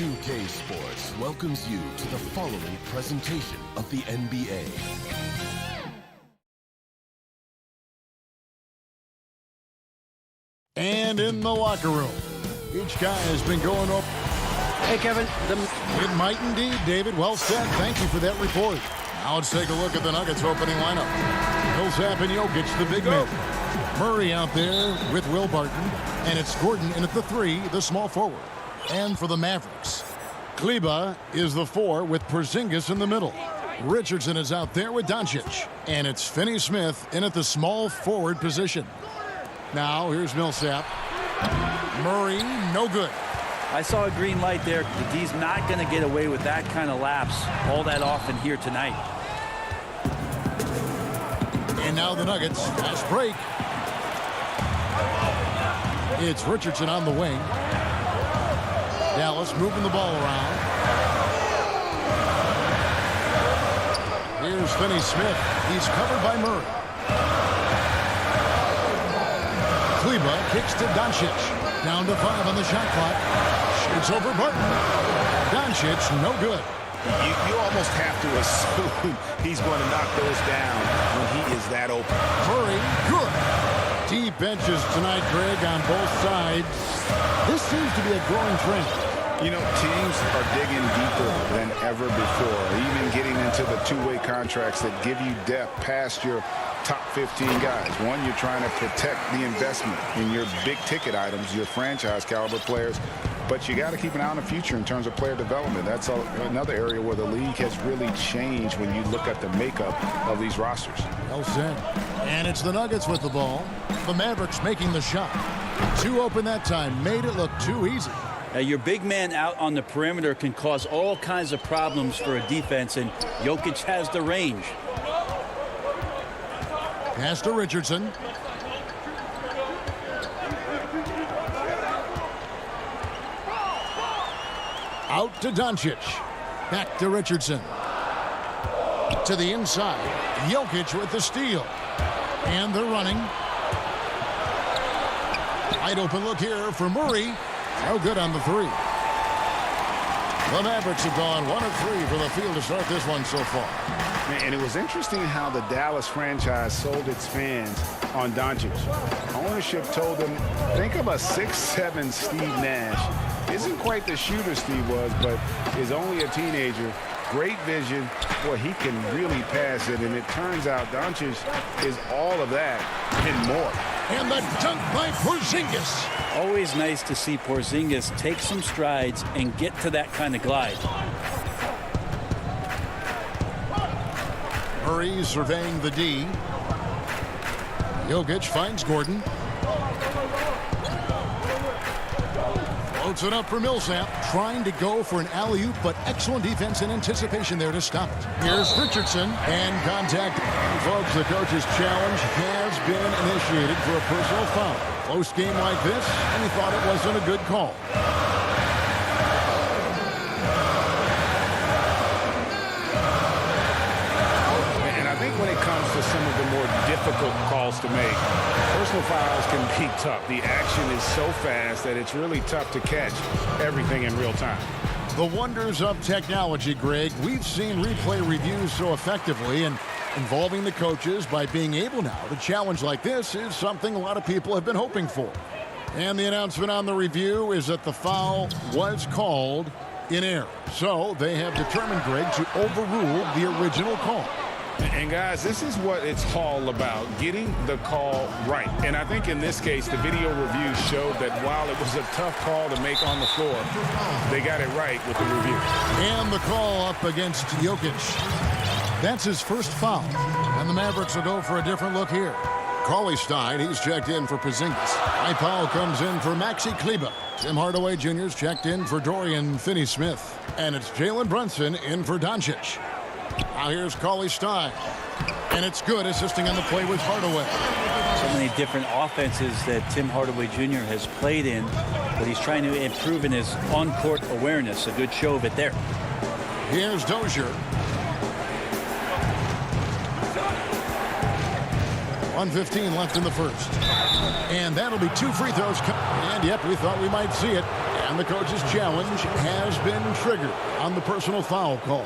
2K Sports welcomes you to the following presentation of the NBA. And in the locker room, each guy has been going up. Hey, Kevin. It might indeed, David. Well said. Thank you for that report. Now let's take a look at the Nuggets opening lineup. Millsap and Jokic, the big men. Murray out there with Will Barton. And it's Gordon in at the 3, the small forward. And for the Mavericks, Kleber is the 4 with Porzingis in the middle. Richardson is out there with Doncic. And it's Finney-Smith in at the small forward position. Now here's Millsap. Murray, no good. I saw a green light there. The D's not going to get away with that kind of lapse all that often here tonight. And now the Nuggets, fast break. It's Richardson on the wing. Dallas moving the ball around. Here's Finney-Smith. He's covered by Murray. Kleber kicks to Doncic. Down to 5 on the shot clock. Shoots over Barton. Doncic, no good. You almost have to assume he's going to knock those down when he is that open. Murray, good. Deep benches tonight, Greg, on both sides. This seems to be a growing trend. You know, teams are digging deeper than ever before, even getting into the two-way contracts that give you depth past your top 15 guys. One, you're trying to protect the investment in your big-ticket items, your franchise-caliber players, but you got to keep an eye on the future in terms of player development. That's another area where the league has really changed when you look at the makeup of these rosters. Well said. And it's the Nuggets with the ball. The Mavericks making the shot. 2 open that time. Made it look too easy. Your big man out on the perimeter can cause all kinds of problems for a defense, and Jokic has the range. Pass to Richardson. Out to Doncic. Back to Richardson. To the inside. Jokic with the steal. And they're running. Wide open look here for Murray. No good on the 3. The Mavericks have gone 1 of 3 for the field to start this one so far. And it was interesting how the Dallas franchise sold its fans on Doncic. Ownership told them, think of a 6'7" Steve Nash. Isn't quite the shooter Steve was, but is only a teenager. Great vision. Boy, he can really pass it. And it turns out Doncic is all of that and more. And the dunk by Porzingis. Always nice to see Porzingis take some strides and get to that kind of glide. Murray surveying the D. Jokic finds Gordon. Floats it up for Millsap. Trying to go for an alley-oop, but excellent defense and anticipation there to stop it. Here's Richardson and contact. And folks, the coach's challenge has been initiated for a personal foul. Close game like this, and he thought it wasn't a good call. When it comes to some of the more difficult calls to make, personal fouls can be tough. The action is so fast that it's really tough to catch everything in real time. The wonders of technology, Greg. We've seen replay reviews so effectively, and involving the coaches by being able now to challenge like this is something a lot of people have been hoping for. And the announcement on the review is that the foul was called in error. So they have determined, Greg, to overrule the original call. And guys, this is what it's all about, getting the call right. And I think in this case, the video review showed that while it was a tough call to make on the floor, they got it right with the review. And the call up against Jokic. That's his first foul. And the Mavericks will go for a different look here. Cauley-Stein, he's checked in for Porzingis. Powell comes in for Maxi Kleber. Tim Hardaway Jr.'s checked in for Dorian Finney-Smith. And it's Jalen Brunson in for Doncic. Now here's Cauley-Stein. And it's good, assisting on the play with Hardaway. So many different offenses that Tim Hardaway Jr. has played in, but he's trying to improve in his on-court awareness. A good show of it there. Here's Dozier. 1:15 left in the first. And that'll be 2 free throws. And yep, we thought we might see it. And the coach's challenge has been triggered on the personal foul call.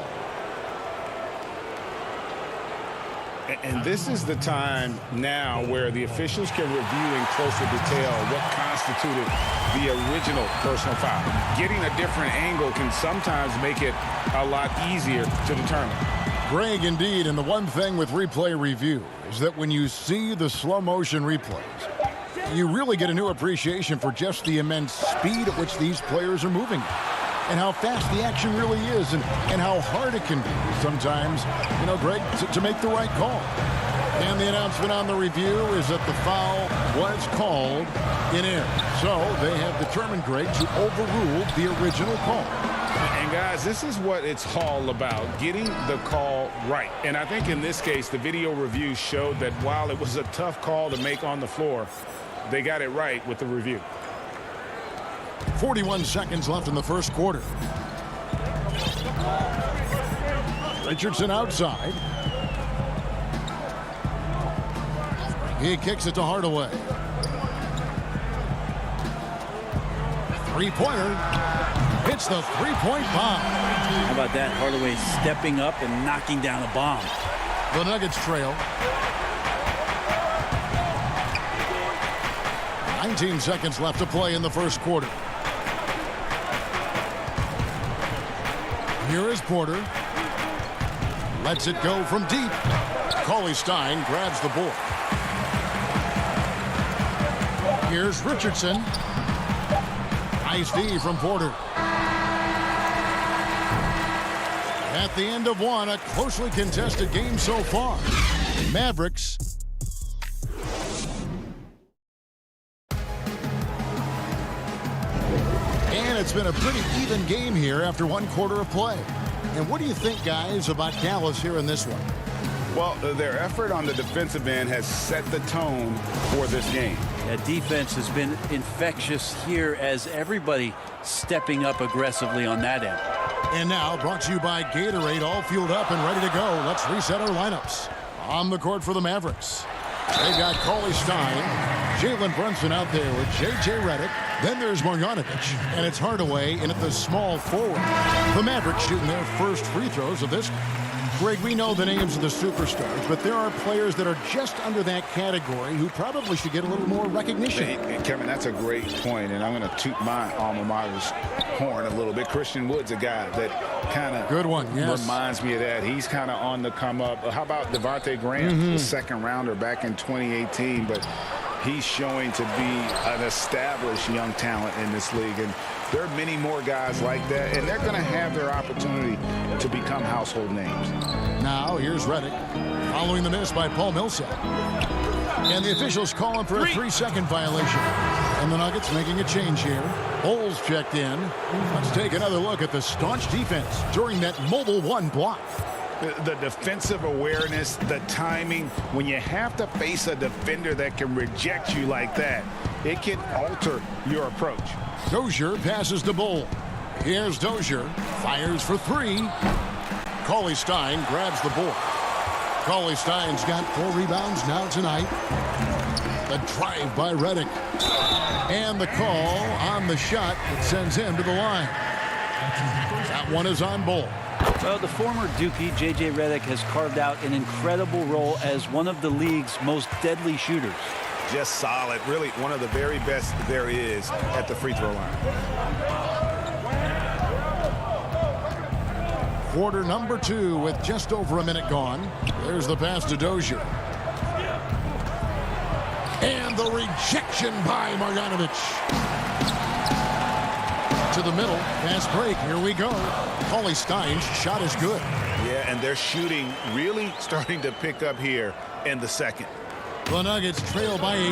And this is the time now where the officials can review in closer detail what constituted the original personal foul. Getting a different angle can sometimes make it a lot easier to determine. Greg, indeed, and the one thing with replay review is that when you see the slow motion replays, you really get a new appreciation for just the immense speed at which these players are moving and how fast the action really is and how hard it can be sometimes, Greg, to make the right call. And the announcement on the review is that the foul was called in air. So they have determined, Greg, to overrule the original call. And guys, this is what it's all about, getting the call right. And I think in this case, the video review showed that while it was a tough call to make on the floor, they got it right with the review. 41 seconds left in the first quarter. Richardson outside. He kicks it to Hardaway. Three-pointer. Hits the three-point bomb. How about that? Hardaway stepping up and knocking down a bomb. The Nuggets trail. 19 seconds left to play in the first quarter. Here is Porter. Lets it go from deep. Cauley-Stein grabs the board. Here's Richardson. Nice D from Porter. At the end of one, a closely contested game so far. Mavericks. And it's been a pretty even game here after one quarter of play. And what do you think, guys, about Dallas here in this one? Well, their effort on the defensive end has set the tone for this game. That defense has been infectious here as everybody stepping up aggressively on that end. And now, brought to you by Gatorade, all fueled up and ready to go. Let's reset our lineups. On the court for the Mavericks, they've got Cauley-Stein, Jalen Brunson out there with J.J. Redick. Then there's Marjanovic, and it's Hardaway in at the small forward. The Mavericks shooting their first free throws of this. Greg, we know the names of the superstars, but there are players that are just under that category who probably should get a little more recognition. Hey, Kevin, that's a great point, and I'm going to toot my alma mater's horn a little bit. Christian Wood's a guy that kind of good one, yes, reminds me of that. He's kind of on the come up. How about Devontae Graham, the second rounder back in 2018, but he's showing to be an established young talent in this league, and there are many more guys like that, and they're going to have their opportunity to become household names. Now, here's Redick, following the miss by Paul Millsap. And the officials call him for a 3-second violation. And the Nuggets making a change here. Bulls checked in. Let's take another look at the staunch defense during that mobile one block. The defensive awareness, the timing, when you have to face a defender that can reject you like that, it can alter your approach. Dozier passes to Bull. Here's Dozier, fires for three. Cauley-Stein grabs the board. Cauley-Stein's got 4 rebounds now tonight. The drive by Redick. And the call on the shot that sends him to the line. That one is on Bull. Well, the former Dookie, J.J. Redick, has carved out an incredible role as one of the league's most deadly shooters. Just solid. Really one of the very best there is at the free throw line. Quarter number 2 with just over a minute gone. There's the pass to Dozier. And the rejection by Marjanovic. To the middle. Fast break. Here we go. Cauley-Stein's shot is good. Yeah, and their shooting really starting to pick up here in the second. The Nuggets trail by 8.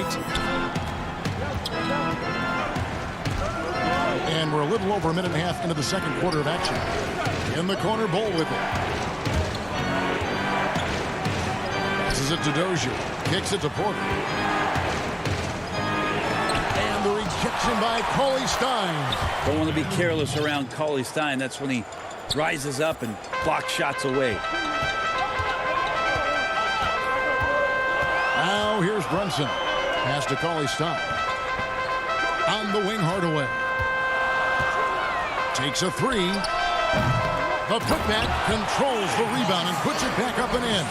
And we're a little over a minute and a half into the second quarter of action. In the corner, Bull with it. Passes it to Dozier. Kicks it to Porter. And the rejection by Cauley-Stein. Don't want to be careless around Cauley-Stein. That's when he rises up and blocks shots away. Now here's Brunson. Pass to Cauley-Stein. On the wing, Hardaway. Takes a three. The putback controls the rebound and puts it back up and in.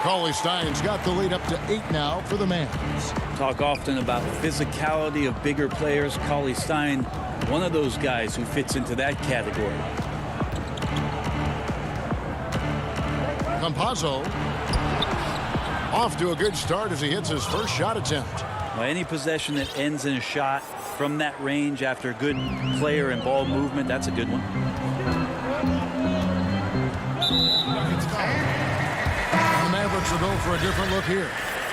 Cauley Stein's got the lead up to 8 now for the Mavs. Talk often about physicality of bigger players. Cauley Stein, one of those guys who fits into that category. Campazzo off to a good start as he hits his first shot attempt. Well, any possession that ends in a shot from that range after a good player and ball movement, that's a good one. The Mavericks will go for a different look here.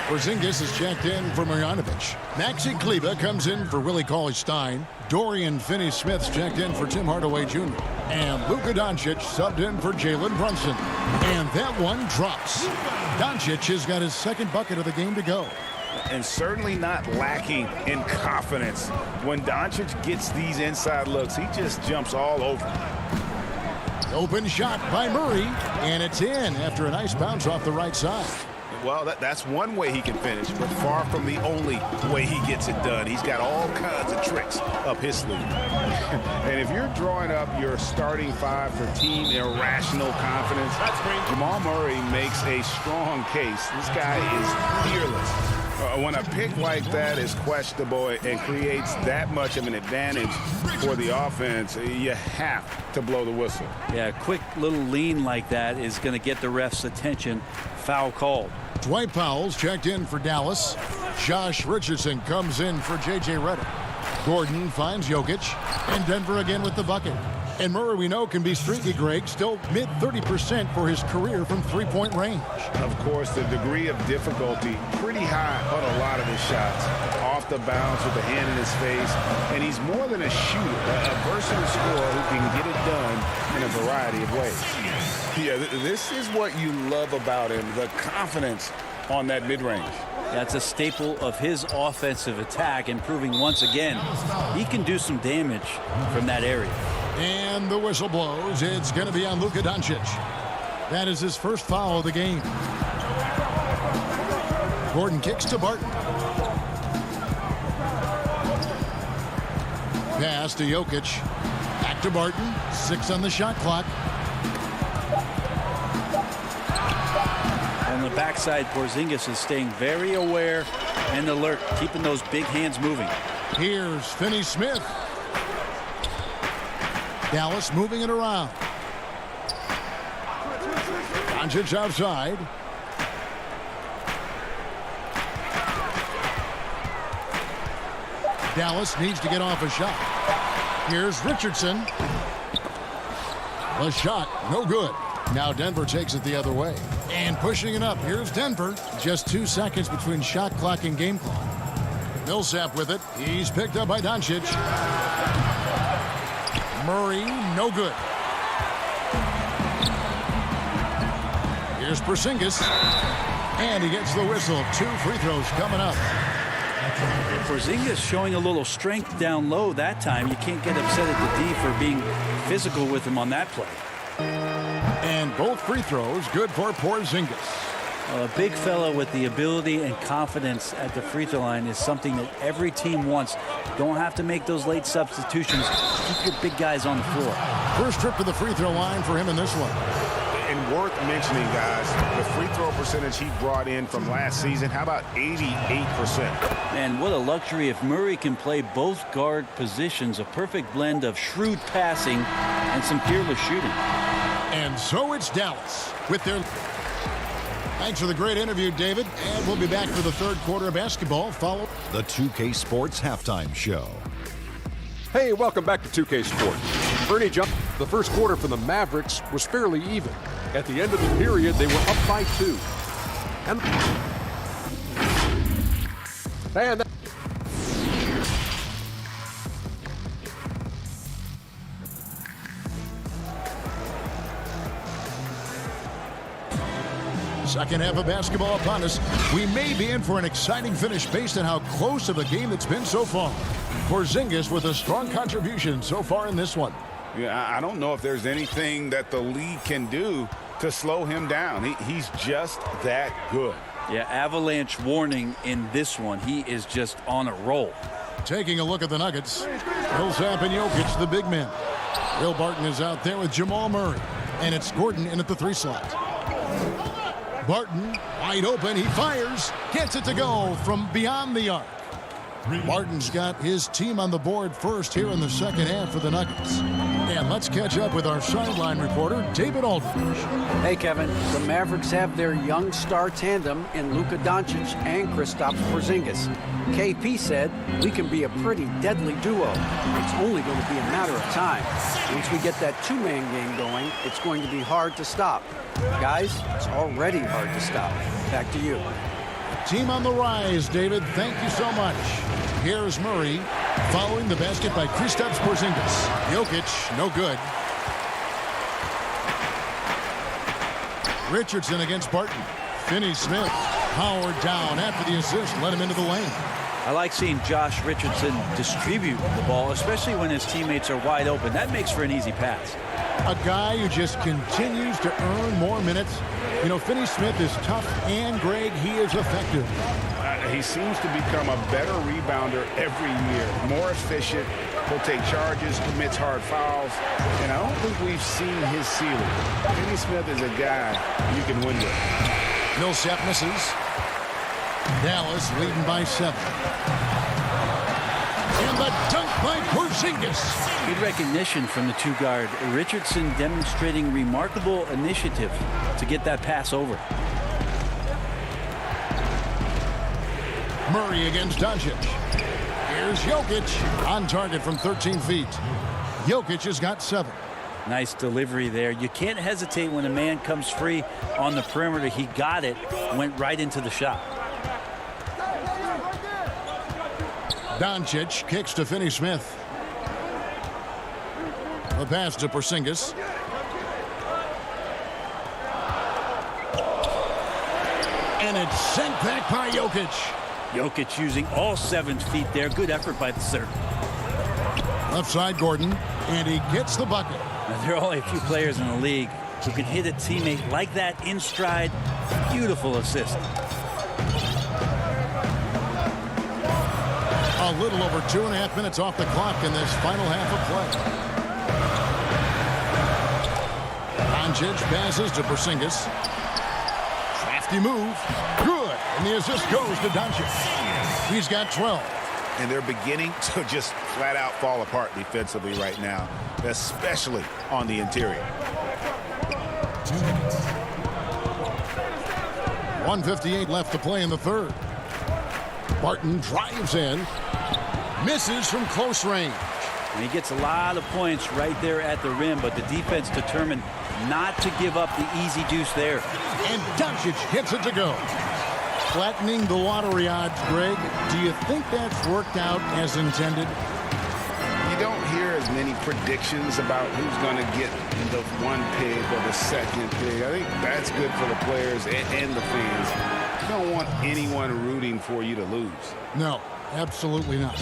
Porzingis is checked in for Marjanovic. Maxi Kleber comes in for Willie Cauley-Stein. Dorian Finney-Smith's checked in for Tim Hardaway Jr. And Luka Doncic subbed in for Jalen Brunson. And that one drops. Doncic has got his second bucket of the game to go. And certainly not lacking in confidence. When Doncic gets these inside looks, he just jumps all over. Open shot by Murray, and it's in after a nice bounce off the right side. Well, that's one way he can finish, but far from the only way he gets it done. He's got all kinds of tricks up his sleeve. And if you're drawing up your starting five for team irrational confidence, Jamal Murray makes a strong case. This guy is fearless. When a pick like that is questionable and creates that much of an advantage for the offense, you have to blow the whistle. Yeah, a quick little lean like that is going to get the ref's attention. Foul called. Dwight Powell's checked in for Dallas. Josh Richardson comes in for J.J. Redick. Gordon finds Jokic, and Denver again with the bucket. And Murray, we know, can be streaky, Greg, still mid-30% for his career from three-point range. Of course, the degree of difficulty pretty high on a lot of his shots. Off the bounce with the hand in his face. And he's more than a shooter, a versatile scorer who can get it done in a variety of ways. Yeah, this is what you love about him, the confidence on that mid-range. That's a staple of his offensive attack, and proving once again he can do some damage from that area. And the whistle blows. It's going to be on Luka Doncic. That is his first foul of the game. Gordon kicks to Barton. Pass to Jokic. Back to Barton. 6 on the shot clock. On the backside, Porzingis is staying very aware and alert, keeping those big hands moving. Here's Finney-Smith. Dallas moving it around. Doncic outside. Dallas needs to get off a shot. Here's Richardson. The shot, no good. Now Denver takes it the other way. And pushing it up, here's Denver. Just 2 seconds between shot clock and game clock. Millsap with it. He's picked up by Doncic. Murray, no good. Here's Porzingis. And he gets the whistle. 2 free throws coming up. Porzingis showing a little strength down low that time. You can't get upset at the D for being physical with him on that play. And both free throws good for Porzingis. A big fella with the ability and confidence at the free throw line is something that every team wants. Don't have to make those late substitutions. Keep your big guys on the floor. First trip to the free throw line for him in this one. And worth mentioning, guys, the free throw percentage he brought in from last season, how about 88%? And what a luxury if Murray can play both guard positions. A perfect blend of shrewd passing and some fearless shooting. And so it's Dallas with their... Thanks for the great interview, David. And we'll be back for the third quarter of basketball. Follow the 2K Sports Halftime Show. Hey, welcome back to 2K Sports. Bernie Jump. The first quarter for the Mavericks was fairly even. At the end of the period, they were up by 2. And second half of basketball upon us. We may be in for an exciting finish based on how close of a game it's been so far. Porzingis with a strong contribution so far in this one. Yeah, I don't know if there's anything that the league can do to slow him down. He's just that good. Yeah, avalanche warning in this one. He is just on a roll. Taking a look at the Nuggets. Millsap and Jokic, the big men. Will Barton is out there with Jamal Murray. And it's Gordon in at the 3 slot. Barton, wide open. He fires. Gets it to go from beyond the arc. Barton's got his team on the board first here in the second half for the Nuggets. And let's catch up with our sideline reporter, David Aldridge. Hey, Kevin. The Mavericks have their young star tandem in Luka Doncic and Kristaps Porzingis. KP said, we can be a pretty deadly duo. It's only going to be a matter of time. Once we get that two-man game going, it's going to be hard to stop. Guys, it's already hard to stop. Back to you. Team on the rise, David. Thank you so much. Here's Murray following the basket by Kristaps Porzingis. Jokic, no good. Richardson against Barton. Finney-Smith powered down after the assist. Let him into the lane. I like seeing Josh Richardson distribute the ball, especially when his teammates are wide open. That makes for an easy pass. A guy who just continues to earn more minutes. You know, Finney-Smith is tough, and Greg, he is effective. He seems to become a better rebounder every year, more efficient. He'll take charges, commits hard fouls, and I don't think we've seen his ceiling. Finney-Smith is a guy you can win with. Millsap misses. Dallas leading by 7. And the dunk by Porzingis. Good recognition from the 2 guard. Richardson demonstrating remarkable initiative to get that pass over. Murray against Doncic. Here's Jokic on target from 13 feet. Jokic has got 7. Nice delivery there. You can't hesitate when a man comes free on the perimeter. He got it, went right into the shot. Doncic kicks to Finney-Smith. The pass to Porzingis. And it's sent back by Jokic. Jokic using all 7 feet there. Good effort by the center. Left side, Gordon. And he gets the bucket. Now, there are only a few players in the league who can hit a teammate like that in stride. Beautiful assist. A little over 2.5 minutes off the clock in this final half of play. Doncic passes to Porzingis. Crafty move. Good. And the assist goes to Doncic. He's got 12. And they're beginning to just flat out fall apart defensively right now, especially on the interior. 1:58 left to play in the third. Barton drives in. Misses from close range. And he gets a lot of points right there at the rim, but the defense determined not to give up the easy deuce there. And Doncic hits it to go. Flattening the lottery odds, Greg. Do you think that's worked out as intended? You don't hear as many predictions about who's going to get the 1 pick or the 2nd pick. I think that's good for the players and the fans. You don't want anyone rooting for you to lose. No, absolutely not.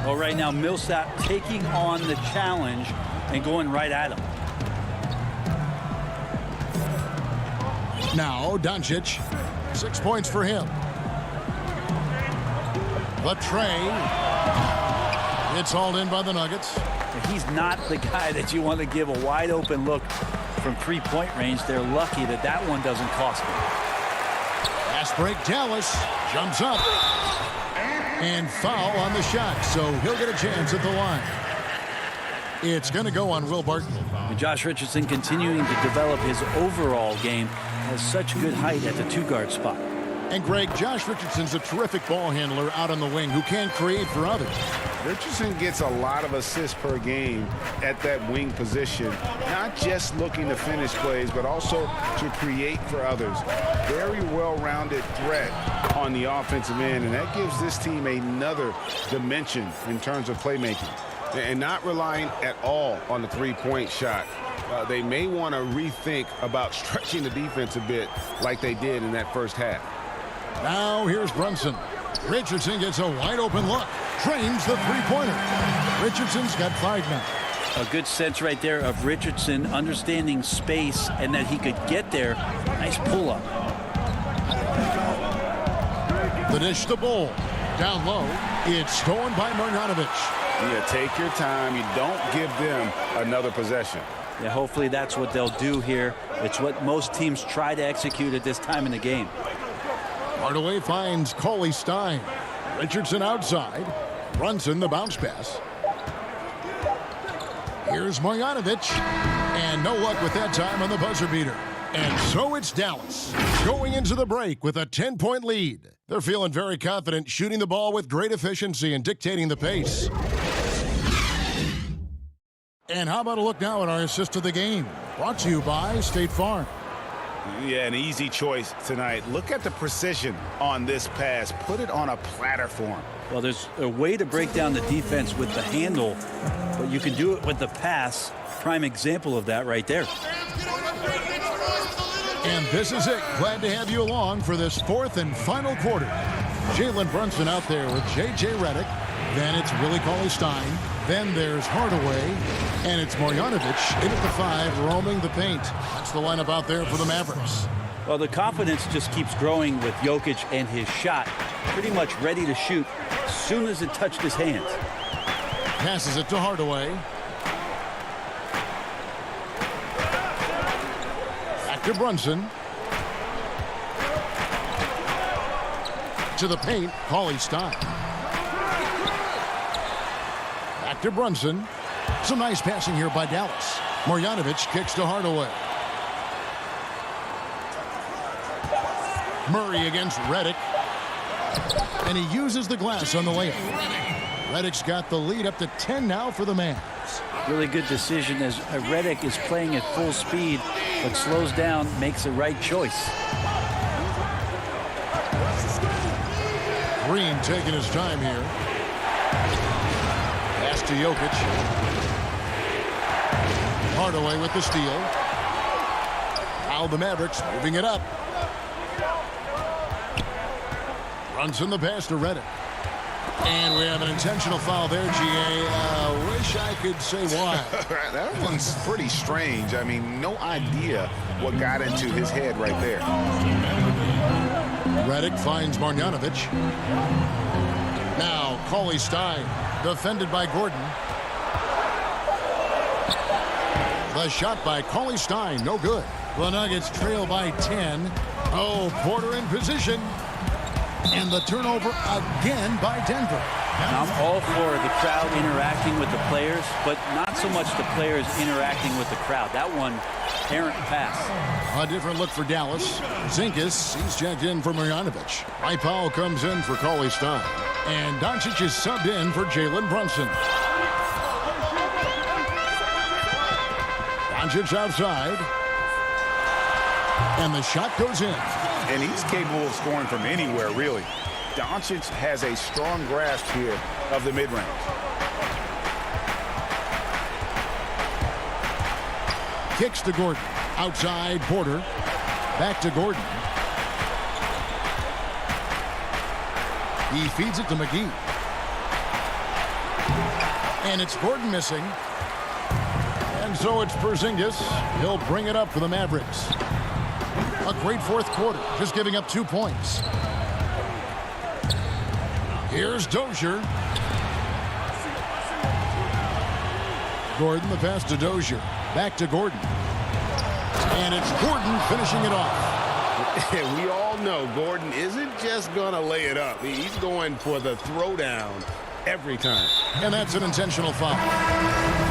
Well, right now, Millsap taking on the challenge and going right at him. Now, Doncic. 6 points for him. The tray. It's hauled in by the Nuggets. He's not the guy that you want to give a wide open look from 3-point range. They're lucky that that one doesn't cost them. Fast break, Dallas jumps up. And foul on the shot, so he'll get a chance at the line. It's going to go on Will Barton. And Josh Richardson continuing to develop his overall game. Has such good height at the 2-guard spot. And Greg, Josh Richardson's a terrific ball handler out on the wing who can create for others. Richardson gets a lot of assists per game at that wing position, not just looking to finish plays, but also to create for others. Very well-rounded threat on the offensive end, and that gives this team another dimension in terms of playmaking. And not relying at all on the 3-point shot. They may want to rethink about stretching the defense a bit like they did in that first half. Now here's Brunson. Richardson gets a wide open look. Trains the 3-pointer. Richardson's got 5 now. A good sense right there of Richardson understanding space and that he could get there. Nice pull-up. The dish to Bull. Down low. It's stolen by Marjanovic. Yeah, take your time. You don't give them another possession. Yeah, hopefully that's what they'll do here. It's what most teams try to execute at this time in the game. Hardaway finds Cauley Stein. Richardson outside. Brunson the bounce pass. Here's Marjanovic. And no luck with that time on the buzzer beater. And so it's Dallas going into the break with a 10-point lead. They're feeling very confident, shooting the ball with great efficiency and dictating the pace. And how about a look now at our assist of the game? Brought to you by State Farm. Yeah, an easy choice tonight. Look at the precision on this pass. Put it on a platter form. Well, there's a way to break down the defense with the handle, but you can do it with the pass. Prime example of that right there. And this is it. Glad to have you along for this fourth and final quarter. Jalen Brunson out there with J.J. Redick. Then it's Willie Cauley-Stein. Then there's Hardaway. And it's Marjanovic in at the 5, roaming the paint. That's the lineup out there for the Mavericks. Well, the confidence just keeps growing with Jokic and his shot. Pretty much ready to shoot as soon as it touched his hands. Passes it to Hardaway. Back to Brunson. To the paint, Cauley-Stein. Back to Brunson. Some nice passing here by Dallas. Marjanovic kicks to Hardaway. Murray against Redick. And he uses the glass on the layup. Redick's got the lead up to 10 now for the Mavs. Really good decision as Redick is playing at full speed, but slows down, makes the right choice. Green taking his time here. Pass to Jokic. Hardaway with the steal. Now the Mavericks moving it up. Brunson the pass to Redick. And we have an intentional foul there, G.A. Wish I could say why. That one's pretty strange. I mean, no idea what got into his head right there. Redick finds Marjanovic. Now Cauley-Stein, defended by Gordon. The shot by Cauley-Stein, no good. The Nuggets trail by 10. Oh, Porter in position. And the turnover again by Denver. I'm all for the crowd interacting with the players, but not so much the players interacting with the crowd. That one, errant pass. A different look for Dallas. Zinkas, he's checked in for Marjanovic. Mike Powell comes in for Cauley-Stein. And Doncic is subbed in for Jalen Brunson. Doncic outside. And the shot goes in. And he's capable of scoring from anywhere, really. Doncic has a strong grasp here of the mid-range. Kicks to Gordon. Outside, Porter. Back to Gordon. He feeds it to McGee. And it's Gordon missing. And so it's Porzingis. He'll bring it up for the Mavericks. A great fourth quarter, just giving up 2 points. Here's Dozier. Gordon, the pass to Dozier. Back to Gordon. And it's Gordon finishing it off. We all know Gordon isn't just going to lay it up. He's going for the throwdown every time. And that's an intentional foul.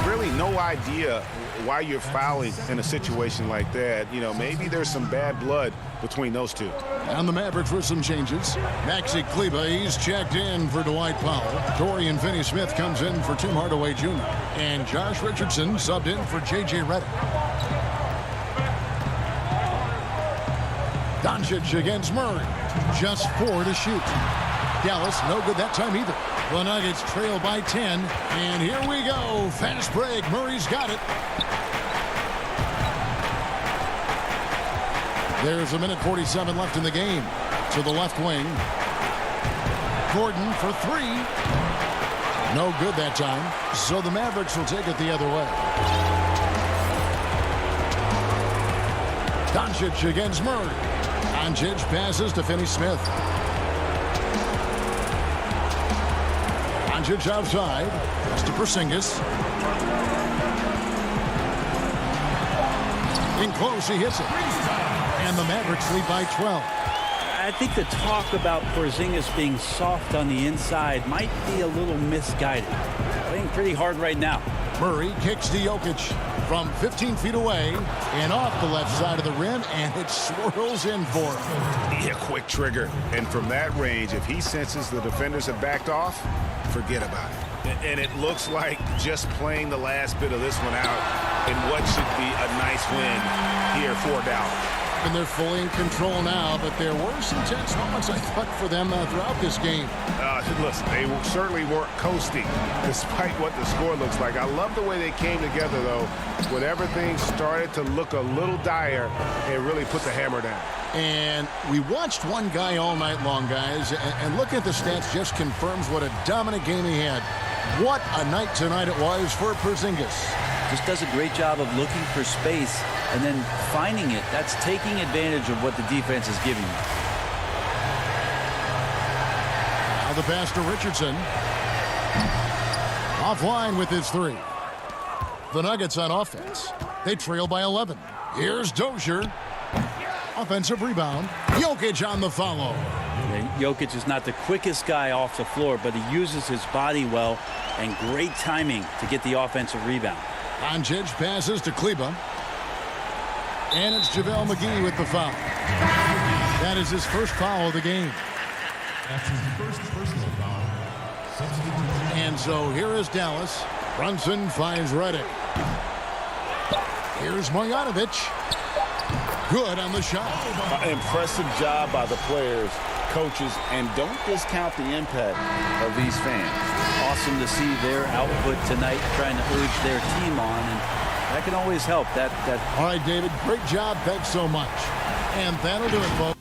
Really no idea why you're fouling in a situation like that. You know, maybe there's some bad blood between those two. And the Mavericks with some changes. Maxi Kleber, he's checked in for Dwight Powell. Dorian Finney-Smith comes in for Tim Hardaway Jr. And Josh Richardson subbed in for J.J. Redick. Doncic against Murray. Just 4 to shoot. Dallas, no good that time either. The Nuggets trail by 10. And here we go. Fast break. Murray's got it. There's a minute 47 left in the game. To the left wing. Gordon for 3. No good that time. So the Mavericks will take it the other way. Doncic against Murray. Doncic passes to Finney-Smith. Doncic outside. It's to Porzingis. In close, he hits it. And the Mavericks lead by 12. I think the talk about Porzingis being soft on the inside might be a little misguided. Playing pretty hard right now. Murray kicks to Jokic from 15 feet away and off the left side of the rim, and it swirls in for him. Yeah, quick trigger. And from that range, if he senses the defenders have backed off, forget about it. And it looks like just playing the last bit of this one out in what should be a nice win here for Dallas. And they're fully in control now, but there were some tense moments, I thought, for them throughout this game. Listen, they certainly weren't coasting, despite what the score looks like. I love the way they came together, though, when everything started to look a little dire and really put the hammer down. And we watched one guy all night long, guys, and looking at the stats just confirms what a dominant game he had. What a night tonight it was for Porzingis. Just does a great job of looking for space and then finding it. That's taking advantage of what the defense is giving you. Now the pass to Richardson. Offline with his three. The Nuggets on offense. They trail by 11. Here's Dozier. Offensive rebound. Jokic on the follow. Yeah, Jokic is not the quickest guy off the floor, but he uses his body well and great timing to get the offensive rebound. Doncic passes to Kleba. And it's JaVale McGee with the foul. That is his first foul of the game. That's his first personal foul. And so here is Dallas. Brunson finds Redick. Here's Marjanovic. Good on the shot. Impressive job by the players, coaches, and don't discount the impact of these fans. Awesome to see their output tonight, trying to urge their team on, and that can always help. All right, David, great job. Thanks so much. And that'll do it, folks.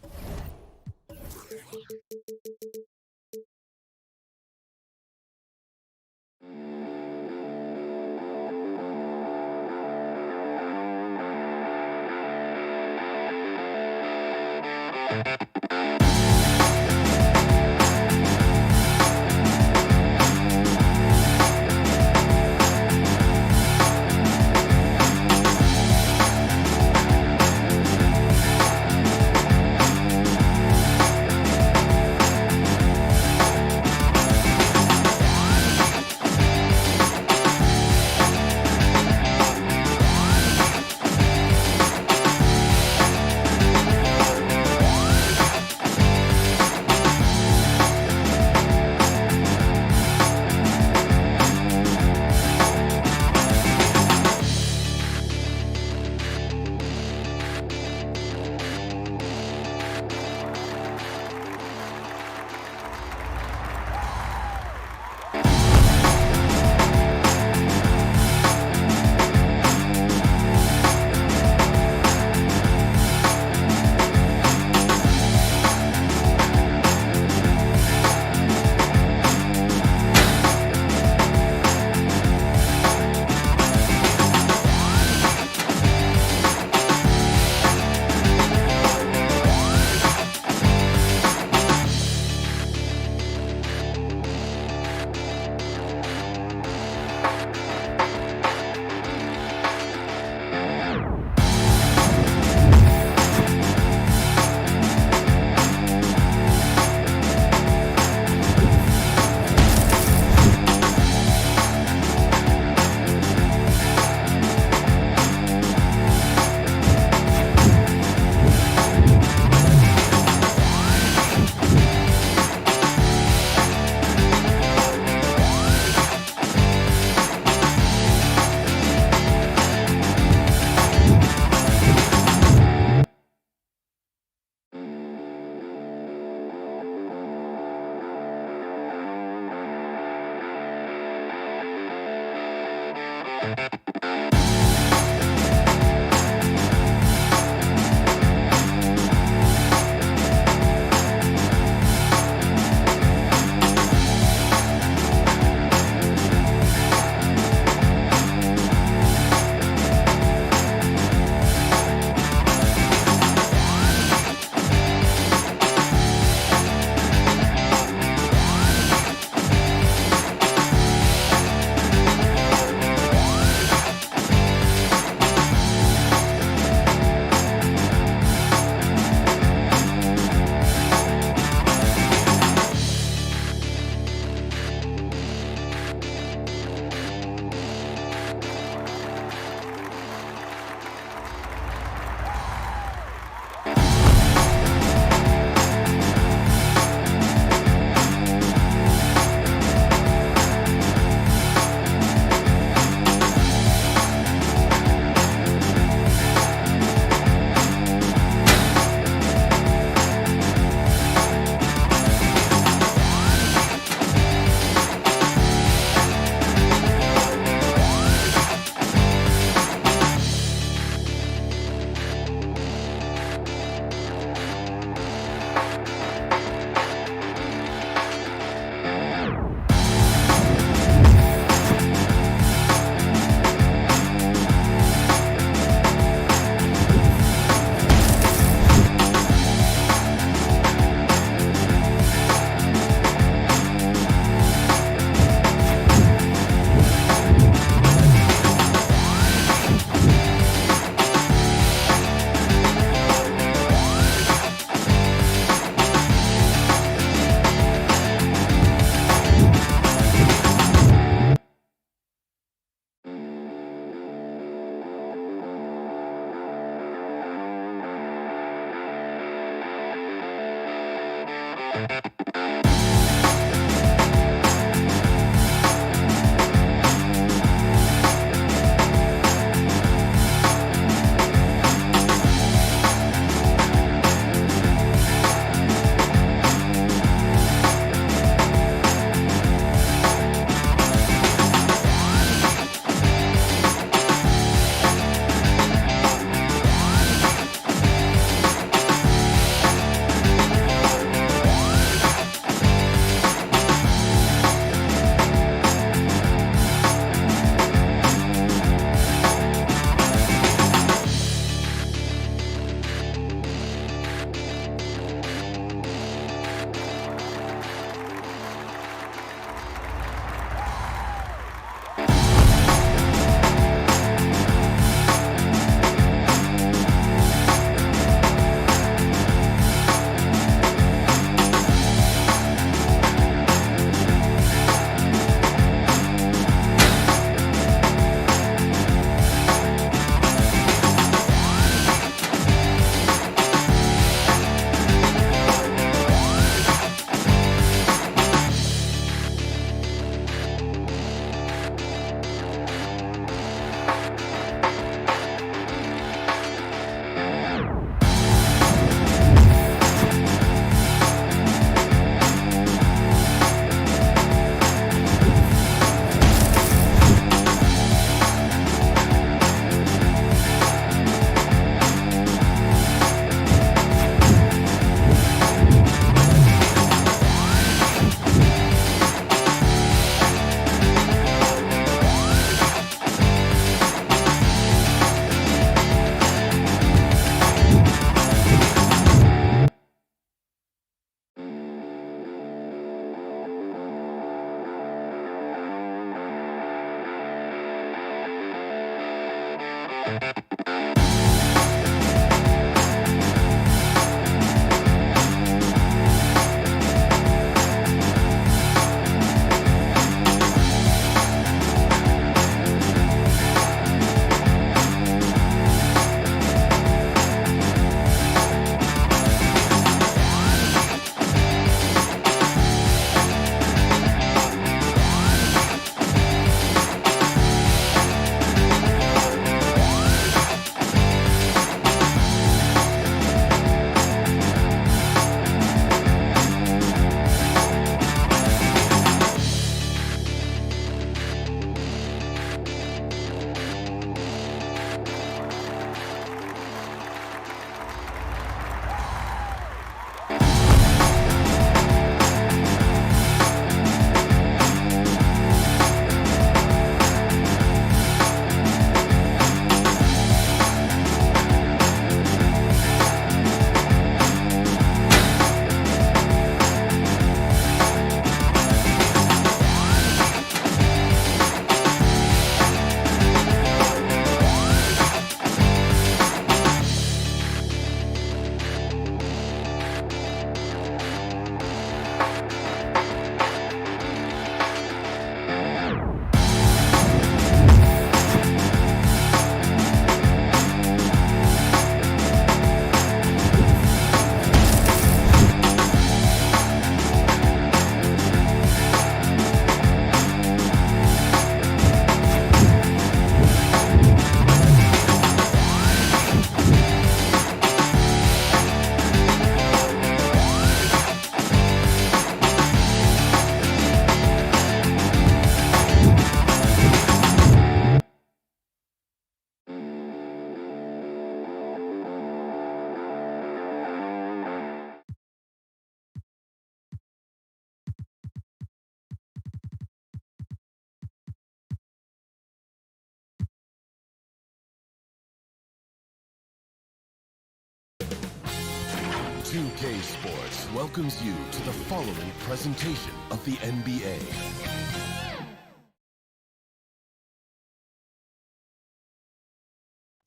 2K Sports welcomes you to the following presentation of the NBA.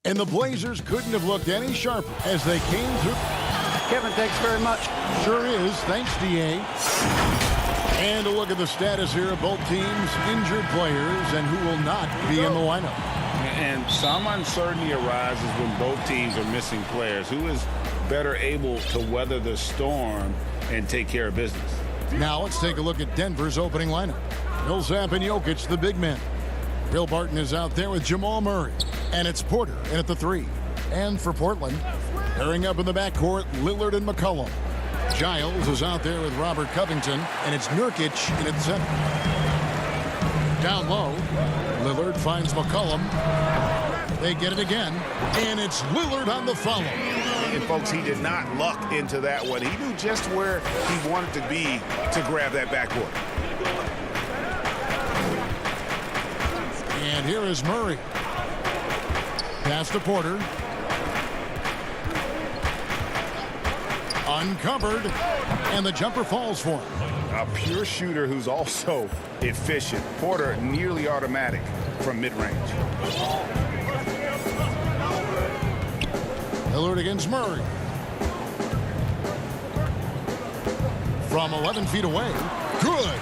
And the Blazers couldn't have looked any sharper as they came through. Kevin, thanks very much. Sure is. Thanks, D.A. And a look at the status here of both teams' injured players and who will not be in the lineup. And some uncertainty arises when both teams are missing players. Who is better able to weather the storm and take care of business. Now let's take a look at Denver's opening lineup. Millsap and Jokic, the big men. Will Barton is out there with Jamal Murray. And it's Porter in at the 3. And for Portland, pairing up in the backcourt, Lillard and McCollum. Giles is out there with Robert Covington. And it's Nurkic in at center. Down low, Lillard finds McCollum. They get it again. And it's Lillard on the follow. And folks, he did not luck into that one. He knew just where he wanted to be to grab that backboard. And here is Murray. Pass to Porter. Uncovered. And the jumper falls for him. A pure shooter who's also efficient. Porter nearly automatic from mid-range. Lillard against Murray. From 11 feet away. Good.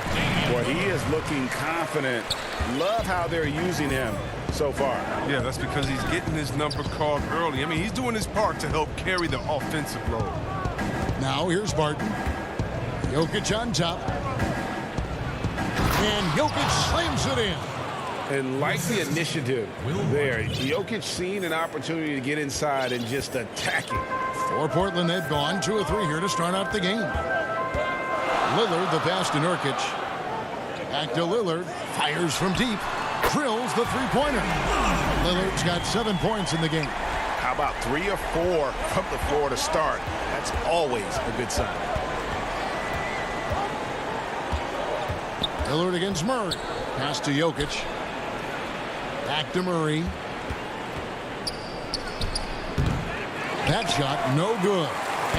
Boy, he is looking confident. Love how they're using him so far. Yeah, that's because he's getting his number called early. I mean, he's doing his part to help carry the offensive load. Now here's Barton. Jokic on top. And Jokic slams it in. And like the initiative there, Jokic seeing an opportunity to get inside and just attack it. For Portland, they've gone 2 or 3 here to start out the game. Lillard, the pass to Nurkic. Back to Lillard. Fires from deep. Drills the three-pointer. Lillard's got 7 points in the game. How about 3 or 4 from the floor to start? That's always a good sign. Lillard against Murray. Pass to Jokic. Back to Murray. That shot, no good.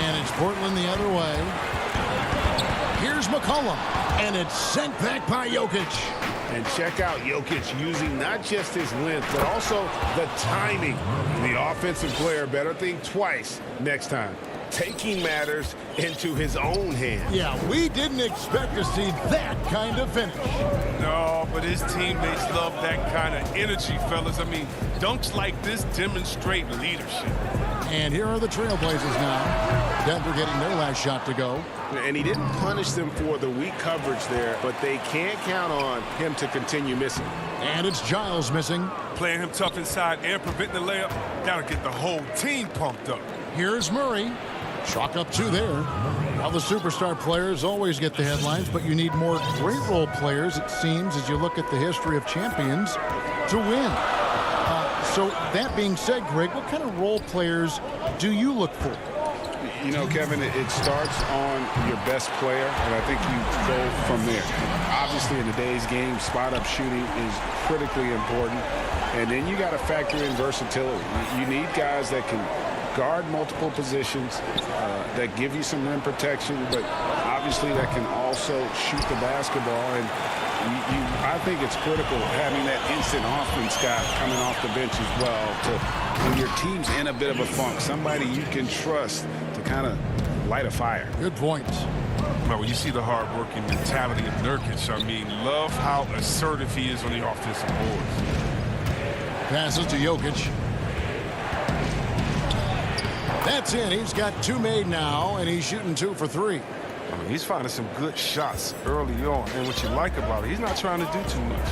And it's Portland the other way. Here's McCollum. And it's sent back by Jokic. And check out Jokic using not just his length, but also the timing. The offensive player better think twice next time. Taking matters into his own hands. Yeah, we didn't expect to see that kind of finish. No, but his teammates love that kind of energy, fellas. I mean, dunks like this demonstrate leadership. And here are the Trailblazers now. Denver getting their last shot to go. And he didn't punish them for the weak coverage there, but they can't count on him to continue missing. And it's Giles missing. Playing him tough inside and preventing the layup, that'll get the whole team pumped up. Here's Murray. Chalk up 2 there. Now the superstar players always get the headlines, but you need more great role players, it seems, as you look at the history of champions, to win. So that being said, Greg, what kind of role players do you look for? You know, Kevin, it starts on your best player, and I think you go from there. Obviously, in today's game, spot-up shooting is critically important, and then you got to factor in versatility. You need guys that can guard multiple positions, that give you some rim protection, but obviously that can also shoot the basketball. And I think it's critical having that instant offense guy coming off the bench as well to, when your team's in a bit of a funk, somebody you can trust to kind of light a fire. Good points. Well, when you see the hard-working mentality of Nurkic, I mean, love how assertive he is on the offensive boards. Passes to Jokic. That's it. He's got 2 made now, and he's shooting 2 for 3. I mean, he's finding some good shots early on. And what you like about it, he's not trying to do too much.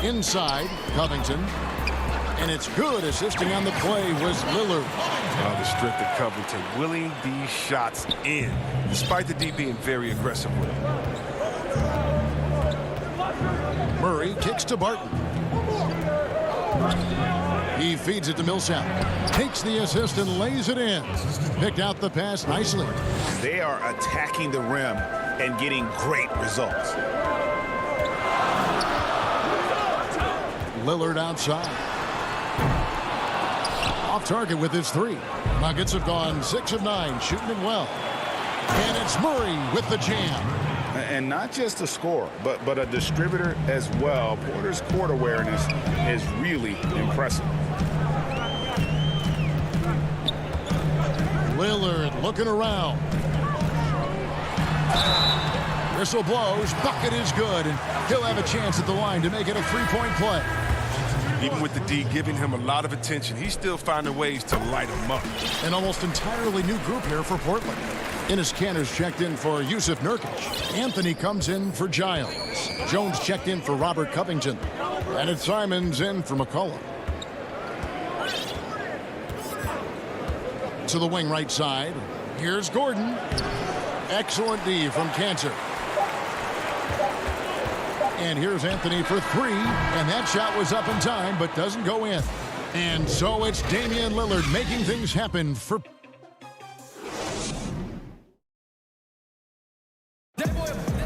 Inside, Covington. And it's good. Assisting on the play was Lillard. The strength of Covington, willing these shots in, despite the D being very aggressive with him. Murray kicks to Barton. He feeds it to Millsap. Takes the assist and lays it in. Picked out the pass nicely. They are attacking the rim and getting great results. Lillard outside. Off target with his 3. Nuggets have gone 6 of 9, shooting it well. And it's Murray with the jam. And not just a scorer, but a distributor as well. Porter's court awareness is really impressive. Lillard looking around. Whistle blows. Bucket is good. And he'll have a chance at the line to make it a 3-point play. Even with the D giving him a lot of attention, he's still finding ways to light him up. An almost entirely new group here for Portland. Enes Kanter's checked in for Yusuf Nurkic. Anthony comes in for Giles. Jones checked in for Robert Covington. And it's Simons in for McCollum. To the wing right side. Here's Gordon. Excellent D from Kanter. And here's Anthony for three. And that shot was up in time, but doesn't go in. And so it's Damian Lillard making things happen for...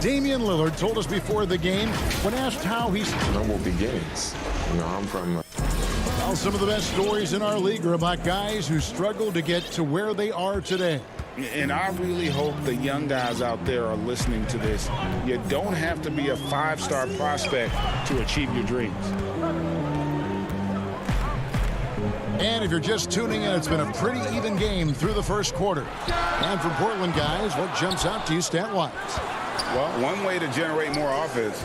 Damian Lillard told us before the game, when asked how he's... Normal beginnings. You know, I'm from... Well, some of the best stories in our league are about guys who struggled to get to where they are today. And I really hope the young guys out there are listening to this. You don't have to be a five-star prospect to achieve your dreams. And if you're just tuning in, it's been a pretty even game through the first quarter. And for Portland guys, what jumps out to you stat-wise? Well, one way to generate more offense,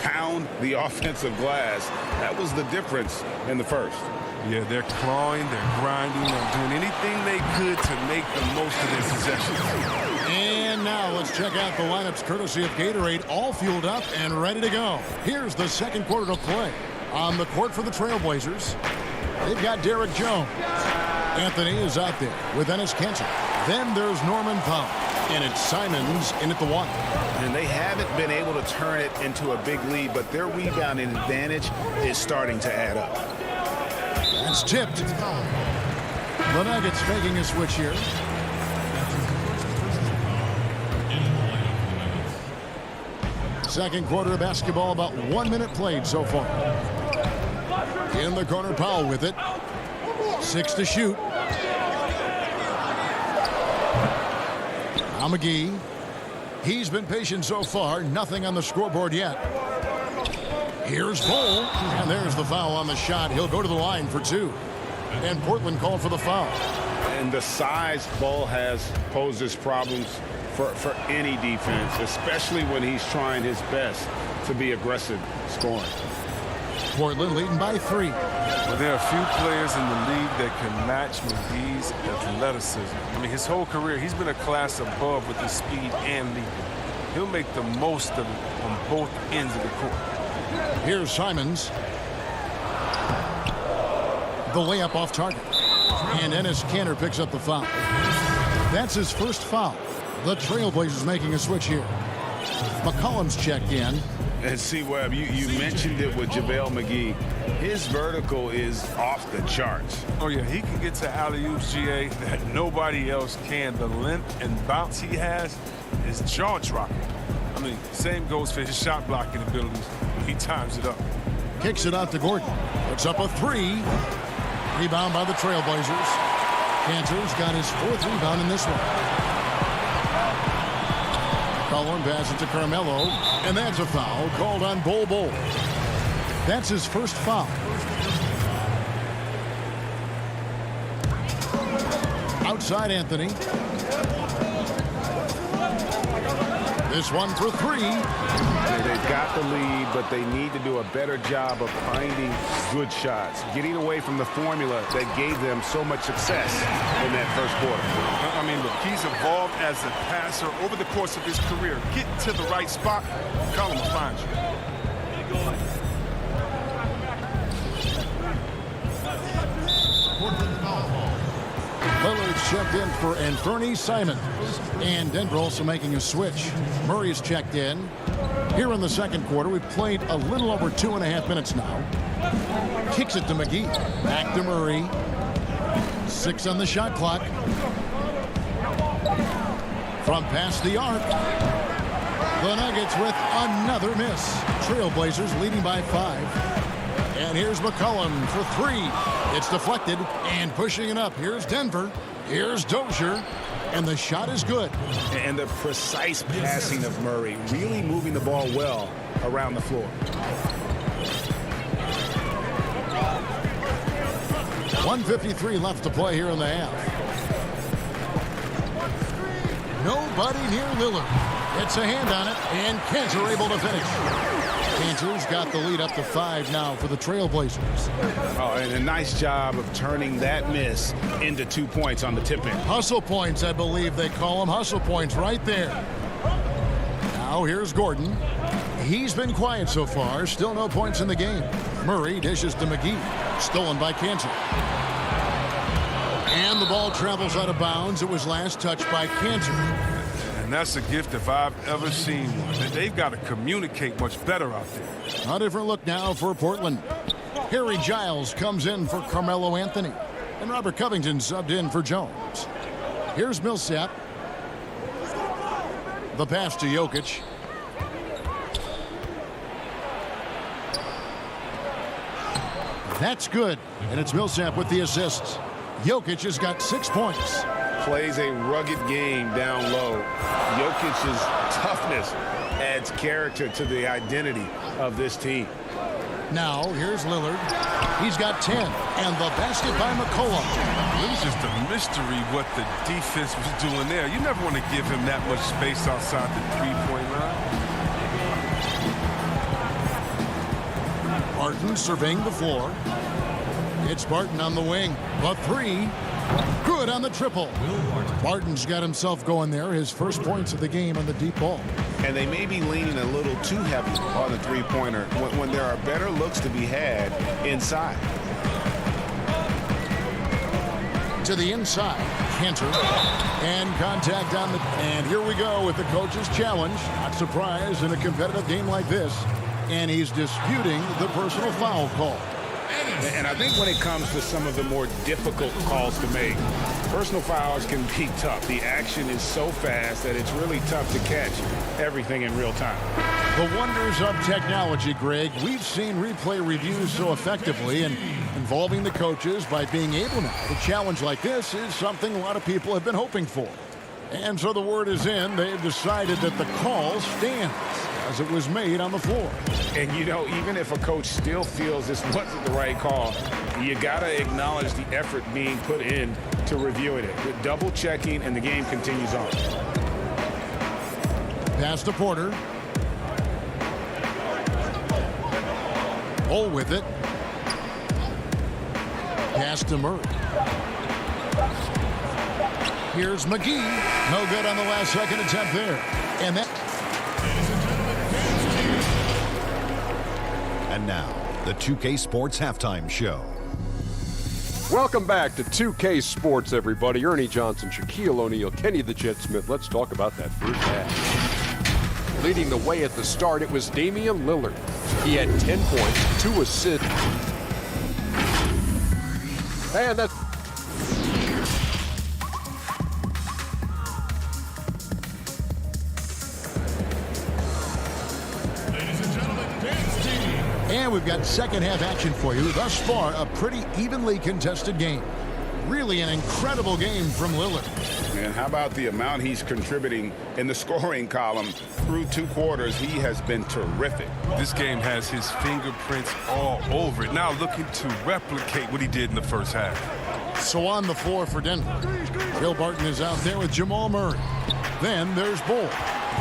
pound the offensive glass. That was the difference in the first. Yeah, they're clawing, they're grinding, they're doing anything they could to make the most of their possessions. And now let's check out the lineups courtesy of Gatorade, all fueled up and ready to go. Here's the second quarter to play. On the court for the Trailblazers, they've got Derek Jones. Anthony is out there with Enes Kanter. Then there's Norman Powell. And it's Simons in at the one. And they haven't been able to turn it into a big lead, but their rebounding advantage is starting to add up. That's tipped. The Nuggets making a switch here. Second quarter of basketball, about 1 minute played so far. In the corner, Powell with it. 6 to shoot. Now McGee. He's been patient so far. Nothing on the scoreboard yet. Here's Bull. And there's the foul on the shot. He'll go to the line for two. And Portland called for the foul. And the size Bull has poses problems for any defense, especially when he's trying his best to be aggressive scoring. Portland leading by 3. Well, there are a few players in the league that can match McGee's athleticism. I mean, his whole career, he's been a class above with his speed and leaping. He'll make the most of it on both ends of the court. Here's Simons. The layup off target. And Enes Kanter picks up the foul. That's his first foul. The Trailblazers making a switch here. McCollum's checked in. And see, Webb, you mentioned it with JaVale McGee. His vertical is off the charts. Oh, yeah, he can get to alley-oops, GA, that nobody else can. The length and bounce he has is jaw-dropping. I mean, same goes for his shot blocking abilities. He times it up. Kicks it out to Gordon. Puts up a 3. Rebound by the Trailblazers. Kanter's got his 4th rebound in this one. McCollum passes to Carmelo, and that's a foul called on Bol Bol. That's his first foul. Outside Anthony. This one for 3. They've got the lead, but they need to do a better job of finding good shots, getting away from the formula that gave them so much success in that first quarter. I mean, look, he's evolved as a passer over the course of his career. Get to the right spot, McCollum will find you. Lillard's checked in for Anthony Simons. And Denver also making a switch. Murray's checked in. Here in the second quarter, we've played a little over 2.5 minutes now. Kicks it to McGee. Back to Murray. 6 on the shot clock. From past the arc. The Nuggets with another miss. Trailblazers leading by 5. And here's McCollum for 3. It's deflected and pushing it up. Here's Denver. Here's Dozier. And the shot is good. And the precise passing of Murray, really moving the ball well around the floor. 1:53 left to play here in the half. Nobody near Lillard. Gets a hand on it, and Kanter able to finish. Cantor's got the lead up to 5 now for the Trailblazers. Oh, and a nice job of turning that miss into 2 points on the tip-in. Hustle points, I believe they call them. Hustle points right there. Now here's Gordon. He's been quiet so far. Still no points in the game. Murray dishes to McGee. Stolen by Cantor. And the ball travels out of bounds. It was last touched by Cantor. And that's a gift if I've ever seen one. They've got to communicate much better out there. A different look now for Portland. Harry Giles comes in for Carmelo Anthony. And Robert Covington subbed in for Jones. Here's Millsap. The pass to Jokic. That's good. And it's Millsap with the assists. Jokic has got 6 points. Plays a rugged game down low. Jokic's toughness adds character to the identity of this team. Now, here's Lillard. He's got 10. And the basket by McCollum. It was just a mystery what the defense was doing there. You never want to give him that much space outside the three-point line. Barton surveying the floor. It's Barton on the wing. The 3. Good on the triple. Barton's got himself going there. His first points of the game on the deep ball. And they may be leaning a little too heavy on the three-pointer when there are better looks to be had inside. To the inside. Cantor. And contact on the... And here we go with the coach's challenge. Not surprised in a competitive game like this. And he's disputing the personal foul call. And I think when it comes to some of the more difficult calls to make, personal fouls can be tough. The action is so fast that it's really tough to catch everything in real time. The wonders of technology, Greg. We've seen replay reviews so effectively, and involving the coaches by being able now to challenge like this is something a lot of people have been hoping for. And so the word is in. They've decided that the call stands as it was made on the floor. And, you know, even if a coach still feels this wasn't the right call, you got to acknowledge the effort being put in to reviewing it. With double checking, and the game continues on. Pass to Porter. Hole with it. Pass to Murray. Here's McGee. No good on the last second attempt there. And that... And now, the 2K Sports Halftime Show. Welcome back to 2K Sports, everybody. Ernie Johnson, Shaquille O'Neal, Kenny the Jet Smith. Let's talk about that first half. Leading the way at the start, it was Damian Lillard. He had 10 points, 2 assists. And that's... And we've got second half action for you. Thus far, a pretty evenly contested game. Really an incredible game from Lillard. And how about the amount he's contributing in the scoring column through 2 quarters? He has been terrific. This game has his fingerprints all over it. Now looking to replicate what he did in the first half. So on the floor for Denver. Will Barton is out there with Jamal Murray. Then there's Bull.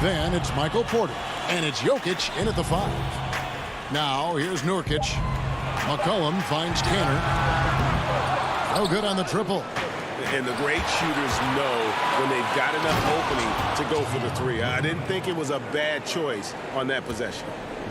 Then it's Michael Porter. And it's Jokic in at the 5. Now, here's Nurkic. McCollum finds Cantor. No good on the triple. And the great shooters know when they've got enough opening to go for the 3. I didn't think it was a bad choice on that possession.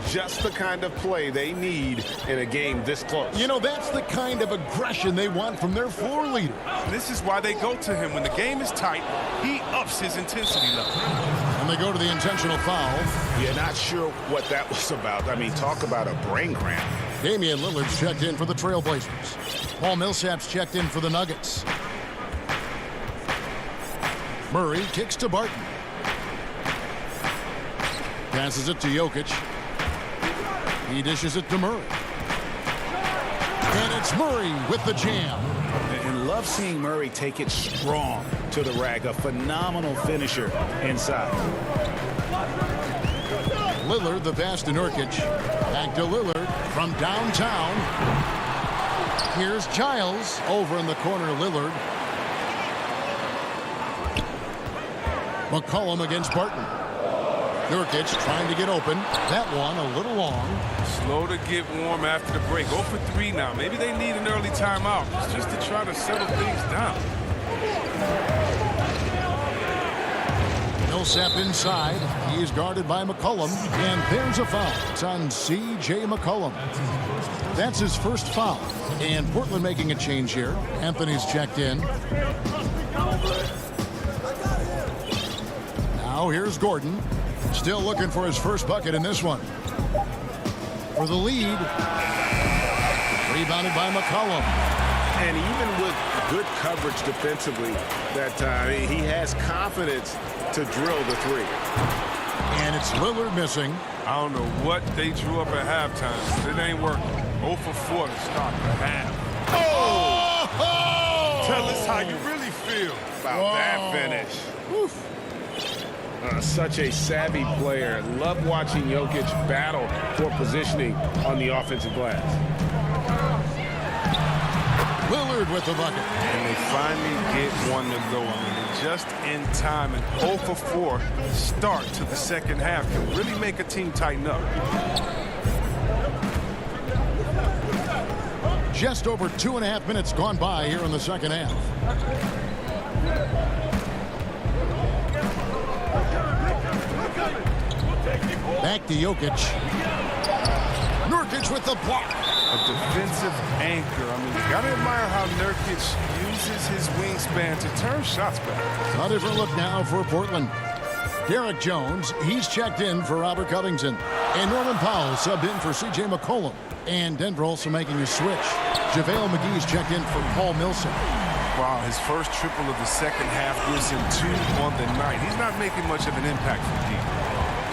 Just the kind of play they need in a game this close. You know, that's the kind of aggression they want from their floor leader. This is why they go to him. When the game is tight, he ups his intensity level. And they go to the intentional foul. You're not sure what that was about. I mean, talk about a brain cramp. Damian Lillard's checked in for the Trailblazers. Paul Millsap's checked in for the Nuggets. Murray kicks to Barton. Passes it to Jokic. He dishes it to Murray. And it's Murray with the jam. And love seeing Murray take it strong to the rack. A phenomenal finisher inside. Lillard, the pass to Nurkic. Back to Lillard from downtown. Here's Giles over in the corner. Lillard. McCollum against Barton. Nurkic trying to get open. That one a little long. Slow to get warm after the break. 0 for 3 now. Maybe they need an early timeout just to try to settle things down. Millsap inside. He's guarded by McCollum. And there's a foul. It's on C.J. McCollum. That's his first foul. And Portland making a change here. Anthony's checked in. Now here's Gordon. Still looking for his first bucket in this one. For the lead. Rebounded by McCollum. And even with good coverage defensively that time, he has confidence to drill the three. And it's Lillard missing. I don't know what they drew up at halftime, but it ain't working. 0 for 4 to start the half. Oh! Tell us how you really feel about that finish. Oof. Such a savvy player. Love watching Jokic battle for positioning on the offensive glass. Lillard with the bucket. And they finally get one to go. I mean, just in time. And 0 for 4 start to the second half can really make a team tighten up. Just over 2.5 minutes gone by here in the second half. Back to Jokic. Nurkic with the block. A defensive anchor. I mean, you got to admire how Nurkic uses his wingspan to turn shots back. A different look now for Portland. Derek Jones, he's checked in for Robert Covington. And Norman Powell subbed in for C.J. McCollum. And Denver also making a switch. JaVale McGee's checked in for Paul Millsap. Wow, his first triple of the second half gives him 2 on the night. He's not making much of an impact from deep.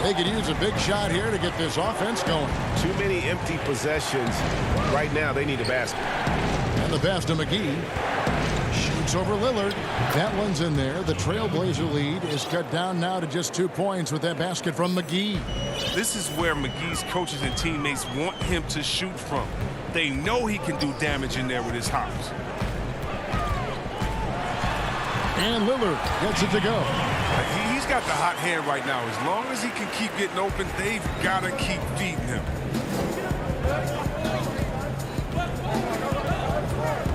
They could use a big shot here to get this offense going. Too many empty possessions. Right now, they need a basket. And the pass to McGee. Shoots over Lillard. That one's in there. The Trailblazer lead is cut down now to just 2 points with that basket from McGee. This is where McGee's coaches and teammates want him to shoot from. They know he can do damage in there with his hops. And Lillard gets it to go. He's got the hot hand right now. As long as he can keep getting open, they've got to keep feeding him.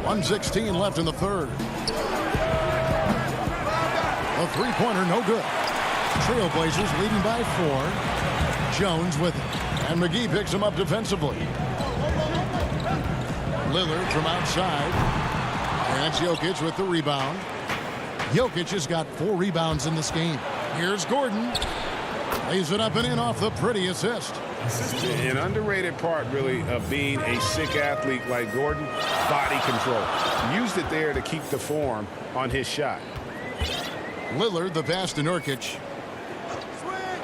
1:16 left in the third. A three-pointer, no good. Trailblazers leading by 4. Jones with it. And McGee picks him up defensively. Lillard from outside. And that's Jokic with the rebound. Jokic has got 4 rebounds in this game. Here's Gordon. Lays it up and in off the pretty assist. An underrated part, really, of being a sick athlete like Gordon, body control. Used it there to keep the form on his shot. Lillard, the pass to Nurkic.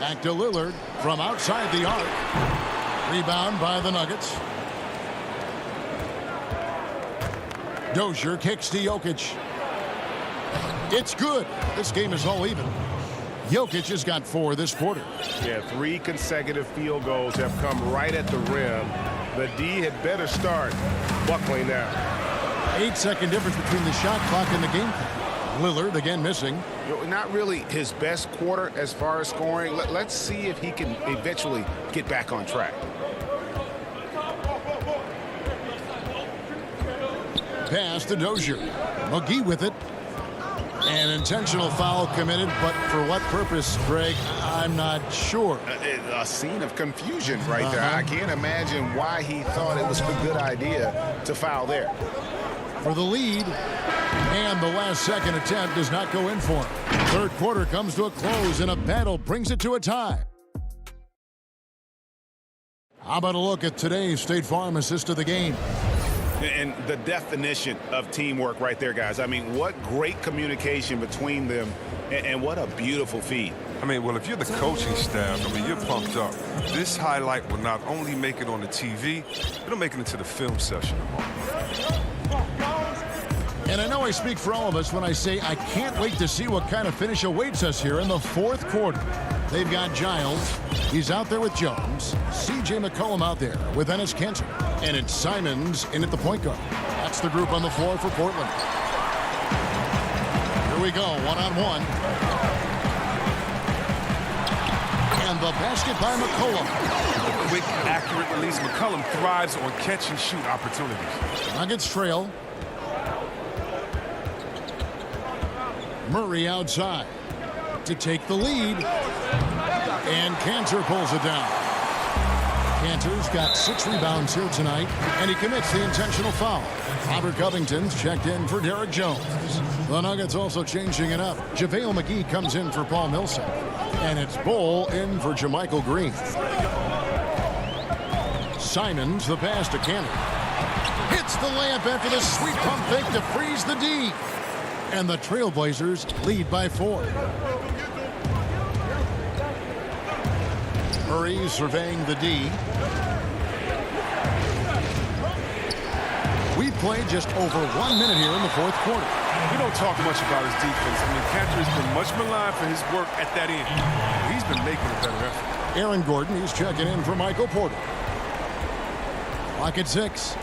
Back to Lillard from outside the arc. Rebound by the Nuggets. Dozier kicks to Jokic. It's good. This game is all even. Jokic has got 4 this quarter. Yeah, 3 consecutive field goals have come right at the rim. The D had better start buckling now. 8-second difference between the shot clock and the game clock. Lillard again missing. Not really his best quarter as far as scoring. Let's see if he can eventually get back on track. Pass to Dozier. McGee with it. An intentional foul committed, but for what purpose, Greg? I'm not sure. A scene of confusion right there. I can't imagine why he thought it was a good idea to foul there. For the lead, and the last second attempt does not go in for him. Third quarter comes to a close, and a battle brings it to a tie. How about a look at today's State Farm assist of the game? And the definition of teamwork right there, guys. I mean, what great communication between them, and what a beautiful feed. I mean, well, if you're the coaching staff, I mean, you're pumped up. This highlight will not only make it on the TV, it'll make it into the film session tomorrow. And I know I speak for all of us when I say I can't wait to see what kind of finish awaits us here in the fourth quarter. They've got Giles. He's out there with Jones. C.J. McCollum out there with Enes Kanter. And it's Simons in at the point guard. That's the group on the floor for Portland. Here we go, one-on-one. And the basket by McCollum. A quick, accurate release. McCollum thrives on catch-and-shoot opportunities. Nuggets trail. Murray outside to take the lead. And Cantor pulls it down. Cantor's got 6 rebounds here tonight, and he commits the intentional foul. Robert Covington's checked in for Derek Jones. The Nuggets also changing it up. JaVale McGee comes in for Paul Millsap. And it's Bull in for JaMychal Green. Simons the pass to Cantor. Hits the layup after the sweet pump fake to freeze the D. And the Trailblazers lead by 4. Murray surveying the D. We've played just over 1 minute here in the 4th quarter. We don't talk much about his defense. I mean, Cantor has been much maligned for his work at that end. He's been making a better effort. Aaron Gordon, he's checking in for Michael Porter. Clock at 6.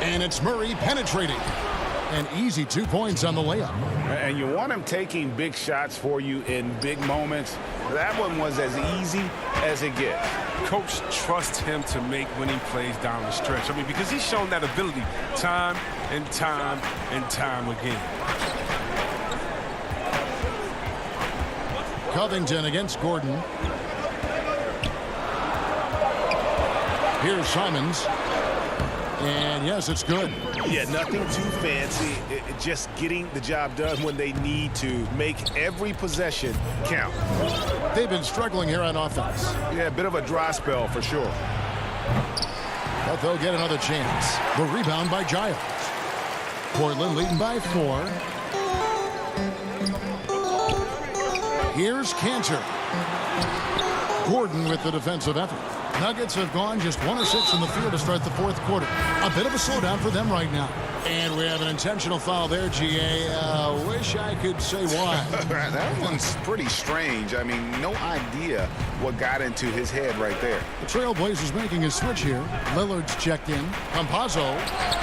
And it's Murray penetrating. An easy 2 points on the layup. And you want him taking big shots for you in big moments. That one was as easy as it gets. Coach trusts him to make winning plays down the stretch. I mean, because he's shown that ability time and time and time again. Covington against Gordon. Here's Simons. And yes, it's good. Yeah, nothing too fancy. Just getting the job done when they need to. Make every possession count. They've been struggling here on offense. Yeah, a bit of a dry spell for sure. But they'll get another chance. The rebound by Giles. Portland leading by 4. Here's Cantor. Gordon with the defensive effort. Nuggets have gone just 1 of 6 in the field to start the 4th quarter. A bit of a slowdown for them right now. And we have an intentional foul there, GA. Wish I could say why. That one's pretty strange. I mean, no idea what got into his head right there. The Trailblazers making a switch here. Lillard's checked in. Campazzo.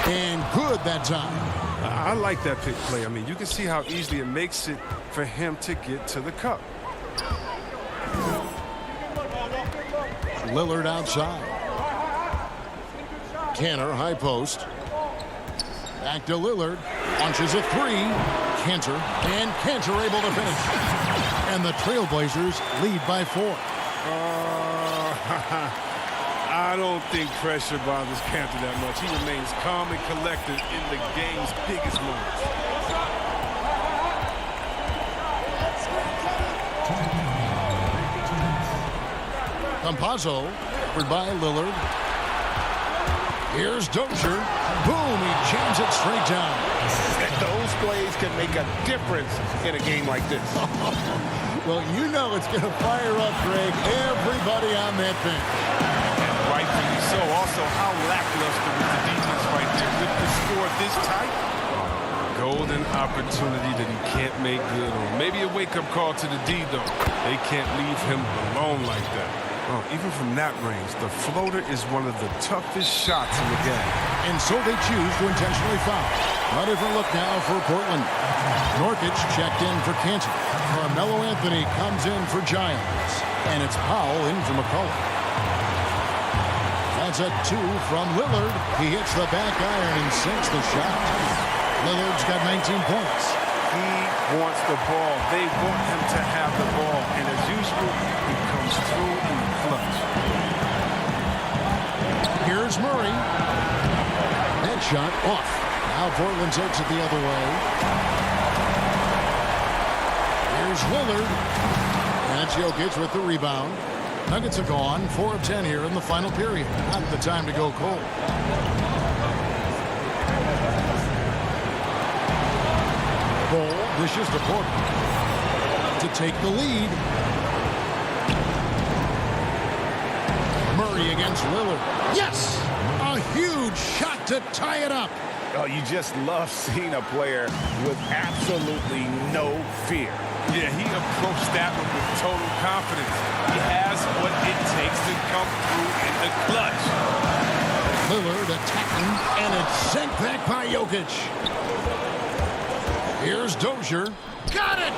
And good that time. I like that pick play. I mean, you can see how easily it makes it for him to get to the cup. Lillard outside. Cantor, high post. Back to Lillard. Launches a 3. Cantor. And Cantor able to finish. And the Trailblazers lead by 4. I don't think pressure bothers Cantor that much. He remains calm and collected in the game's biggest moments. Campazzo, covered by Lillard. Here's Dozier. Boom, he jams it straight down. And those plays can make a difference in a game like this. Well, you know it's going to fire up, Greg, everybody on that bench. Rightfully so. Also, how lackluster was the defense right there. With the score this tight, golden opportunity that he can't make good on. Maybe a wake-up call to the D, though. They can't leave him alone like that. Oh, even from that range, the floater is one of the toughest shots in the game. And so they choose to intentionally foul. A different look now for Portland. Nurkic checked in for Cantor. Carmelo Anthony comes in for Giles. And it's Powell in for McCollum. That's a 2 from Lillard. He hits the back iron and sinks the shot. Lillard's got 19 points. He wants the ball. They want him to have the ball. And as usual, he comes through in the clutch. Here's Murray. That shot off. Now Portland takes it the other way. Here's Lillard. And it's Jokic with the rebound. Nuggets are gone. 4 of 10 here in the final period. Not the time to go cold. Ball dishes to Portland to take the lead. Murray against Lillard. Yes! A huge shot to tie it up. Oh, you just love seeing a player with absolutely no fear. Yeah, he approached that one with total confidence. He has what it takes to come through in the clutch. Lillard attacking, and it's sent back by Jokic. Here's Dozier. Got it!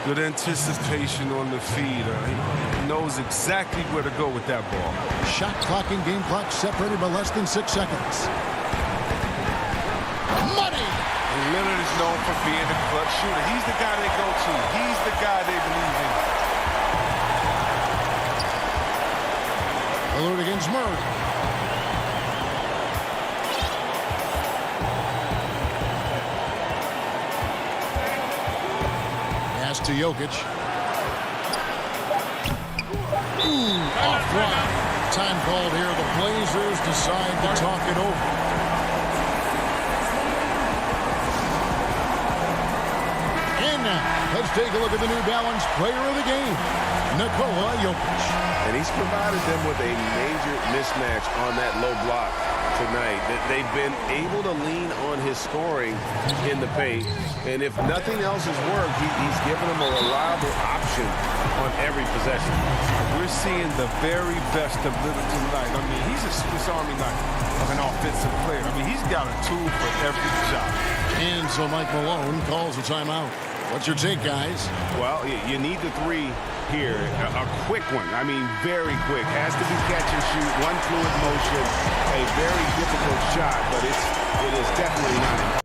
Good anticipation on the feed. He knows exactly where to go with that ball. Shot clock and game clock separated by less than 6 seconds. Money! Lillard is known for being a clutch shooter. He's the guy they go to. He's the guy they believe in. Lillard against Murray. Pass to Jokic. Off one. Time called here. The Blazers decide to talk it over. And now, let's take a look at the New Balance player of the game, Nikola Jokic. And he's provided them with a major mismatch on that low block tonight. They've been able to lean on his scoring in the paint. And if nothing else has worked, he's given them a reliable option on every possession. We're seeing the very best of Lillard tonight. I mean, he's a Swiss Army knife of an offensive player. I mean, he's got a tool for every job. And so Mike Malone calls a timeout. What's your take, guys? Well, you need the three here. A quick one. I mean, very quick. Has to be catch and shoot. One fluid motion. A very difficult shot, but it is definitely not.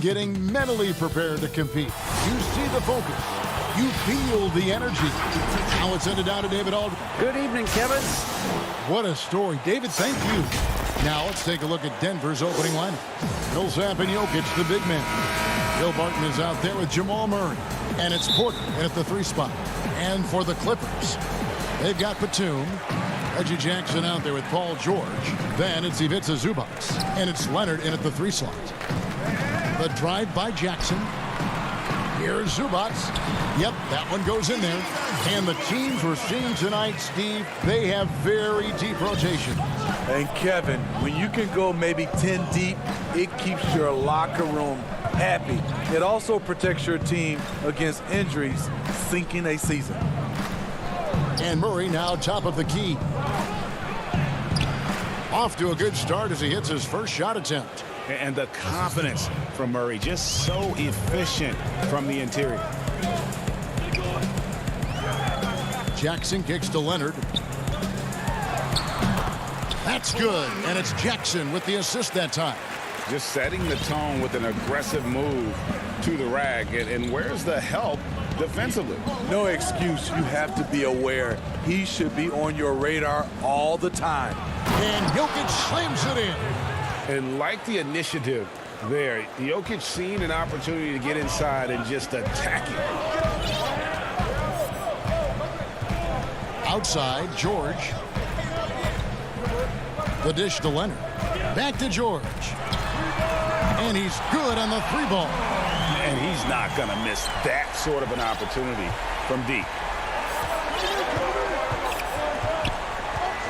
getting mentally prepared to compete. You see the focus. You feel the energy. Now it's ended down to David Aldridge. Good evening, Kevin. What a story. David, thank you. Now let's take a look at Denver's opening lineup. Millsap and Jokic, the big man. Bill Barton is out there with Jamal Murray. And it's Porter at the 3 spot. And for the Clippers, They've got Batum. Reggie Jackson out there with Paul George. Then it's Ivica Zubac. And it's Leonard in at the 3 slot. The drive by Jackson. Here's Zubac. Yep, that one goes in there. And the teams we're seeing tonight, Steve, they have very deep rotation. And Kevin, when you can go maybe 10 deep, it keeps your locker room happy. It also protects your team against injuries sinking a season. And Murray now top of the key. Off to a good start as he hits his first shot attempt. And the confidence from Murray, just so efficient from the interior. Jackson kicks to Leonard. That's good, and it's Jackson with the assist that time. Just setting the tone with an aggressive move to the rag. And where's the help defensively? No excuse. You have to be aware. He should be on your radar all the time. And Jokic slams it in. And like the initiative there, Jokic seen an opportunity to get inside and just attack it. Outside, George. The dish to Leonard. Back to George. And he's good on the 3-ball. And he's not going to miss that sort of an opportunity from deep.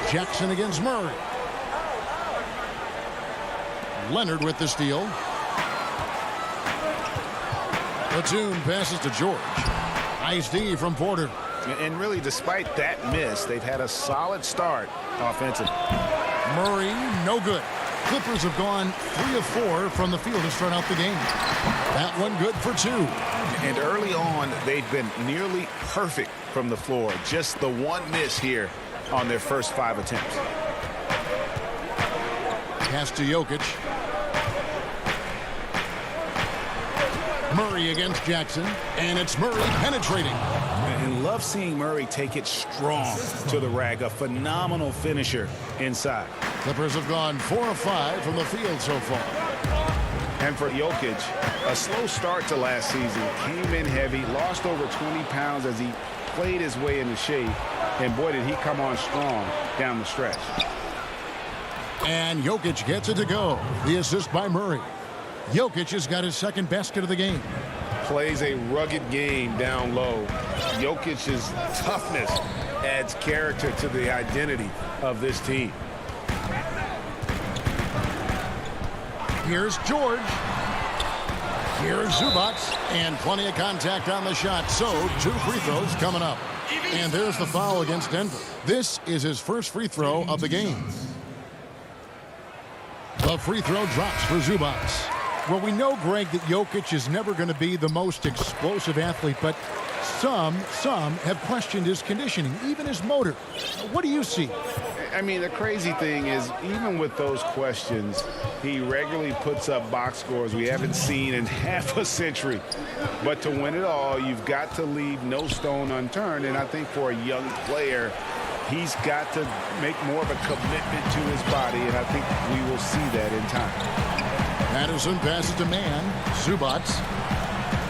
Jackson against Murray. Leonard with the steal. Batum passes to George. Nice D from Porter. And really, despite that miss, they've had a solid start offensively. Murray, no good. Clippers have gone 3 of 4 from the field to start out the game. That one good for 2. And early on, they've been nearly perfect from the floor. Just the one miss here on their first 5 attempts. Pass to Jokic. Murray against Jackson. And it's Murray penetrating. And love seeing Murray take it strong to the rag. A phenomenal finisher inside. Clippers have gone 4 of 5 from the field so far. And for Jokic, a slow start to last season. Came in heavy, lost over 20 pounds as he played his way into shape. And boy, did he come on strong down the stretch. And Jokic gets it to go. The assist by Murray. Jokic has got his second basket of the game. Plays a rugged game down low. Jokic's toughness adds character to the identity of this team. Here's George. Here's Zubac. And plenty of contact on the shot. So 2 free throws coming up. And there's the foul against Denver. This is his first free throw of the game. The free throw drops for Zubac. Well, we know, Greg, that Jokic is never going to be the most explosive athlete, but some have questioned his conditioning, even his motor. What do you see? I mean, the crazy thing is, even with those questions, he regularly puts up box scores we haven't seen in half a century. But to win it all, you've got to leave no stone unturned. And I think for a young player, he's got to make more of a commitment to his body, and I think we will see that in time. Patterson passes to Mann. Zubac.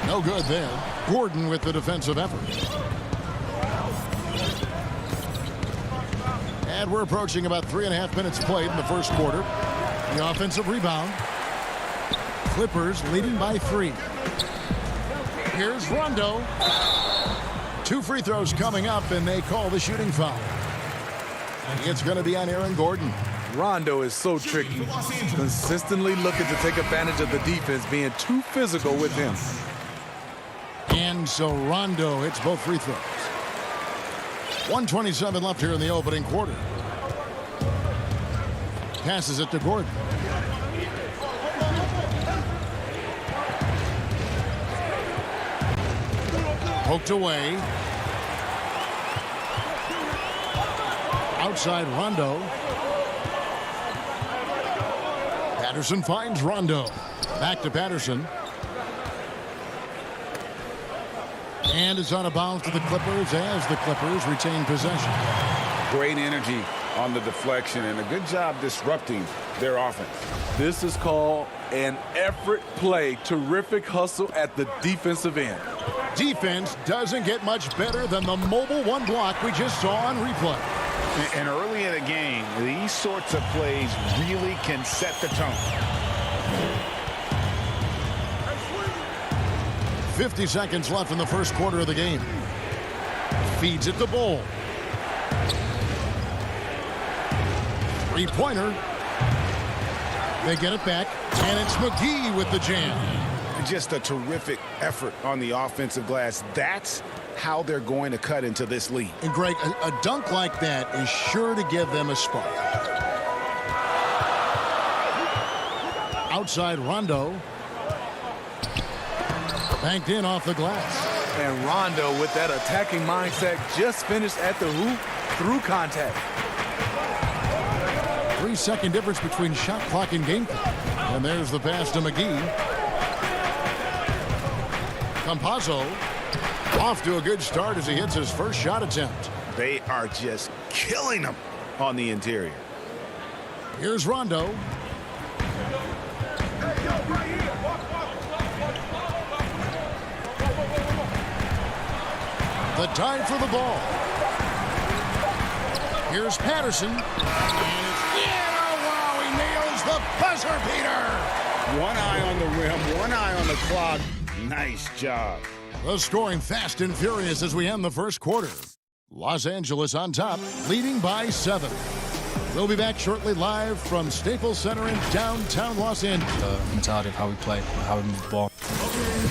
No good there. Gordon with the defensive effort. And we're approaching about 3.5 minutes played in the first quarter. The offensive rebound. Clippers leading by 3. Here's Rondo. 2 free throws coming up, and they call the shooting foul. It's going to be on Aaron Gordon. Rondo is so tricky. Consistently looking to take advantage of the defense being too physical with him. And so Rondo hits both free throws. 1:27 left here in the opening quarter. Passes it to Gordon. Poked away. Outside Rondo. Patterson finds Rondo. Back to Patterson. And it's out of bounds to the Clippers as the Clippers retain possession. Great energy on the deflection and a good job disrupting their offense. This is called an effort play. Terrific hustle at the defensive end. Defense doesn't get much better than the mobile one block we just saw on replay. And early in the game, these sorts of plays really can set the tone. 50 seconds left in the first quarter of the game. Feeds it to Bowl. Three-pointer. They get it back, and it's McGee with the jam. Just a terrific effort on the offensive glass. That's how they're going to cut into this lead. And Greg, a dunk like that is sure to give them a spark. Outside Rondo. Banked in off the glass. And Rondo, with that attacking mindset, just finished at the hoop through contact. 3-second difference between shot clock and game clock. And there's the pass to McGee. Campazzo off to a good start as he hits his first shot attempt. They are just killing them on the interior. Here's Rondo. The dive for the ball. Here's Patterson. Wow, he nails the buzzer beater. One eye on the rim, one eye on the clock. Nice job. The scoring fast and furious as we end the first quarter. Los Angeles on top, leading by 7. We'll be back shortly live from Staples Center in downtown Los Angeles. The mentality of how we play, how we move the ball.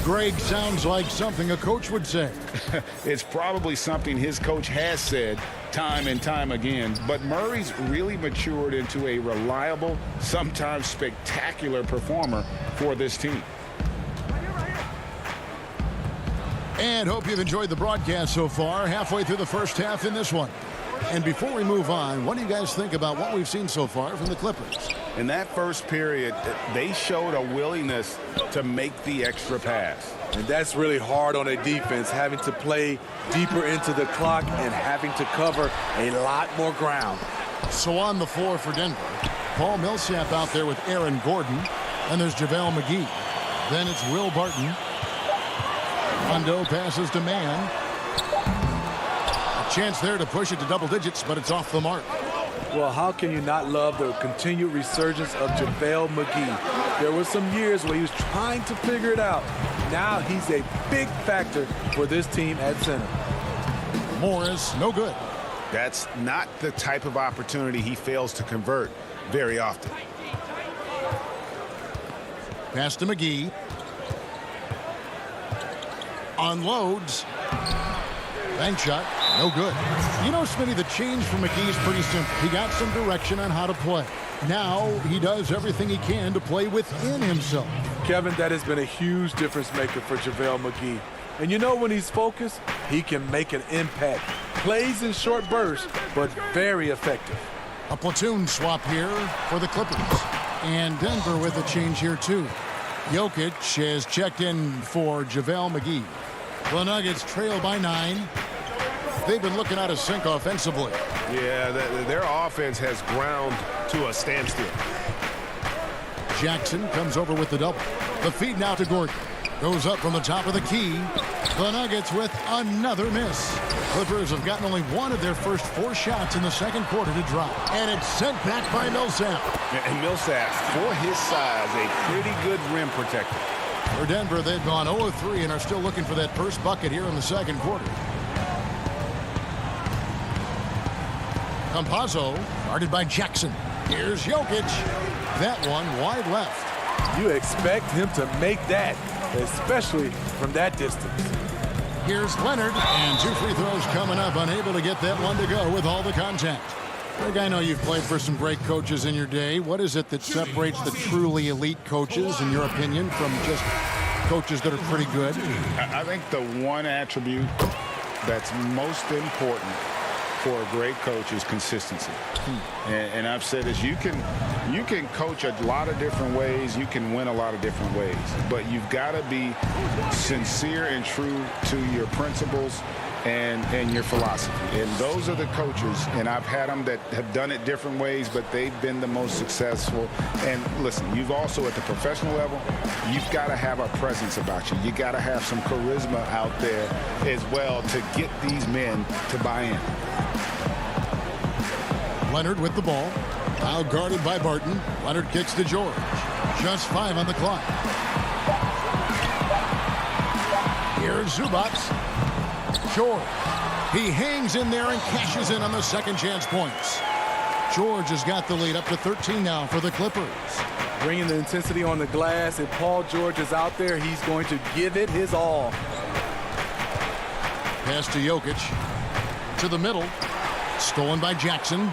Greg, sounds like something a coach would say. It's probably something his coach has said time and time again, but Murray's really matured into a reliable, sometimes spectacular performer for this team. And hope you've enjoyed the broadcast so far, halfway through the first half in this one. And before we move on, what do you guys think about what we've seen so far from the Clippers? In that first period, they showed a willingness to make the extra pass. And that's really hard on a defense, having to play deeper into the clock and having to cover a lot more ground. So on the floor for Denver, Paul Millsap out there with Aaron Gordon. And there's JaVale McGee. Then it's Will Barton. Rondo passes to Mann. A chance there to push it to double digits, but it's off the mark. Well, how can you not love the continued resurgence of JaVale McGee? There were some years where he was trying to figure it out. Now he's a big factor for this team at center. Morris, no good. That's not the type of opportunity he fails to convert very often. Pass to McGee. Unloads. Bank shot, no good. You know, Smitty, the change for McGee is pretty simple. He got some direction on how to play. Now he does everything he can to play within himself. Kevin, that has been a huge difference maker for JaVale McGee. And you know, when he's focused, he can make an impact. Plays in short bursts, but very effective. A platoon swap here for the Clippers. And Denver with a change here, too. Jokic has checked in for JaVale McGee. The Nuggets trail by 9. They've been looking out of sync offensively. Yeah, their offense has ground to a standstill. Jackson comes over with the double. The feed now to Gordon. Goes up from the top of the key. The Nuggets with another miss. Clippers have gotten only one of their first 4 shots in the second quarter to drop. And it's sent back by Millsap. And Millsap, for his size, a pretty good rim protector. For Denver, they've gone 0-3 and are still looking for that first bucket here in the second quarter. Campazzo, guarded by Jackson. Here's Jokic. That one wide left. You expect him to make that, especially from that distance. Here's Leonard, and 2 free throws coming up, unable to get that one to go with all the contact. Greg, I know you've played for some great coaches in your day. What is it that separates the truly elite coaches, in your opinion, from just coaches that are pretty good? I think the one attribute that's most important for a great coach is consistency. And I've said this, you can coach a lot of different ways, you can win a lot of different ways, but you've got to be sincere and true to your principles and your philosophy. And those are the coaches, and I've had them that have done it different ways, but they've been the most successful. And listen, you've also at the professional level, you've got to have a presence about you. You got to have some charisma out there as well to get these men to buy in. Leonard with the ball. Now guarded by Barton. Leonard kicks to George. Just 5 on the clock. Here's Zubac. George. He hangs in there and cashes in on the second chance points. George has got the lead up to 13 now for the Clippers. Bringing the intensity on the glass. If Paul George is out there, he's going to give it his all. Pass to Jokic. To the middle. Stolen by Jackson.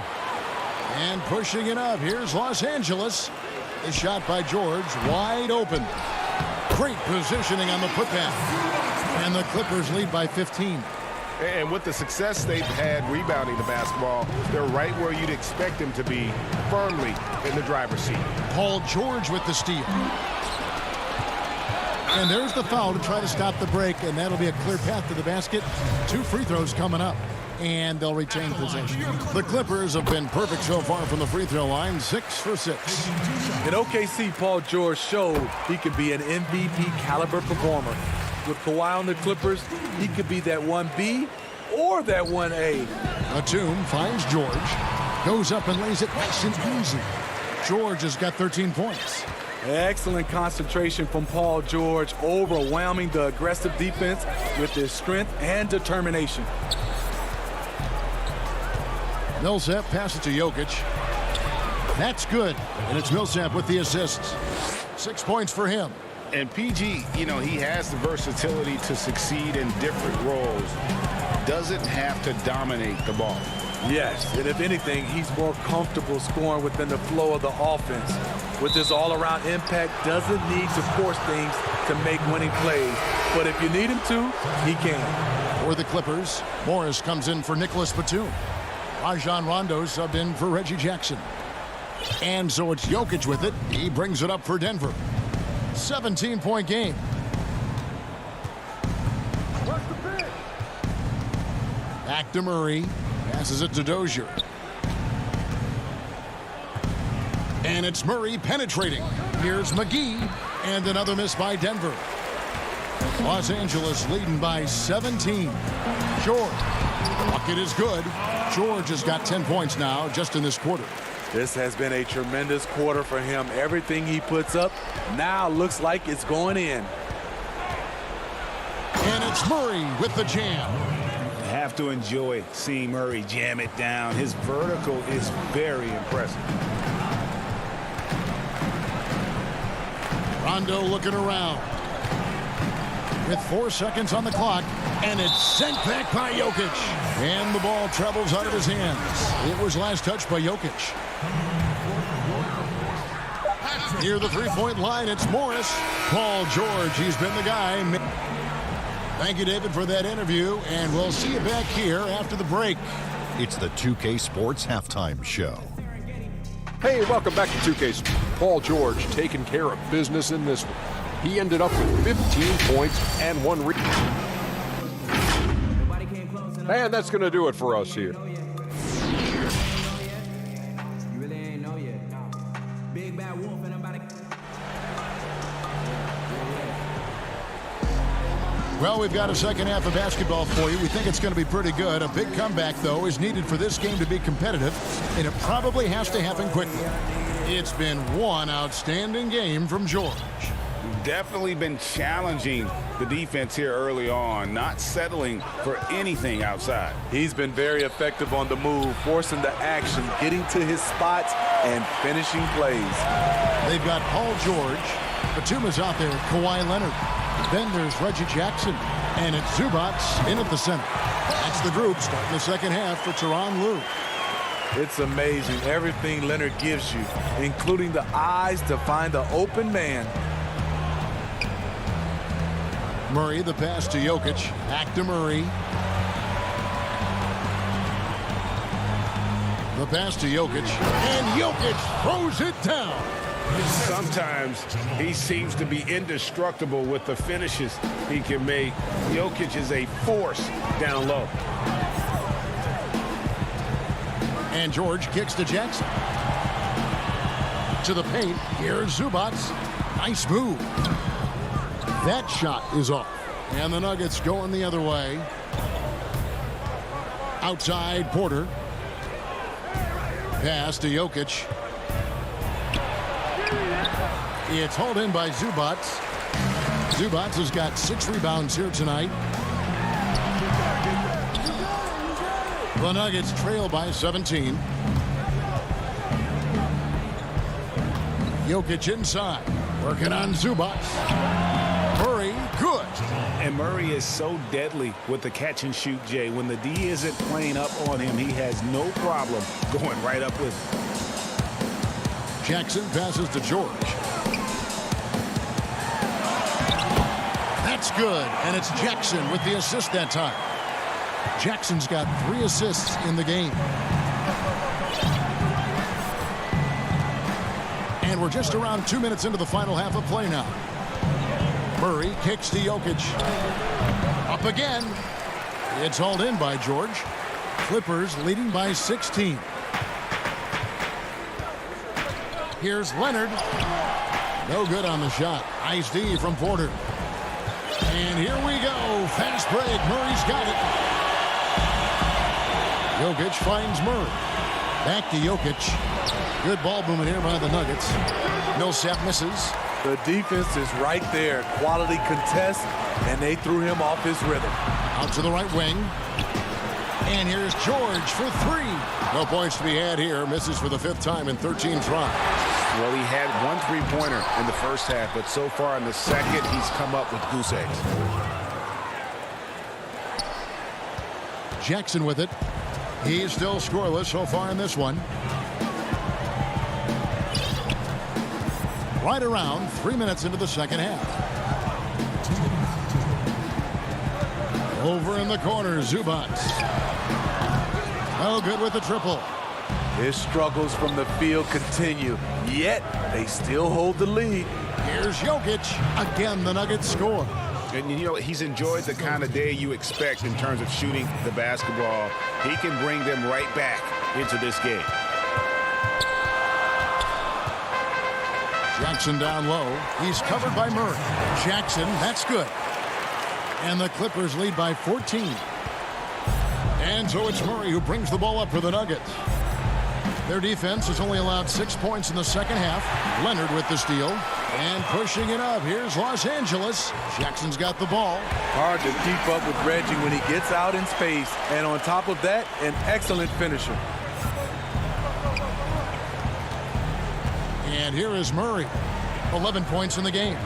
And pushing it up. Here's Los Angeles. The shot by George. Wide open. Great positioning on the putback. And the Clippers lead by 15. And with the success they've had rebounding the basketball, they're right where you'd expect them to be, firmly in the driver's seat. Paul George with the steal. And there's the foul to try to stop the break, and that'll be a clear path to the basket. 2 free throws coming up, and they'll retain possession. The Clippers have been perfect so far from the free throw line, 6 for 6. In OKC, Paul George showed he could be an MVP caliber performer. With Kawhi on the Clippers, he could be that 1B or that 1A. Batum finds George. Goes up and lays it nice and easy. George has got 13 points. Excellent concentration from Paul George, overwhelming the aggressive defense with his strength and determination. Millsap passes to Jokic. That's good. And it's Millsap with the assists. 6 points for him. And PG, you know, he has the versatility to succeed in different roles. Doesn't have to dominate the ball. Yes, and if anything, he's more comfortable scoring within the flow of the offense. With his all-around impact, doesn't need to force things to make winning plays. But if you need him to, he can. For the Clippers, Morris comes in for Nicholas Batum. Rajon Rondo subbed in for Reggie Jackson. And so it's Jokic with it. He brings it up for Denver. 17-point game. Back to Murray. Passes it to Dozier. And it's Murray penetrating. Here's McGee. And another miss by Denver. Los Angeles leading by 17. George. Bucket is good. George has got 10 points now just in this quarter. This has been a tremendous quarter for him. Everything he puts up now looks like it's going in. And it's Murray with the jam. You have to enjoy seeing Murray jam it down. His vertical is very impressive. Rondo looking around. With 4 seconds on the clock. And it's sent back by Jokic. And the ball travels out of his hands. It was last touched by Jokic. Near the three-point line, it's Morris. Paul George, he's been the guy. Thank you, David, for that interview. And we'll see you back here after the break. It's the 2K Sports Halftime Show. Hey, welcome back to 2K Sports. Paul George taking care of business in this one. He ended up with 15 points and 1 rebound. And that's going to do it for us here. Well, we've got a second half of basketball for you. We think it's going to be pretty good. A big comeback, though, is needed for this game to be competitive, and it probably has to happen quickly. It's been one outstanding game from George. Definitely been challenging the defense here early on, not settling for anything outside. He's been very effective on the move, forcing the action, getting to his spots, and finishing plays. They've got Paul George. Batum is out there. Kawhi Leonard. Then there's Reggie Jackson. And it's Zubac in at the center. That's the group starting the second half for Tyronn Lue. It's amazing everything Leonard gives you, including the eyes to find the open man. Murray, the pass to Jokic. Back to Murray. The pass to Jokic. And Jokic throws it down. Sometimes he seems to be indestructible with the finishes he can make. Jokic is a force down low. And George kicks to Jackson. To the paint. Here's Zubac. Nice move. That shot is off. And the Nuggets going the other way. Outside Porter. Pass to Jokic. It's hauled in by Zubac. Zubac has got 6 rebounds here tonight. The Nuggets trail by 17. Jokic inside. Working on Zubac. Murray, good. And Murray is so deadly with the catch and shoot, Jay. When the D isn't playing up on him, he has no problem going right up with him. Jackson passes to George. That's good, and it's Jackson with the assist that time. Jackson's got 3 assists in the game. And we're just around 2 minutes into the final half of play now. Murray kicks to Jokic. Up again. It's hauled in by George. Clippers leading by 16. Here's Leonard. No good on the shot. Nice D from Porter. And here we go. Fast break. Murray's got it. Jokic finds Murray. Back to Jokic. Good ball movement here by the Nuggets. Millsap misses. The defense is right there. Quality contest, and they threw him off his rhythm. Out to the right wing. And here's George for 3. No points to be had here. Misses for the 5th time in 13 tries. Well, he had 1 3-pointer in the first half, but so far in the second, he's come up with goose eggs. Jackson with it. He's still scoreless so far in this one. Right around 3 minutes into the second half. Over in the corner, Zubac. No good with the triple. His struggles from the field continue, yet they still hold the lead. Here's Jokic. Again, the Nuggets score. And, you know, he's enjoyed the kind of day you expect in terms of shooting the basketball. He can bring them right back into this game. Jackson down low. He's covered by Murray. Jackson, that's good. And the Clippers lead by 14. And so it's Murray who brings the ball up for the Nuggets. Their defense has only allowed 6 points in the second half. Leonard with the steal. And pushing it up. Here's Los Angeles. Jackson's got the ball. Hard to keep up with Reggie when he gets out in space. And on top of that, an excellent finisher. And here is Murray. 11 points in the game.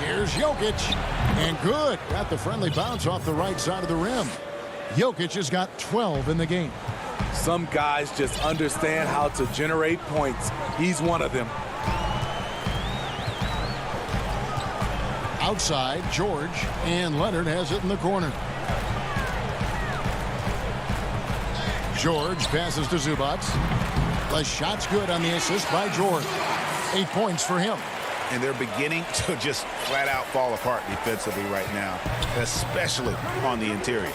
Here's Jokic. And good. Got the friendly bounce off the right side of the rim. Jokic has got 12 in the game. Some guys just understand how to generate points. He's one of them. Outside, George. And Leonard has it in the corner. George passes to Zubac. The shot's good on the assist by George. 8 points for him. And they're beginning to just flat out fall apart defensively right now, especially on the interior.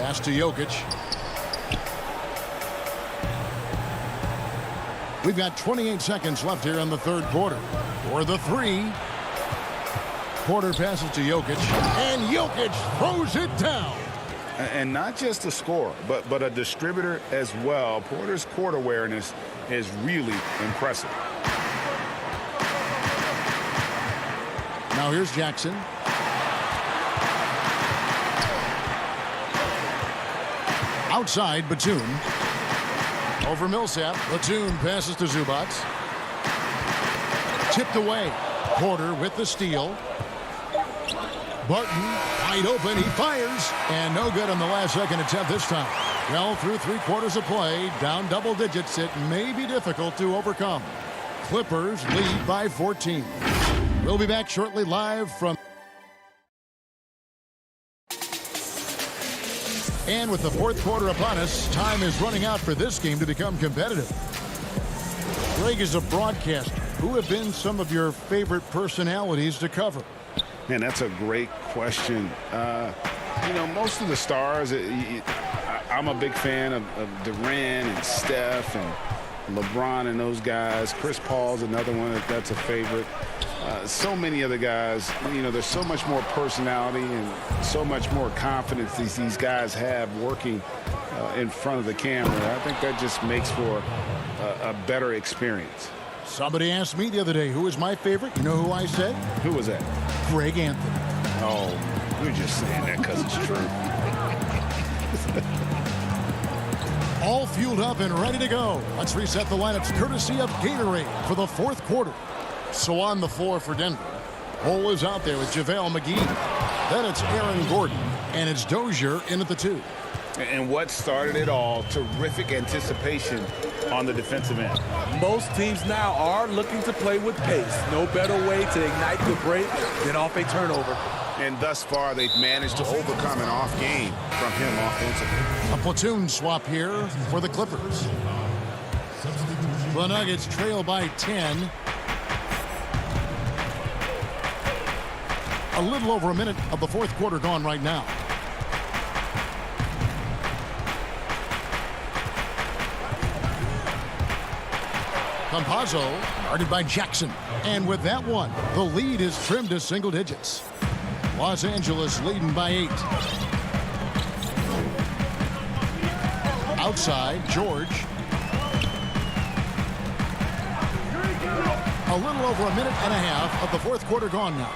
Pass to Jokic. We've got 28 seconds left here in the third quarter. For the 3. Porter passes to Jokic. And Jokic throws it down. And not just a scorer, but a distributor as well. Porter's court awareness is really impressive. Now here's Jackson. Outside, Batum. Over Millsap. Batum passes to Zubac. Tipped away. Porter with the steal. Barton, wide open, he fires, and no good on the last second attempt this time. Well, through 3 quarters of play, down double digits, it may be difficult to overcome. Clippers lead by 14. We'll be back shortly live from And with the fourth quarter upon us, time is running out for this game to become competitive. Greg, is a broadcaster, who have been some of your favorite personalities to cover? Man, that's a great question. You know, most of the stars, I'm a big fan of Durant and Steph and LeBron and those guys. Chris Paul's another one that's a favorite. So many other guys, you know, there's so much more personality and so much more confidence these guys have working in front of the camera. I think that just makes for a better experience. Somebody asked me the other day, who is my favorite? You know who I said? Who was that? Greg Anthony. Oh, you're just saying that because it's true. All fueled up and ready to go. Let's reset the lineups courtesy of Gatorade for the fourth quarter. So on the floor for Denver, Hole is out there with JaVale McGee. Then it's Aaron Gordon, and it's Dozier in at the 2. And what started it all, terrific anticipation on the defensive end. Most teams now are looking to play with pace. No better way to ignite the break than off a turnover. And thus far, they've managed to overcome an off game from him offensively. A platoon swap here for the Clippers. The Nuggets trail by 10. A little over a minute of the fourth quarter gone right now. Campazzo guarded by Jackson. And with that one, the lead is trimmed to single digits. Los Angeles leading by 8. Outside, George. A little over a minute and a half of the fourth quarter gone now.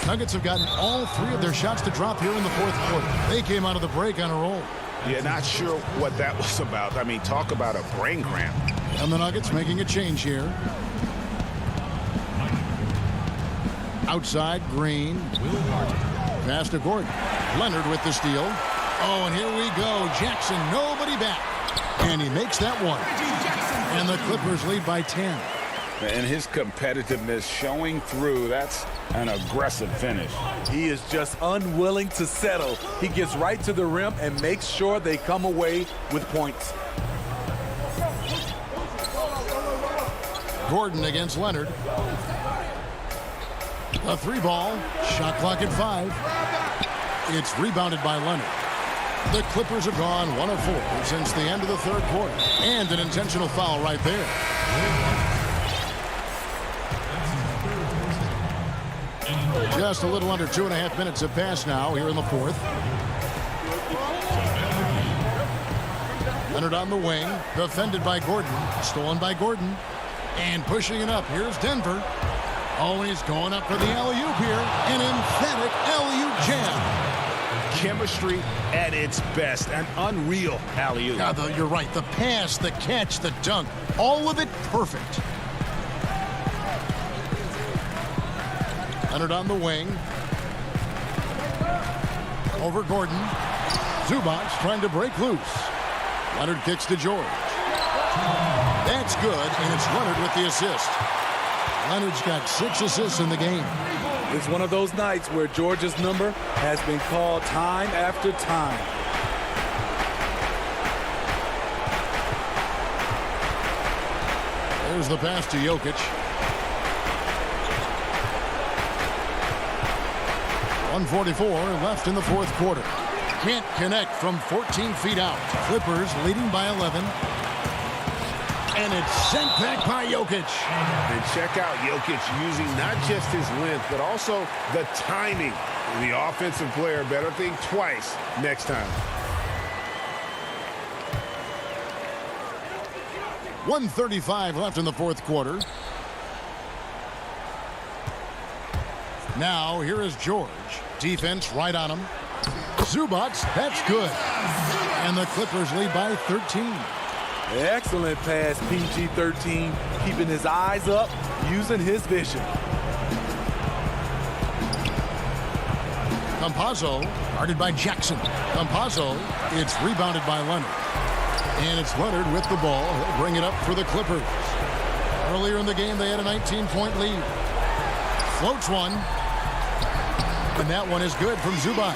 Nuggets have gotten all 3 of their shots to drop here in the fourth quarter. They came out of the break on a roll. Yeah, not sure what that was about. I mean, talk about a brain cramp. And the Nuggets making a change here. Outside, Green. Pass to Gordon. Leonard with the steal. Oh, and here we go. Jackson, nobody back. And he makes that one. And the Clippers lead by 10. And his competitiveness showing through. That's an aggressive finish. He is just unwilling to settle. He gets right to the rim and makes sure they come away with points. Gordon against Leonard. A 3-ball. Shot clock at 5. It's rebounded by Leonard. The Clippers have gone 1 of 4 since the end of the third quarter. And an intentional foul right there. Just a little under 2.5 minutes have passed now here in the fourth. Leonard on the wing, defended by Gordon, stolen by Gordon, and pushing it up. Here's Denver. Oh, and he's going up for the alley-oop here. An emphatic alley-oop jam. Chemistry at its best. An unreal alley-oop. Yeah, you're right. The pass, the catch, the dunk, all of it perfect. Leonard on the wing. Over Gordon. Zubac trying to break loose. Leonard kicks to George. That's good, and it's Leonard with the assist. Leonard's got 6 assists in the game. It's one of those nights where George's number has been called time after time. There's the pass to Jokic. 1:44 left in the fourth quarter. Can't connect from 14 feet out. Clippers leading by 11. And it's sent back by Jokic. And check out Jokic using not just his length, but also the timing. The offensive player better think twice next time. 1:35 left in the fourth quarter. Now, here is George. Defense right on him. Zubac, that's good. And the Clippers lead by 13. Excellent pass, PG-13, keeping his eyes up, using his vision. Campazzo, guarded by Jackson. Campazzo, it's rebounded by Leonard. And it's Leonard with the ball. He'll bring it up for the Clippers. Earlier in the game, they had a 19-point lead. Floats one. And that one is good from Zubac.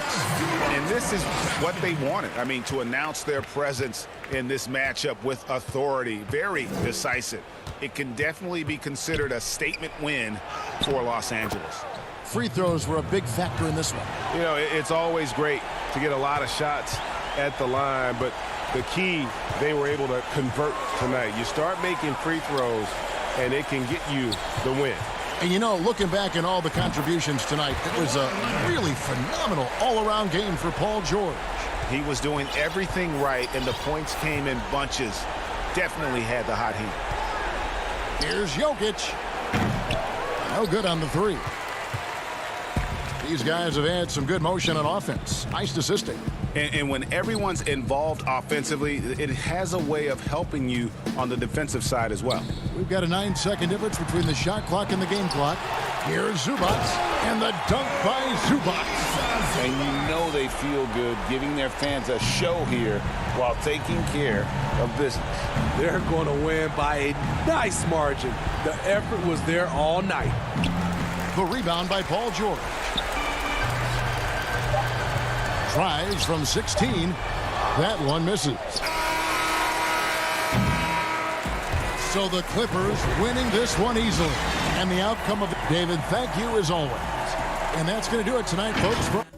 And this is what they wanted. I mean, to announce their presence in this matchup with authority. Very decisive. It can definitely be considered a statement win for Los Angeles. Free throws were a big factor in this one. You know, it's always great to get a lot of shots at the line, but the key, they were able to convert tonight. You start making free throws, and it can get you the win. And, you know, looking back at all the contributions tonight, it was a really phenomenal all-around game for Paul George. He was doing everything right, and the points came in bunches. Definitely had the hot heat. Here's Jokic. No good on the three. These guys have had some good motion on offense. Nice assisting. And when everyone's involved offensively, it has a way of helping you on the defensive side as well. We've got a 9-second difference between the shot clock and the game clock. Here's Zubac, and the dunk by Zubac. And you know they feel good giving their fans a show here while taking care of business. They're going to win by a nice margin. The effort was there all night. The rebound by Paul George. Tries from 16. That one misses. So the Clippers winning this one easily. And the outcome of it, David, thank you as always. And that's going to do it tonight, folks.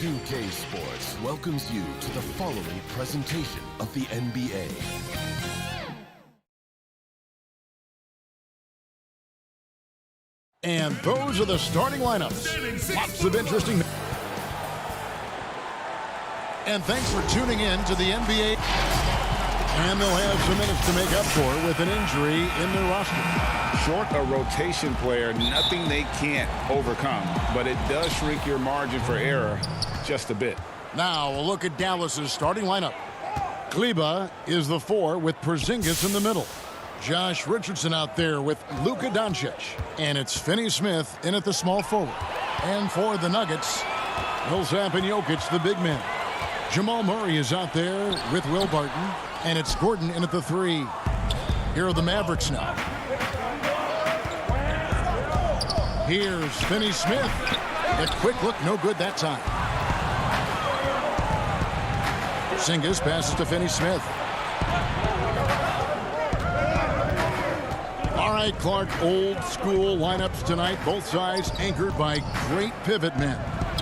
2K Sports welcomes you to the following presentation of the NBA. And those are the starting lineups. Lots of interesting. And thanks for tuning in to the NBA. And they'll have some minutes to make up for with an injury in their roster. Short a rotation player, nothing they can't overcome. But it does shrink your margin for error just a bit. Now we'll look at Dallas's starting lineup. Kleba is the 4 with Porzingis in the middle. Josh Richardson out there with Luka Doncic. And it's Finney-Smith in at the small forward. And for the Nuggets, Millsap and Jokic, the big men. Jamal Murray is out there with Will Barton. And it's Gordon in at the 3. Here are the Mavericks now. Here's Finney-Smith. The quick look, no good that time. Porzingis passes to Finney-Smith. All right, Clark, old school lineups tonight. Both sides anchored by great pivot men.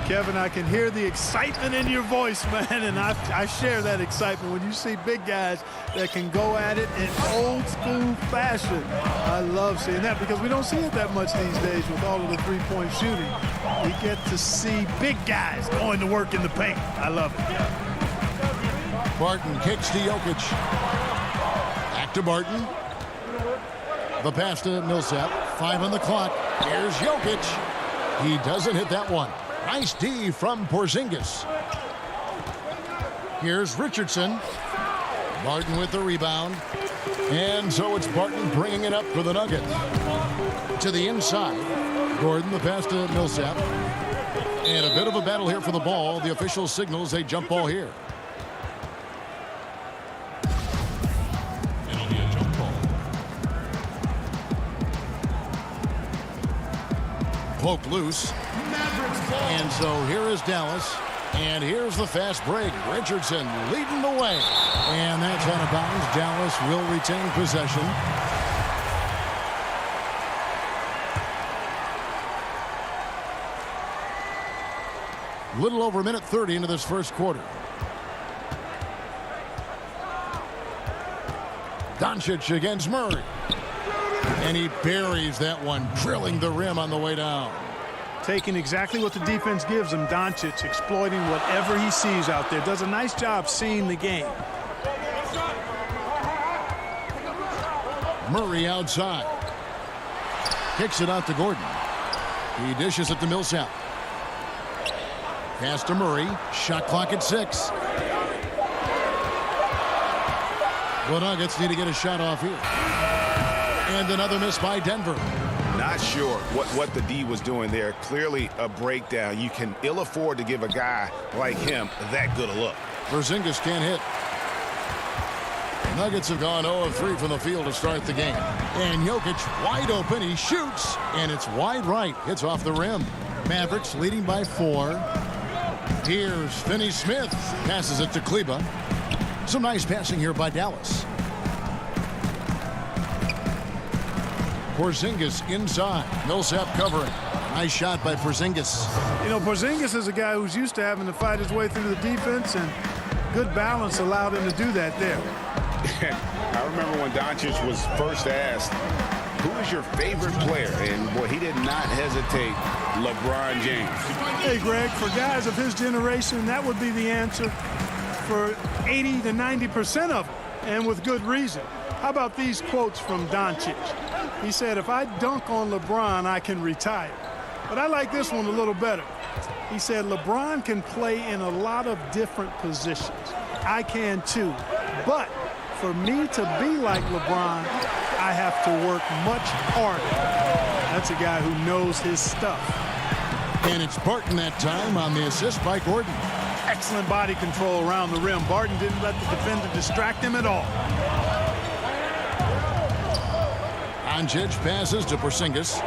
Kevin, I can hear the excitement in your voice, man, and I share that excitement when you see big guys that can go at it in old school fashion. I love seeing that because we don't see it that much these days with all of the three-point shooting. We get to see big guys going to work in the paint. I love it. Barton kicks to Jokic. Back to Barton. The pass to Millsap. 5 on the clock. Here's Jokic. He doesn't hit that one. Nice D from Porzingis. Here's Richardson. Barton with the rebound. And so it's Barton bringing it up for the Nuggets. To the inside. Gordon, the pass to Millsap. And a bit of a battle here for the ball. The official signals a jump ball here. It'll be a jump ball. Poke loose. And so here is Dallas. And here's the fast break. Richardson leading the way. And that's out of bounds. Dallas will retain possession. Little over a minute 30 into this first quarter. Doncic against Murray. And he buries that one, drilling the rim on the way down. Taking exactly what the defense gives him, Doncic exploiting whatever he sees out there. Does a nice job seeing the game. Murray outside. Kicks it out to Gordon. He dishes it to Millsap. Pass to Murray. Shot clock at 6. The Nuggets need to get a shot off here. And another miss by Denver. Not sure what the D was doing there. Clearly a breakdown. You can ill afford to give a guy like him that good a look. Porzingis can't hit. Nuggets have gone 0 of 3 from the field to start the game. And Jokic wide open. He shoots. And it's wide right. Hits off the rim. Mavericks leading by 4. Here's Finney-Smith. Passes it to Kleba. Some nice passing here by Dallas. Porzingis inside. Millsap covering. Nice shot by Porzingis. You know, Porzingis is a guy who's used to having to fight his way through the defense, and good balance allowed him to do that there. I remember when Doncic was first asked, who is your favorite player? And, boy, he did not hesitate. LeBron James. Hey, Greg, for guys of his generation, that would be the answer for 80 to 90% of them, and with good reason. How about these quotes from Doncic? He said, if I dunk on LeBron, I can retire. But I like this one a little better. He said, LeBron can play in a lot of different positions. I can too. But for me to be like LeBron, I have to work much harder. That's a guy who knows his stuff. And it's Barton that time on the assist by Gordon. Excellent body control around the rim. Barton didn't let the defender distract him at all. Doncic passes to Porzingis.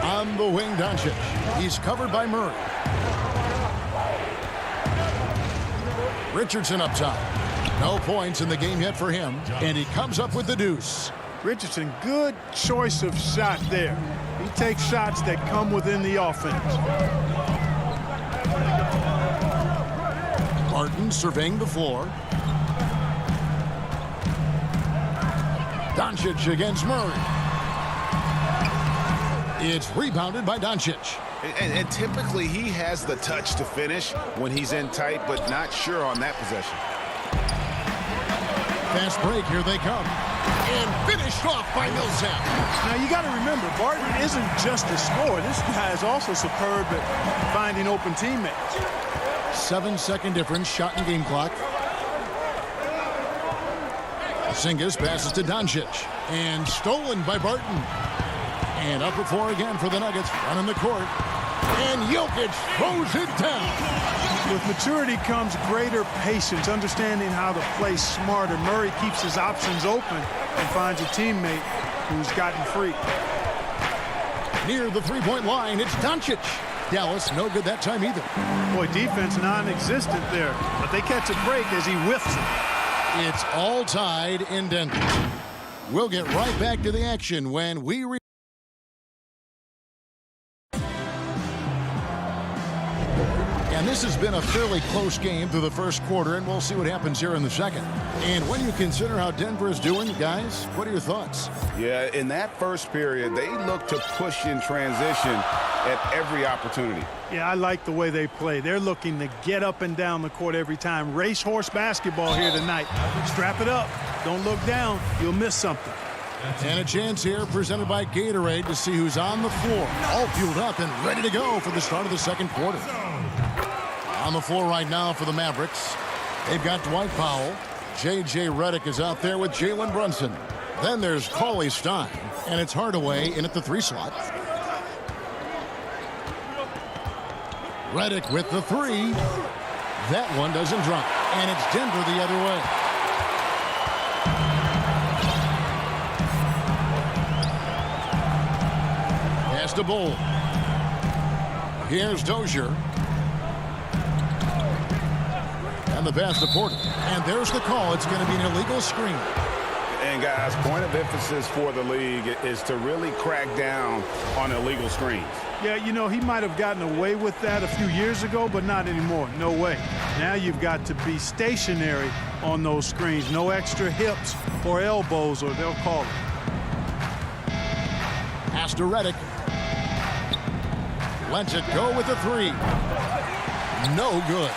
On the wing, Doncic. He's covered by Murray. Richardson up top. No points in the game yet for him. And he comes up with the deuce. Richardson, good choice of shot there. He takes shots that come within the offense. Barton surveying the floor. Doncic against Murray. It's rebounded by Doncic. And typically he has the touch to finish when he's in tight, but not sure on that possession. Fast break, here they come. And finished off by Millsap. Now you got to remember, Barton isn't just a scorer. This guy is also superb at finding open teammates. 7-second difference, shot and game clock. Porzingis passes to Doncic. And stolen by Barton. And up at 4 again for the Nuggets, running the court. And Jokic throws it down. With maturity comes greater patience, understanding how to play smarter. Murray keeps his options open and finds a teammate who's gotten free. Near the three-point line, it's Doncic. Dallas, no good that time either. Boy, defense non-existent there, but they catch a break as he whiffs it. It's all tied in Denver. We'll get right back to the action when we And this has been a fairly close game through the first quarter, and we'll see what happens here in the second. And when you consider how Denver is doing, guys, what are your thoughts? Yeah, in that first period, they look to push in transition at every opportunity. Yeah, I like the way they play. They're looking to get up and down the court every time. Racehorse basketball here tonight. Strap it up. Don't look down. You'll miss something. And a chance here presented by Gatorade to see who's on the floor. All fueled up and ready to go for the start of the second quarter. On the floor right now for the Mavericks, they've got Dwight Powell. J.J. Redick is out there with Jalen Brunson. Then there's Cauley Stein, and it's Hardaway in at the 3 slot. Redick with the 3. That one doesn't drop, and it's Denver the other way. Pass to Bull. Here's Dozier. And the pass to Porter. And there's the call. It's going to be an illegal screen. And guys, point of emphasis for the league is to really crack down on illegal screens. Yeah, you know, he might have gotten away with that a few years ago, but not anymore. No way. Now you've got to be stationary on those screens. No extra hips or elbows, or they'll call it. Pass to Redick. Lets it go with the 3. No good.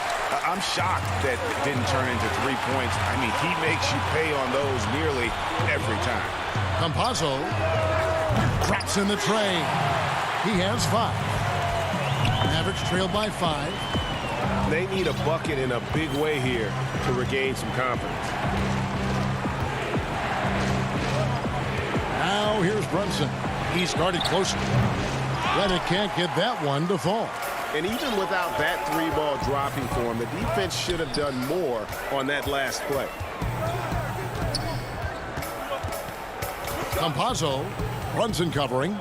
I'm shocked that it didn't turn into 3 points. I mean, he makes you pay on those nearly every time. Campazzo drops in the tray. He has 5. Mavericks trailed by 5. They need a bucket in a big way here to regain some confidence. Now here's Brunson. He's guarded closely. Redick can't get that one to fall. And even without that 3-ball dropping for him, the defense should have done more on that last play. Campazzo, Brunson covering.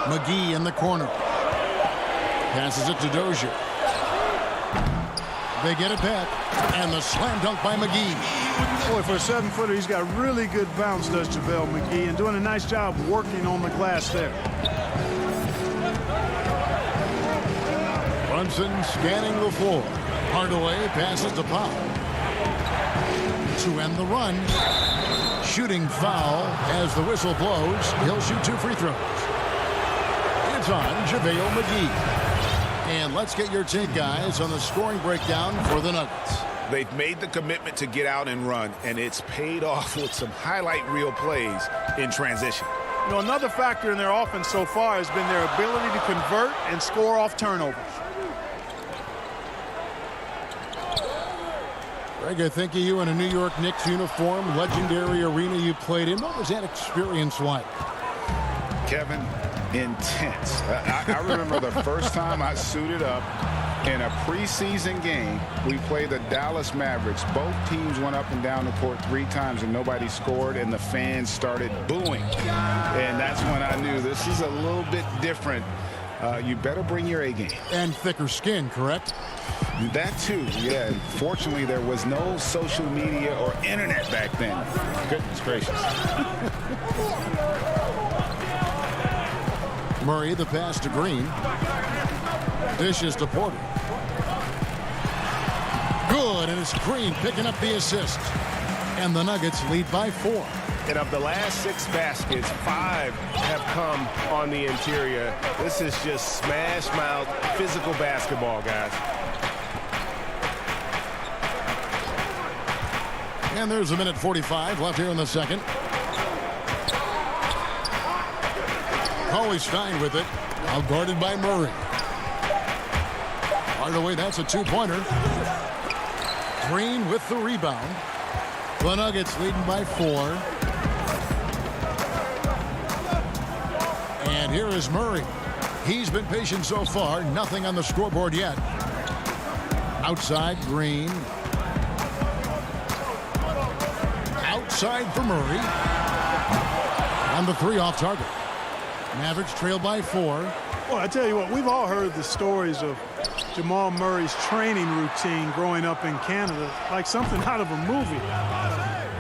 McGee in the corner. Passes it to Dozier. They get it back. And the slam dunk by McGee. Boy, for a 7-footer, he's got really good bounce, does JaVale McGee, and doing a nice job working on the glass there. Brunson scanning the floor. Hardaway passes to Powell. To end the run. Shooting foul as the whistle blows. He'll shoot 2 free throws. It's on JaVale McGee. And let's get your take, guys, on the scoring breakdown for the Nuggets. They've made the commitment to get out and run, and it's paid off with some highlight reel plays in transition. You know, another factor in their offense so far has been their ability to convert and score off turnovers. Greg, I think of you in a New York Knicks uniform, legendary arena you played in. What was that experience like? Kevin, intense. I remember the first time I suited up in a preseason game. We played the Dallas Mavericks. Both teams went up and down the court 3 times and nobody scored, and the fans started booing. And that's when I knew this is a little bit different you better bring your A game. And thicker skin, correct? That too, yeah. Fortunately, there was no social media or internet back then. Goodness gracious. Murray, the pass to Green. Dishes to Porter. Good, and it's Green picking up the assist. And the Nuggets lead by 4. And of the last 6 baskets, 5 have come on the interior. This is just smash mouth physical basketball, guys. And there's a minute 45 left here in the second. Always Stein with it. Now guarded by Murray. Hardaway, that's a 2-pointer. Green with the rebound. The Nuggets leading by 4. And here is Murray. He's been patient so far. Nothing on the scoreboard yet. Outside, Green. Outside for Murray. And the 3 off target. Mavericks trail by 4. Well, I tell you what, we've all heard the stories of Jamal Murray's training routine growing up in Canada, like something out of a movie.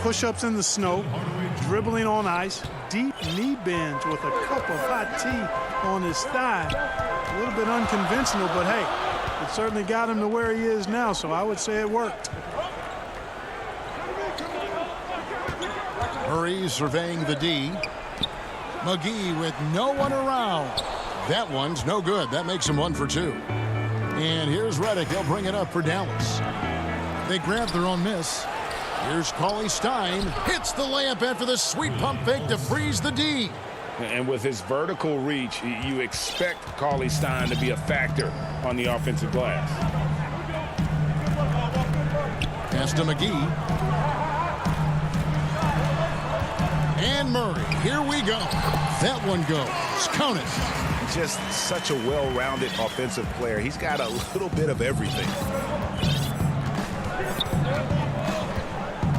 Push-ups in the snow, dribbling on ice, deep knee bends with a cup of hot tea on his thigh. A little bit unconventional, but hey, it certainly got him to where he is now, so I would say it worked. Murray surveying the D. McGee with no one around. That one's no good. That makes him 1 for 2. And here's Redick. He'll bring it up for Dallas. They grab their own miss. Here's Cauley Stein. Hits the layup after the sweet pump fake to freeze the D. And with his vertical reach, you expect Cauley Stein to be a factor on the offensive glass. Pass to McGee. And Murray. Here we go. That one goes. Count it. Just such a well-rounded offensive player. He's got a little bit of everything.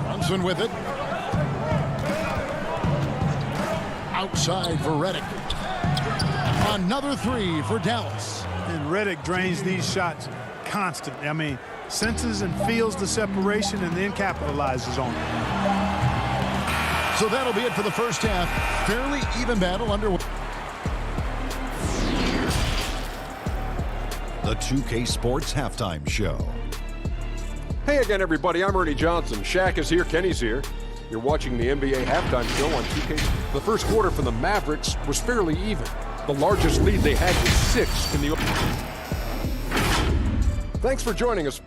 Brunson with it. Outside for Redick. Another 3 for Dallas. And Redick drains these shots constantly. I mean, senses and feels the separation and then capitalizes on it. So that'll be it for the first half. Fairly even battle underway. The 2K Sports Halftime Show. Hey again, everybody. I'm Ernie Johnson. Shaq is here. Kenny's here. You're watching the NBA Halftime Show on 2K. The first quarter for the Mavericks was fairly even. The largest lead they had was 6 in the opening. Thanks for joining us.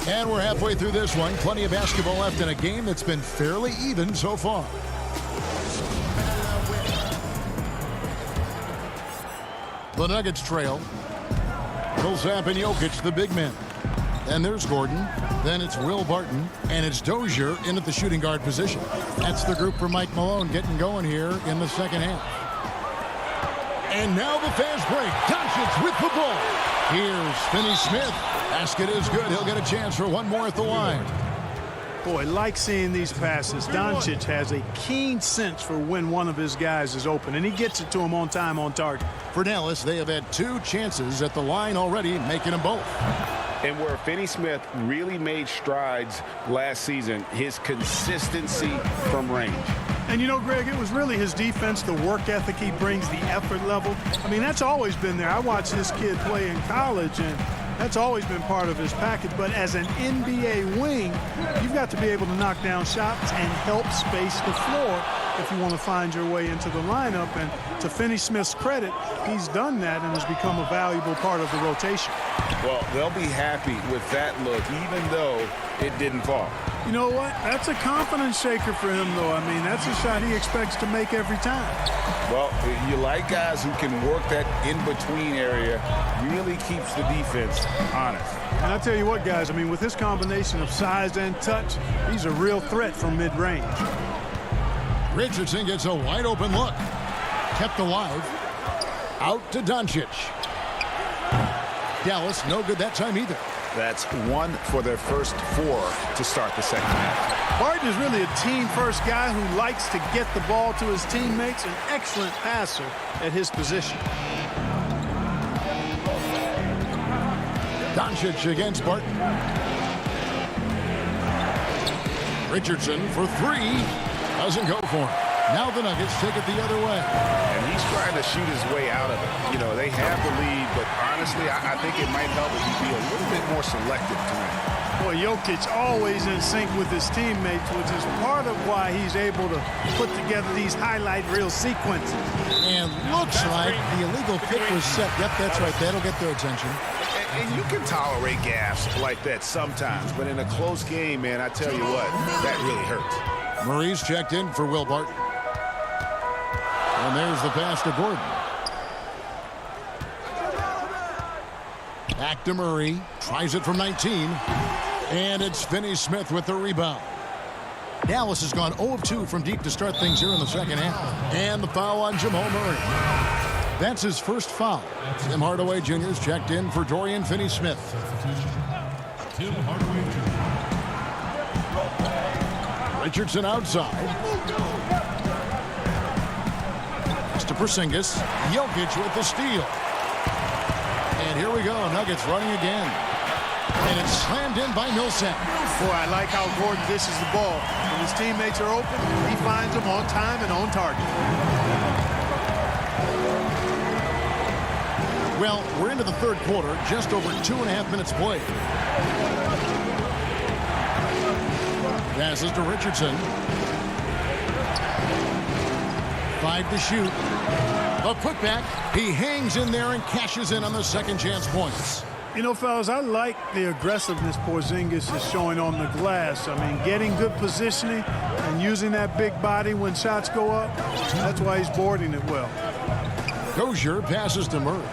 And we're halfway through this one. Plenty of basketball left in a game that's been fairly even so far. The Nuggets trail. Millsap and Jokic, the big men. Then there's Gordon. Then it's Will Barton. And it's Dozier in at the shooting guard position. That's the group for Mike Malone getting going here in the second half. And now the fast break. Doncic with the ball. Here's Finney-Smith. Basket is good. He'll get a chance for one more at the line. Boy, like seeing these passes. Doncic has a keen sense for when one of his guys is open, and he gets it to him on time, on target. For Dallas, they have had 2 chances at the line already, making them both. And where Finney-Smith really made strides last season, his consistency from range. And you know, Greg, it was really his defense, the work ethic he brings, the effort level. I mean, that's always been there. I watched this kid play in college, and that's always been part of his package. But as an NBA wing, you've got to be able to knock down shots and help space the floor if you want to find your way into the lineup. And to Finney-Smith's credit, he's done that and has become a valuable part of the rotation. Well, they'll be happy with that look, even though it didn't fall. You know what? That's a confidence shaker for him, though. I mean, that's a shot he expects to make every time. Well, you like guys who can work that in-between area, really keeps the defense honest. And I tell you what, guys, I mean, with this combination of size and touch, he's a real threat from mid-range. Richardson gets a wide-open look. Kept alive. Out to Doncic. Dallas, no good that time either. That's 1 for their first 4 to start the second half. Barton is really a team-first guy who likes to get the ball to his teammates, an excellent passer at his position. Doncic against Barton. Richardson for 3. Doesn't go for him. Now the Nuggets take it the other way. And he's trying to shoot his way out of it. You know, they have the lead, but honestly, I think it might help if he be a little bit more selective tonight. Boy, Jokic always in sync with his teammates, which is part of why he's able to put together these highlight reel sequences. And looks like the illegal pick was set. Yep, that's right. That'll get their attention. And you can tolerate gaffes like that sometimes, but in a close game, man, I tell you what, that really hurts. Murray's checked in for Will Barton. And there's the pass to Gordon. Back to Murray. Tries it from 19. And it's Finney-Smith with the rebound. Dallas has gone 0 of 2 from deep to start things here in the second half. And the foul on Jamal Murray. That's his first foul. Tim Hardaway Jr. is checked in for Dorian Finney-Smith. Tim Hardaway Jr. Richardson outside. To Porzingis. Jokic with the steal. And here we go. Nuggets running again. And it's slammed in by Millsap. Boy, I like how Gordon dishes the ball. When his teammates are open, he finds them on time and on target. Well, we're into the third quarter. Just over 2.5 minutes played. Passes to Richardson. 5 to shoot. A putback. He hangs in there and cashes in on the second chance points. You know, fellas, I like the aggressiveness Porzingis is showing on the glass. I mean, getting good positioning and using that big body when shots go up. That's why he's boarding it well. Dozier passes to Murray.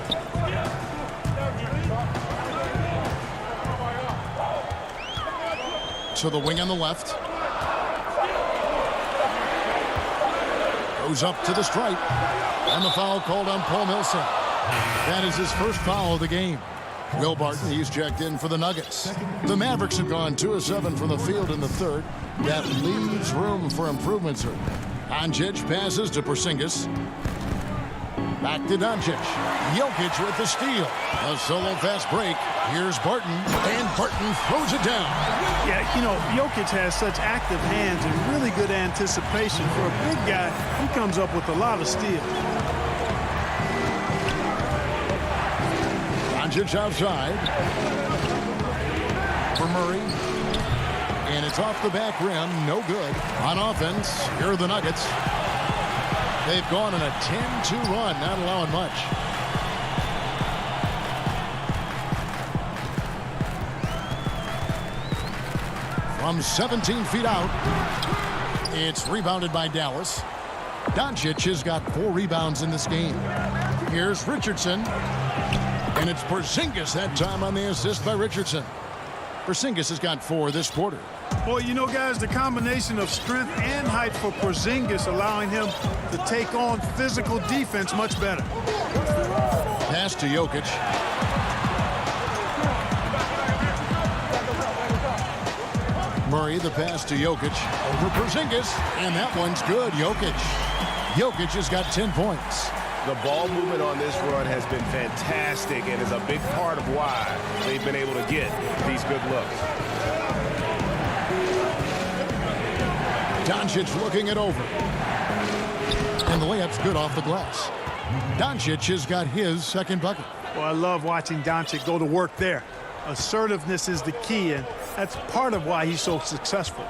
To the wing on the left. Goes up to the stripe. And the foul called on Paul Millsap. That is his first foul of the game. Will Barton, he's checked in for the Nuggets. The Mavericks have gone 2 of 7 from the field in the third. That leaves room for improvement, sir. Doncic passes to Porzingis. Back to Doncic. Jokic with the steal. A solo fast break. Here's Barton. And Barton throws it down. Yeah, you know, Jokic has such active hands and really good anticipation. For a big guy, he comes up with a lot of steals. Doncic outside. For Murray. And it's off the back rim. No good. On offense, here are the Nuggets. They've gone on a 10-2 run, not allowing much. From 17 feet out, it's rebounded by Dallas. Doncic has got 4 rebounds in this game. Here's Richardson. And it's Porzingis that time on the assist by Richardson. Porzingis has got 4 this quarter. Boy, you know, guys, the combination of strength and height for Porzingis allowing him to take on physical defense much better. Pass to Jokic. Murray, the pass to Jokic. Over Porzingis. And that one's good. Jokic. Jokic has got 10 points. The ball movement on this run has been fantastic and is a big part of why they've been able to get these good looks. Doncic looking it over. And the layup's good off the glass. Doncic has got his second bucket. Well, I love watching Doncic go to work there. Assertiveness is the key, and that's part of why he's so successful.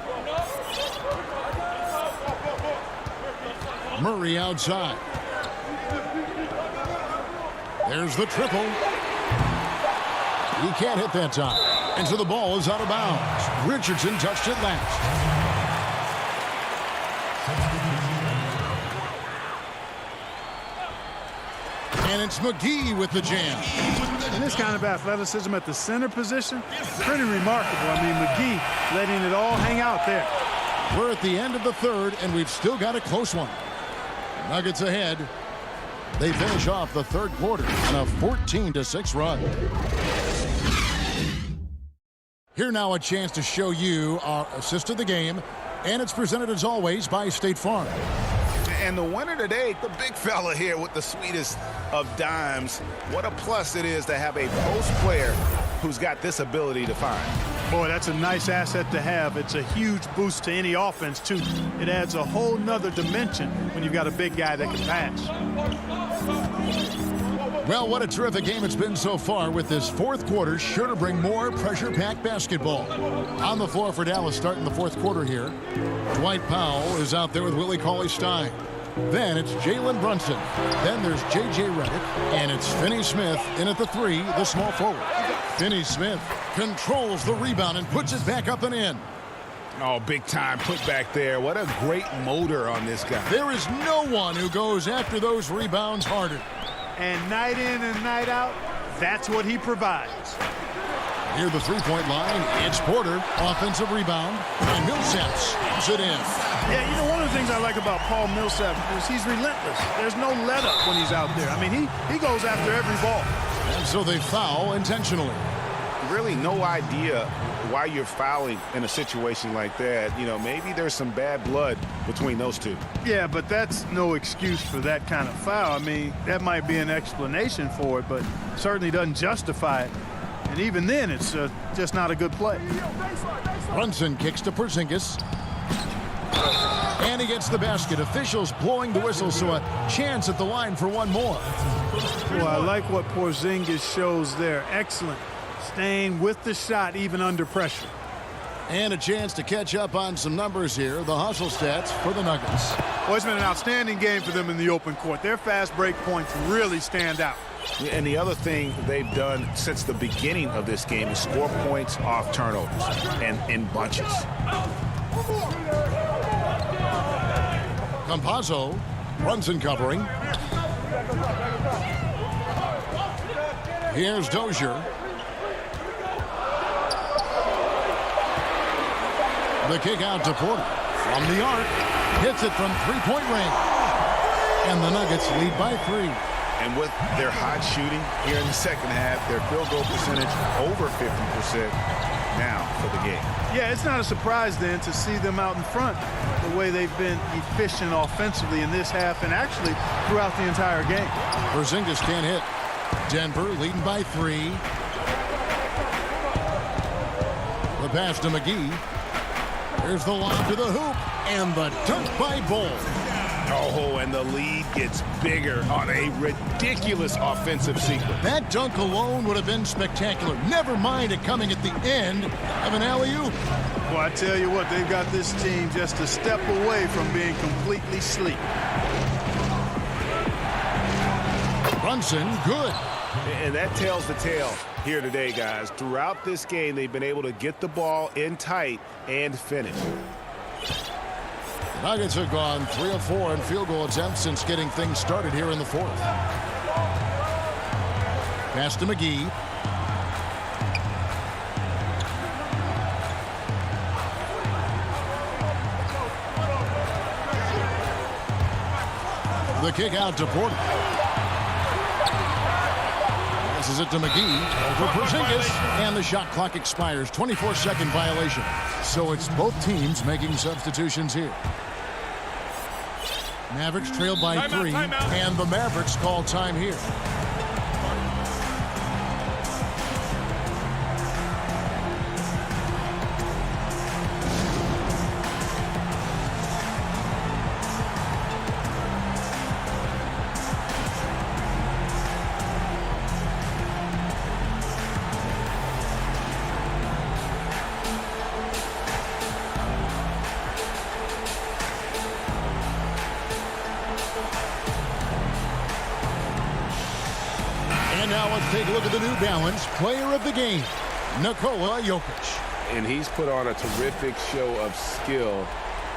Murray outside. There's the triple. He can't hit that time. And so the ball is out of bounds. Richardson touched it last. And it's McGee with the jam. And this kind of athleticism at the center position, pretty remarkable. I mean, McGee letting it all hang out there. We're at the end of the third, and we've still got a close one. Nuggets ahead. They finish off the third quarter on a 14-6 run. Here now a chance to show you our assist of the game, and it's presented as always by State Farm. And the winner today, the big fella here with the sweetest of dimes. What a plus it is to have a post player who's got this ability to find. Boy, that's a nice asset to have. It's a huge boost to any offense, too. It adds a whole nother dimension when you've got a big guy that can pass. Well, what a terrific game it's been so far, with this fourth quarter sure to bring more pressure-packed basketball. On the floor for Dallas starting the fourth quarter here. Dwight Powell is out there with Willie Cauley-Stein. Then it's Jalen Brunson. Then there's J.J. Redick. And it's Finney Smith in at the 3, the small forward. Finney Smith controls the rebound and puts it back up and in. Oh, big time put back there. What a great motor on this guy. There is no one who goes after those rebounds harder. And night in and night out, that's what he provides. Near the three-point line, it's Porter, offensive rebound, and Millsap slams it in. Yeah, you know, one of the things I like about Paul Millsap is he's relentless. There's no let-up when he's out there. I mean, he goes after every ball. And so they foul intentionally. Really no idea why you're fouling in a situation like that. You know, maybe there's some bad blood between those two. Yeah, but that's no excuse for that kind of foul. I mean, that might be an explanation for it, but certainly doesn't justify it. And even then, it's just not a good play. Brunson kicks to Porzingis. And he gets the basket. Officials blowing the whistle, so a chance at the line for one more. Well, I like what Porzingis shows there. Excellent. Staying with the shot even under pressure. And a chance to catch up on some numbers here. The hustle stats for the Nuggets. Well, it's been an outstanding game for them in the open court. Their fast break points really stand out. And the other thing they've done since the beginning of this game is score points off turnovers and in bunches. Campazzo, Brunson covering. Here's Dozier. The kick out to Porter. From the arc. Hits it from three-point range. And the Nuggets lead by 3. And with their hot shooting here in the second half, their field goal percentage over 50% now for the game. Yeah, it's not a surprise then to see them out in front the way they've been efficient offensively in this half and actually throughout the entire game. Porzingis can't hit. Denver leading by 3. The pass to McGee. Here's the lob to the hoop and the dunk by Bull. Oh, and the lead gets bigger on a ridiculous offensive sequence. That dunk alone would have been spectacular. Never mind it coming at the end of an alley-oop. Well, I tell you what, they've got this team just a step away from being completely asleep. Brunson, good. And that tells the tale here today, guys. Throughout this game, they've been able to get the ball in tight and finish. Nuggets have gone 3 of 4 in field goal attempts since getting things started here in the fourth. Pass to McGee. The kick out to Porter. Passes it to McGee over Porzingis, and the shot clock expires. 24-second violation. So it's both teams making substitutions here. Mavericks trailed by 3, and the Mavericks call time here. Now let's take a look at the New Balance player of the game, Nikola Jokic. And he's put on a terrific show of skill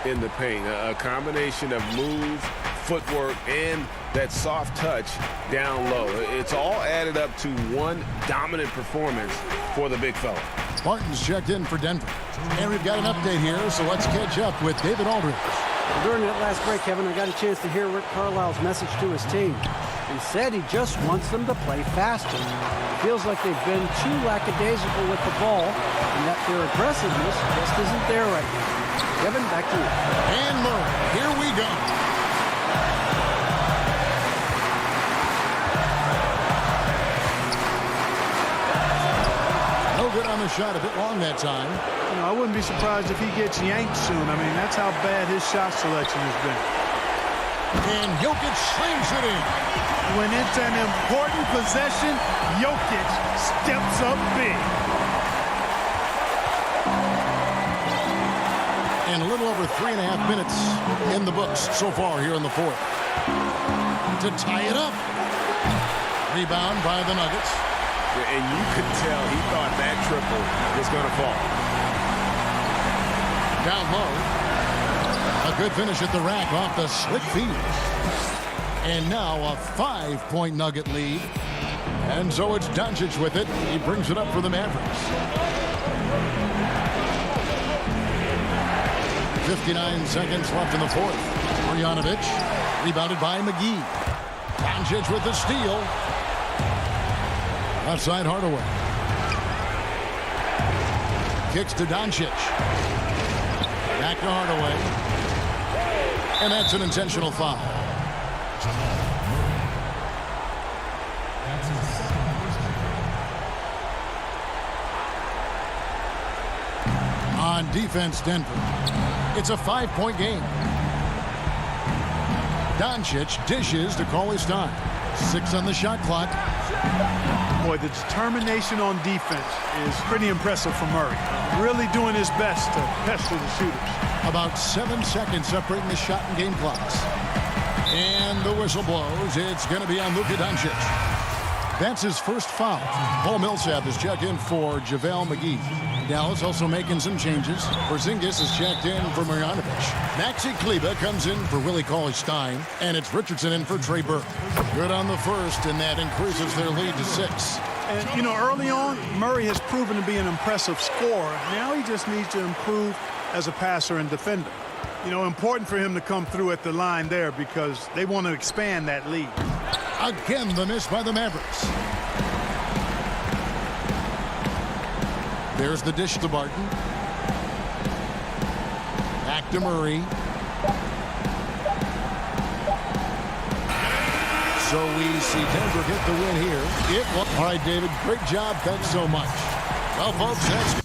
in the paint. A combination of moves, footwork, and that soft touch down low. It's all added up to one dominant performance for the big fella. Martin's checked in for Denver. And we've got an update here, so let's catch up with David Aldridge. During that last break, Kevin, I got a chance to hear Rick Carlisle's message to his team. He said he just wants them to play faster. It feels like they've been too lackadaisical with the ball and that their aggressiveness just isn't there right now. Kevin, back to you. And Murray, here we go. No good on the shot, a bit long that time. You know, I wouldn't be surprised if he gets yanked soon. I mean, that's how bad his shot selection has been. And Jokic slams it in. When it's an important possession, Jokic steps up big. And a little over 3.5 minutes in the books so far here in the fourth. To tie it up. Rebound by the Nuggets. Yeah, and you could tell he thought that triple was going to fall. Down low. A good finish at the rack off the slick feed. And now a 5-point Nugget lead. And so it's Doncic with it. He brings it up for the Mavericks. 59 seconds left in the fourth. Marjanovic, rebounded by McGee. Doncic with the steal. Outside Hardaway. Kicks to Doncic. Back to Hardaway. And that's an intentional foul. On defense, Denver. It's a 5-point game. Doncic dishes to call his time. 6 on the shot clock. Boy, the determination on defense is pretty impressive from Murray. Really doing his best to pester the shooters. About 7 seconds separating the shot and game clocks. And the whistle blows. It's going to be on Luka Doncic. That's his first foul. Paul Millsap is checked in for JaVale McGee. Dallas also making some changes. Porzingis is checked in for Marjanovic. Maxi Kleber comes in for Willie Cauley-Stein. And it's Richardson in for Trey Burke. Good on the first, and that increases their lead to 6. And, you know, early on, Murray has proven to be an impressive scorer. Now he just needs to improve as a passer and defender. You know, important for him to come through at the line there because they want to expand that lead. Again, the miss by the Mavericks. There's the dish to Barton. Back to Murray. So we see Denver get the win here. All right, David, great job. Thanks so much. Well, folks, that's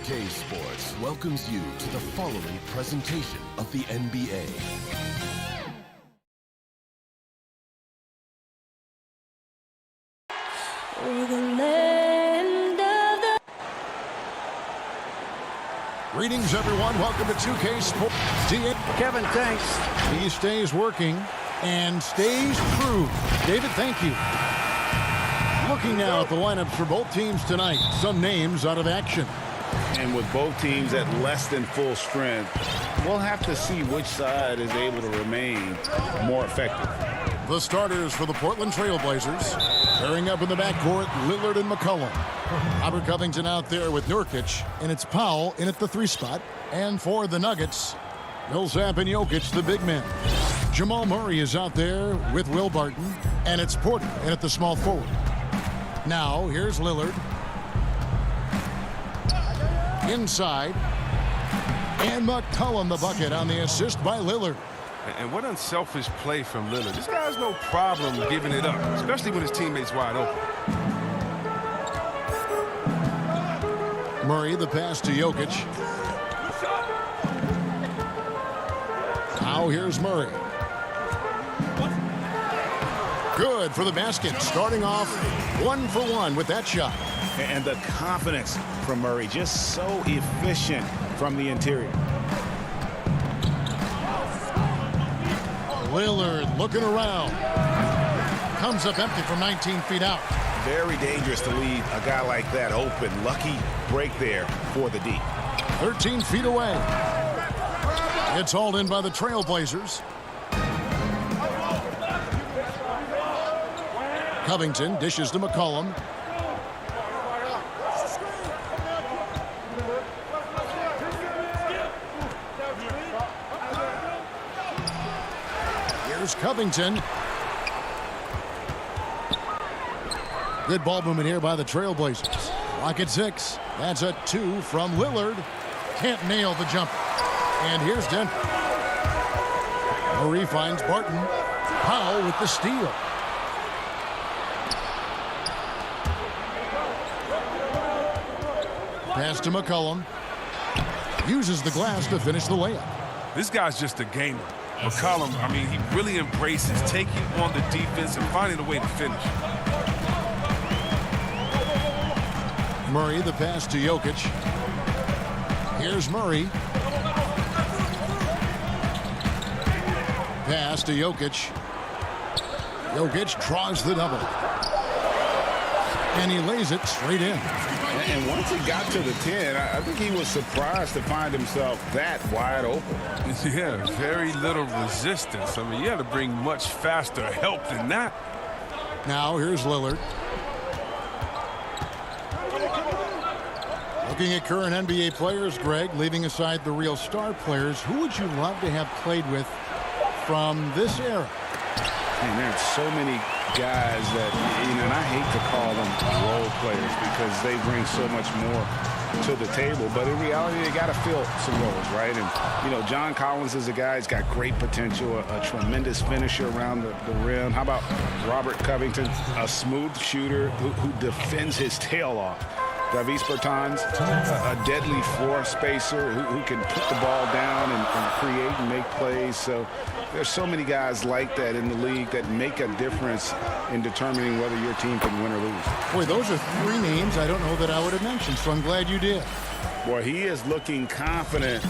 2K Sports welcomes you to the following presentation of the NBA. Greetings, everyone. Welcome to 2K Sports. Kevin, thanks. He stays working and stays true. David, thank you. Looking now at the lineups for both teams tonight. Some names out of action. And with both teams at less than full strength, we'll have to see which side is able to remain more effective. The starters for the Portland Trail Blazers. Pairing up in the backcourt, Lillard and McCollum. Robert Covington out there with Nurkic, and it's Powell in at the 3 spot. And for the Nuggets, Millsap and Jokic, the big men. Jamal Murray is out there with Will Barton, and it's Porter in at the small forward. Now, here's Lillard. Inside. And McCollum the bucket on the assist by Lillard. And what unselfish play from Lillard. This guy has no problem giving it up, especially when his teammate's wide open. Murray, the pass to Jokic. Now here's Murray. Good for the basket. Starting off 1 for 1 with that shot. And the confidence from Murray, just so efficient from the interior. Lillard looking around. Comes up empty from 19 feet out. Very dangerous to leave a guy like that open. Lucky break there for the D. 13 feet away. It's hauled in by the Trailblazers. Covington dishes to McCollum. Here's Covington. Good ball movement here by the Trailblazers. Clock at 6. That's a 2 from Lillard. Can't nail the jumper. And here's Denver. Murray finds Barton. Powell with the steal. Pass to McCollum. Uses the glass to finish the layup. This guy's just a gamer. McCollum, I mean, he really embraces taking on the defense and finding a way to finish. Murray, the pass to Jokic. Here's Murray. Pass to Jokic. Jokic draws the double. And he lays it straight in. And once he got to the 10, I think he was surprised to find himself that wide open. Yeah, very little resistance. I mean, you had to bring much faster help than that. Now here's Lillard. Looking at current NBA players, Greg, leaving aside the real star players, who would you love to have played with from this era? And there's so many guys that, and I hate to call them role players because they bring so much more to the table. But in reality, they got to fill some roles, right? And, John Collins is a guy who's got great potential, a tremendous finisher around the rim. How about Robert Covington, a smooth shooter who defends his tail off? Davis Bertans, a deadly floor spacer who can put the ball down and create and make plays. So there's so many guys like that in the league that make a difference in determining whether your team can win or lose. Boy, those are 3 names I don't know that I would have mentioned, so I'm glad you did. Boy, he is looking confident.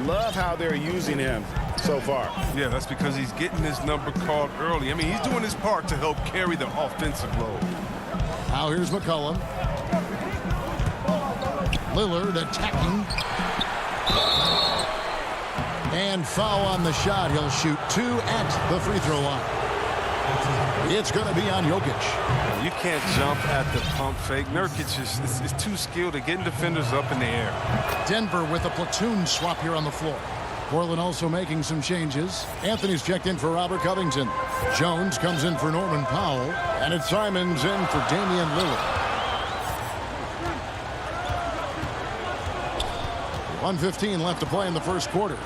Love how they're using him so far. Yeah, that's because he's getting his number called early. I mean, he's doing his part to help carry the offensive load. Now here's McCollum. Lillard attacking. And foul on the shot. He'll shoot 2 at the free throw line. It's going to be on Jokic. You can't jump at the pump fake. Nurkic is too skilled at getting defenders up in the air. Denver with a platoon swap here on the floor. Portland also making some changes. Anthony's checked in for Robert Covington. Jones comes in for Norman Powell. And it's Simons in for Damian Lillard. 1:15 left to play in the first quarter.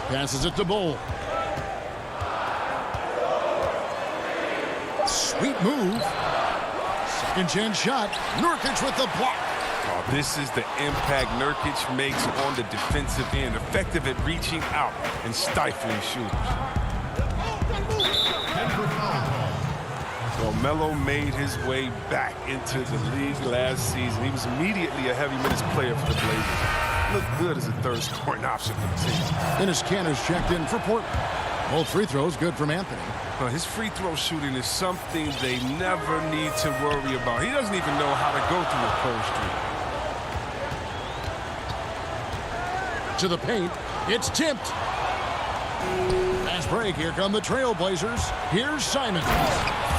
Passes it to Bull. Sweet move. Second chance shot. Nurkic with the block. Oh, this is the impact Nurkic makes on the defensive end. Effective at reaching out and stifling shooters. Well, Melo made his way back into the league last season. He was immediately a heavy minutes player for the Blazers. Looked good as a third scoring option for the team. Dennis Kanter's checked in for Portland. Both free throws good from Anthony. Well, his free throw shooting is something they never need to worry about. He doesn't even know how to go through a cold streak. To the paint, it's tipped. Fast break, here come the Trailblazers. Here's Simons.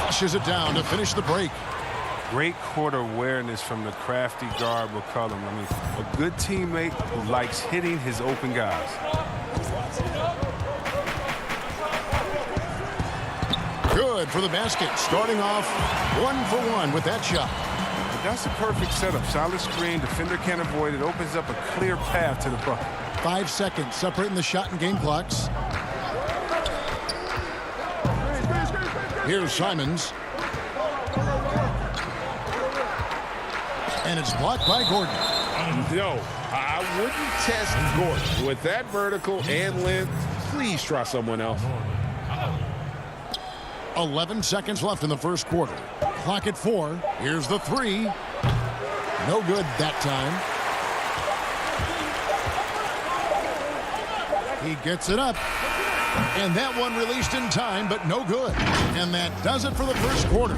Flushes it down to finish the break. Great court awareness from the crafty guard McCollum. I mean, a good teammate who likes hitting his open guys. Good for the basket. Starting off 1 for 1 with that shot. But that's a perfect setup. Solid screen. Defender can't avoid it. Opens up a clear path to the bucket. 5 seconds separating the shot and game clocks. Here's Simons. And it's blocked by Gordon. No, I wouldn't test Gordon. With that vertical and length, please try someone else. 11 seconds left in the first quarter. Clock at 4. Here's the 3. No good that time. He gets it up. And that one released in time, but no good. And that does it for the first quarter.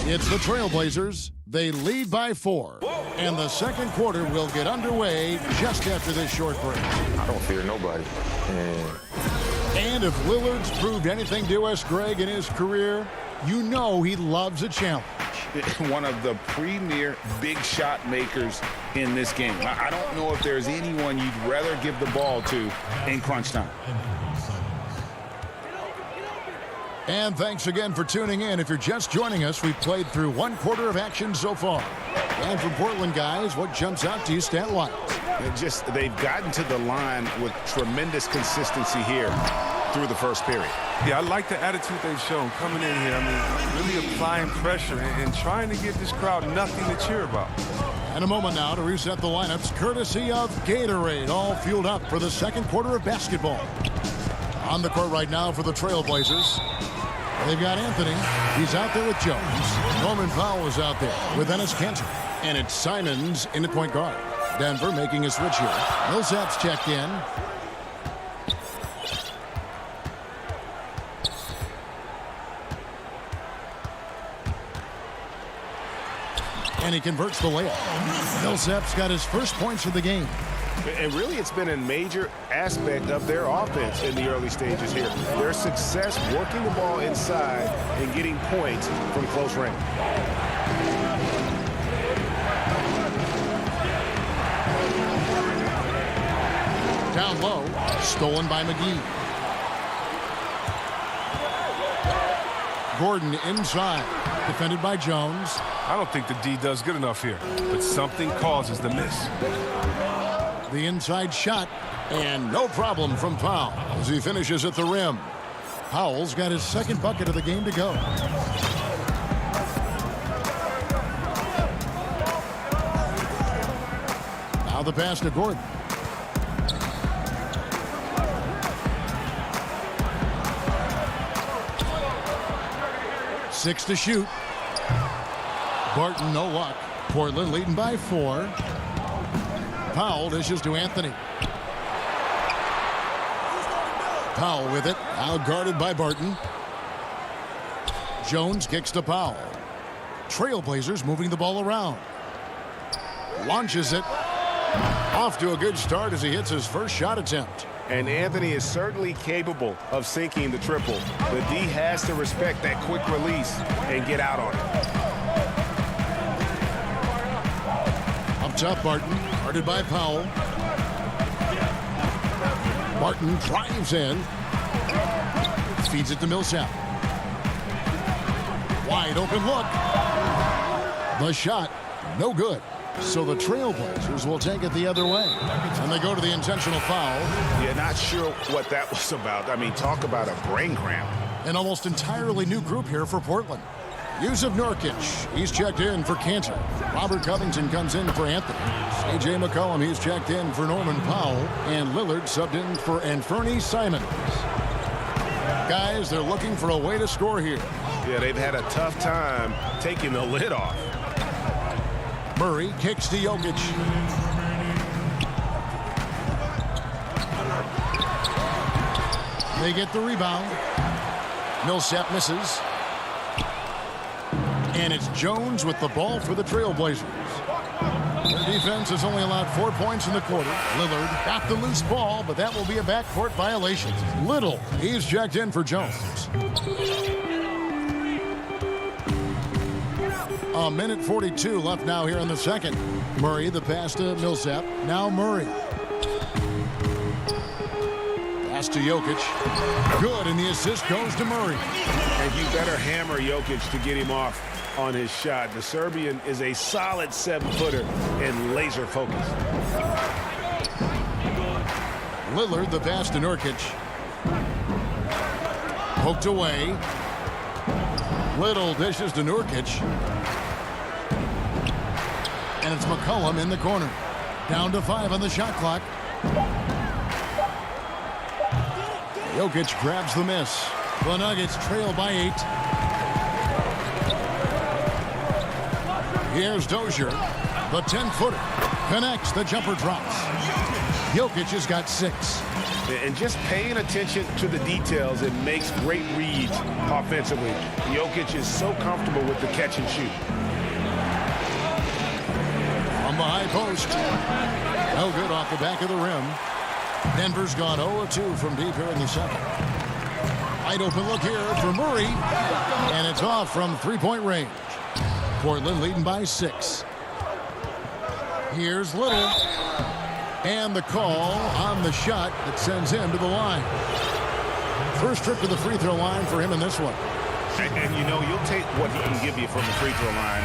It's the Trailblazers. They lead by 4. And the second quarter will get underway just after this short break. I don't fear nobody. And if Lillard's proved anything to us, Greg, in his career, you know he loves a challenge. One of the premier big shot makers in this game. I don't know if there's anyone you'd rather give the ball to in crunch time. And thanks again for tuning in. If you're just joining us, we've played through 1 quarter of action so far. And from Portland, guys, what jumps out to you stat-wise? They've gotten to the line with tremendous consistency here through the first period. Yeah, I like the attitude they've shown coming in here. I mean, really applying pressure and trying to give this crowd nothing to cheer about. And a moment now to reset the lineups, courtesy of Gatorade, all fueled up for the second quarter of basketball. On the court right now for the Trailblazers, they've got Anthony. He's out there with Jones. Norman Powell is out there with Dennis Kanter. And it's Simons in at point guard. Denver making a switch here. Millsap's checked in. And he converts the layup. Millsap's got his first points of the game. And really, it's been a major aspect of their offense in the early stages here. Their success working the ball inside and getting points from close range. Down low, stolen by McGee. Gordon inside, defended by Jones. I don't think the D does good enough here, but something causes the miss. The inside shot, and no problem from Powell as he finishes at the rim. Powell's got his second bucket of the game to go. Now the pass to Gordon. Six to shoot. Barton, no luck. Portland leading by 4. Powell dishes to Anthony. Powell with it, out guarded by Barton. Jones kicks to Powell. Trailblazers moving the ball around. Launches it. Off to a good start as he hits his first shot attempt. And Anthony is certainly capable of sinking the triple. The D has to respect that quick release and get out on it. Up top, Barton, guarded by Powell. Barton drives in. Feeds it to Millsap. Wide open look. The shot, no good. So the Trailblazers will take it the other way. And they go to the intentional foul. Yeah, not sure what that was about. I mean, talk about a brain cramp. An almost entirely new group here for Portland. Yusuf Nurkic, he's checked in for Cantor. Robert Covington comes in for Anthony. C.J. McCollum, he's checked in for Norman Powell. And Lillard subbed in for Anthony Simons. Guys, they're looking for a way to score here. Yeah, they've had a tough time taking the lid off. Murray kicks to Jokic. They get the rebound. Millsap misses. And it's Jones with the ball for the Trailblazers. Their defense has only allowed 4 points in the quarter. Lillard got the loose ball, but that will be a backcourt violation. Little, he's checked in for Jones. A minute 42 left now here in the second. Murray, the pass to Millsap. Now Murray. Pass to Jokic. Good, and the assist goes to Murray. And you better hammer Jokic to get him off on his shot. The Serbian is a solid 7-footer and laser focused. Lillard, the pass to Nurkic. Poked away. Little dishes to Nurkic. And it's McCollum in the corner. Down to 5 on the shot clock. Jokic grabs the miss. The Nuggets trail by 8. Here's Dozier. The 10-footer. Connects. The jumper drops. Jokic has got 6. And just paying attention to the details, it makes great reads offensively. Jokic is so comfortable with the catch and shoot. On the high post. No good off the back of the rim. Denver's gone 0-2 from deep here in the second. Wide open look here for Murray. And it's off from three-point range. Portland leading by 6. Here's Little. And the call on the shot that sends him to the line. First trip to the free throw line for him in this one. And you know, you'll take what he can give you from the free throw line.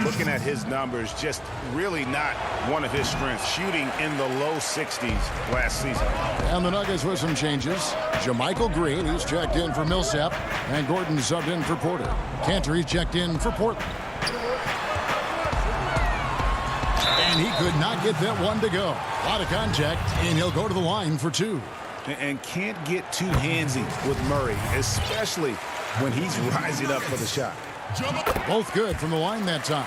Looking at his numbers, just really not one of his strengths. Shooting in the low 60s last season. And the Nuggets with some changes. JaMychal Green, he's checked in for Millsap. And Gordon subbed in for Porter. Cantor, he's checked in for Portland. And he could not get that one to go. A lot of contact, and he'll go to the line for 2. And can't get too handsy with Murray, especially when he's rising up for the shot. Both good from the line that time.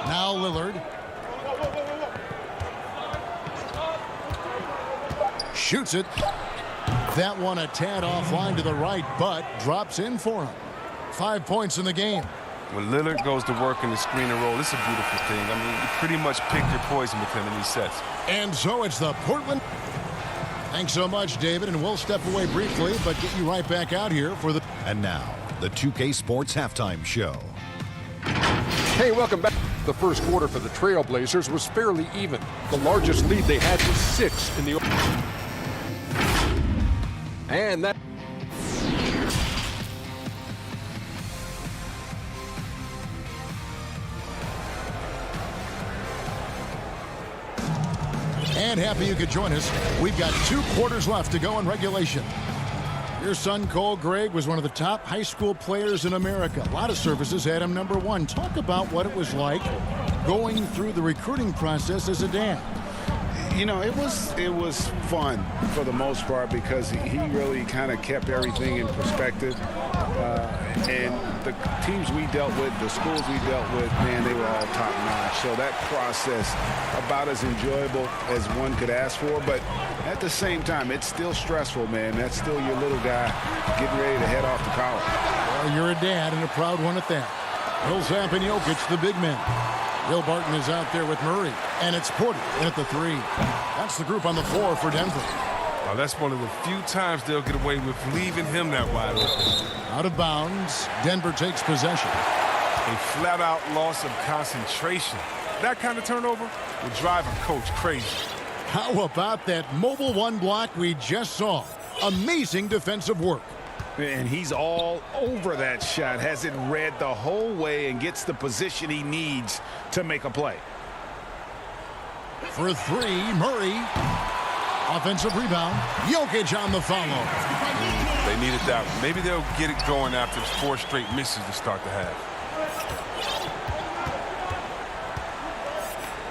Now Lillard. Shoots it. That one a tad offline to the right, but drops in for him. 5 points in the game. When Lillard goes to work in the screen and roll, it's a beautiful thing. I mean, you pretty much pick your poison with him in these sets. And so it's the Portland. Thanks so much, David, and we'll step away briefly, but get you right back out here for the... And now, the 2K Sports Halftime Show. Hey, welcome back. The first quarter for the Trailblazers was fairly even. The largest lead they had was 6 in the... And that... And happy you could join us. We've got 2 quarters left to go in regulation. Your son, Cole Gregg, was one of the top high school players in America. A lot of services had him number 1. Talk about what it was like going through the recruiting process as a dad. You know, it was fun for the most part because he really kind of kept everything in perspective. And the teams we dealt with, the schools we dealt with, man, they were all top-notch. So that process, about as enjoyable as one could ask for. But at the same time, it's still stressful, man. That's still your little guy getting ready to head off to college. Well, you're a dad and a proud one at that. Millsap and Jokic, the big men. Will Barton is out there with Murray. And it's Porter in at the 3. That's the group on the floor for Denver. Well, that's one of the few times they'll get away with leaving him that wide open. Out of bounds. Denver takes possession. A flat-out loss of concentration. That kind of turnover will drive a coach crazy. How about that mobile 1 block we just saw? Amazing defensive work. And he's all over that shot. Has it read the whole way and gets the position he needs to make a play. For 3, Murray. Offensive rebound. Jokic on the follow. They needed that one. Maybe they'll get it going after 4 straight misses to start the half.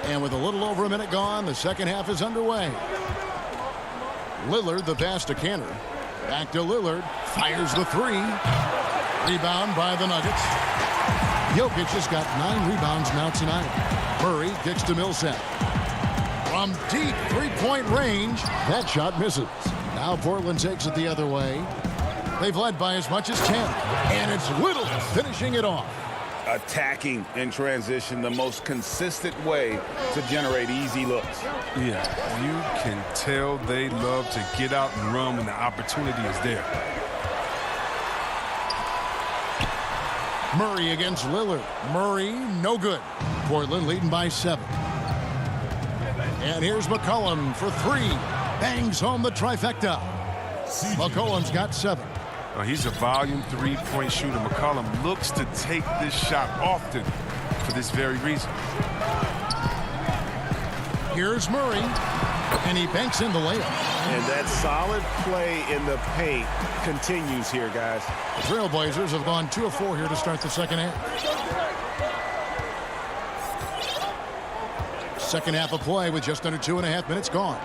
And with a little over a minute gone, the second half is underway. Lillard, the pass to Cantor. Back to Lillard. Fires the 3. Rebound by the Nuggets. Jokic has got 9 rebounds now tonight. Murray kicks to Millsap. From deep three-point range, that shot misses. Now Portland takes it the other way. They've led by as much as 10. And it's Little finishing it off. Attacking in transition, the most consistent way to generate easy looks. Yeah, you can tell they love to get out and run when the opportunity is there. Murray against Lillard. Murray, no good. Portland leading by 7. And here's McCollum for 3. Bangs home the trifecta. McCollum's got 7. He's a volume 3-point shooter. McCollum looks to take this shot often for this very reason. Here's Murray, and he banks in the layup. And that solid play in the paint continues here, guys. The Trailblazers have gone 2 of 4 here to start the second half. Second half of play with just under 2.5 minutes gone.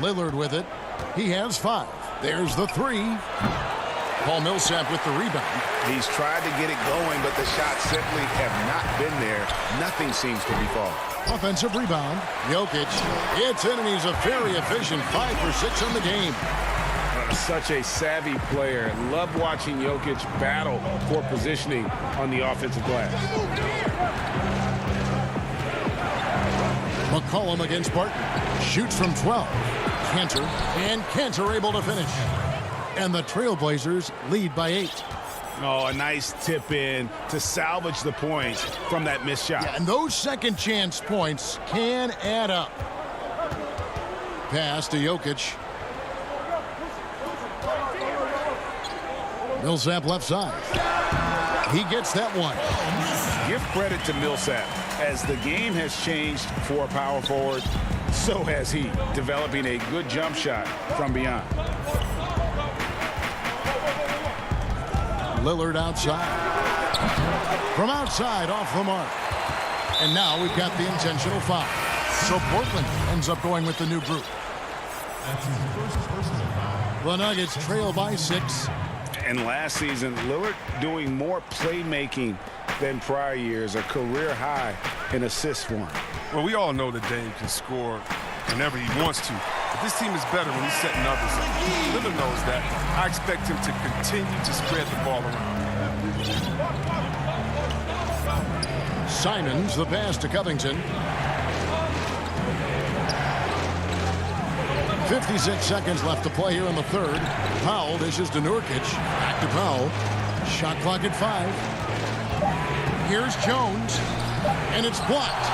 Lillard with it. He has 5. There's the 3. Paul Millsap with the rebound. He's tried to get it going, but the shots simply have not been there. Nothing seems to be falling. Offensive rebound. Jokic. It's in, and he's a very efficient 5 for 6 on the game. Such a savvy player. Love watching Jokic battle for positioning on the offensive glass. McCollum against Barton. Shoots from 12. Cantor, and Cantor able to finish. And the Trailblazers lead by 8. Oh, a nice tip in to salvage the points from that missed shot. Yeah, and those second chance points can add up. Pass to Jokic. Millsap left side. He gets that one. Give credit to Millsap. As the game has changed for a power forward, so has he, developing a good jump shot from beyond. Lillard outside. From outside, off the mark. And now we've got the intentional foul. So Portland ends up going with the new group. That's his first personal foul. The Nuggets trail by 6. And last season, Lillard doing more playmaking than prior years, a career high in assists for him. Well, we all know that Dame can score whenever he wants to. But this team is better when he's setting others up. Lillard knows that. I expect him to continue to spread the ball around. Simons, the pass to Covington. 56 seconds left to play here in the third. Powell dishes to Nurkic. Back to Powell. Shot clock at 5. Here's Jones. And it's blocked.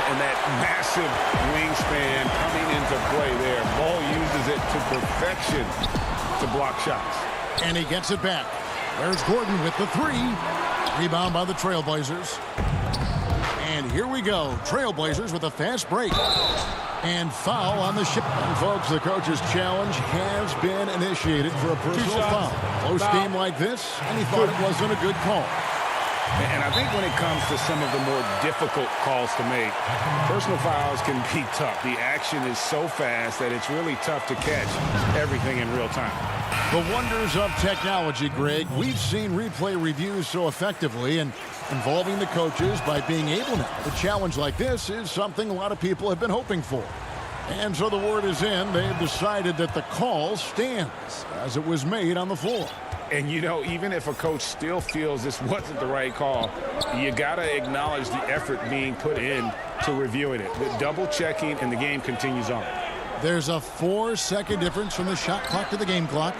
And that massive wingspan coming into play there. Ball uses it to perfection to block shots. And he gets it back. There's Gordon with the 3. Rebound by the Trailblazers. And here we go. Trailblazers with a fast break. And foul on the ship. And folks, the coach's challenge has been initiated for a personal foul. Close game like this, and he thought it wasn't a good call. And I think when it comes to some of the more difficult calls to make, personal fouls can be tough. The action is so fast that it's really tough to catch everything in real time. The wonders of technology, Greg. We've seen replay reviews so effectively, and involving the coaches by being able now. A challenge like this is something a lot of people have been hoping for. And so the word is in. They've decided that the call stands as it was made on the floor. And, you know, even if a coach still feels this wasn't the right call, you got to acknowledge the effort being put in to reviewing it. The double checking, and the game continues on. There's a 4-second difference from the shot clock to the game clock.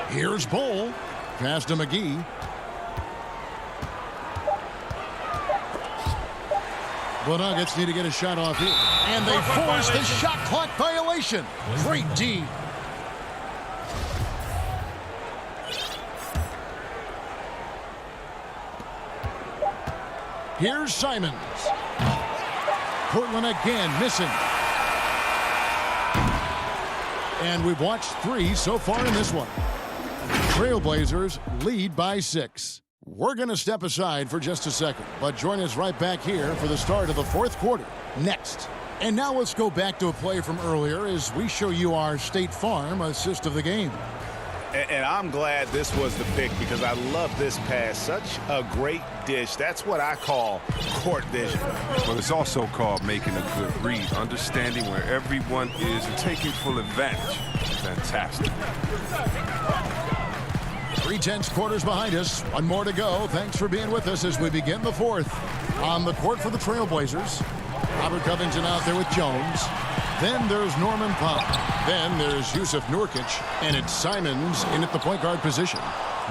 Here's Bol. Pass to McGee. The Nuggets need to get a shot off here. And they force the shot clock violation. Great D. Here's Simons. Portland again missing. And we've watched 3 so far in this one. Trailblazers lead by 6. We're going to step aside for just a second, but join us right back here for the start of the 4th quarter next. And now let's go back to a play from earlier as we show you our State Farm assist of the game. And I'm glad this was the pick because I love this pass. Such a great dish. That's what I call court vision. Well, it's also called making a good read, understanding where everyone is and taking full advantage. Fantastic. 3/10 quarters behind us. 1 more to go. Thanks for being with us as we begin the 4th. On the court for the Trailblazers, Robert Covington out there with Jones. Then there's Norman Powell. Then there's Yusuf Nurkic. And it's Simons in at the point guard position.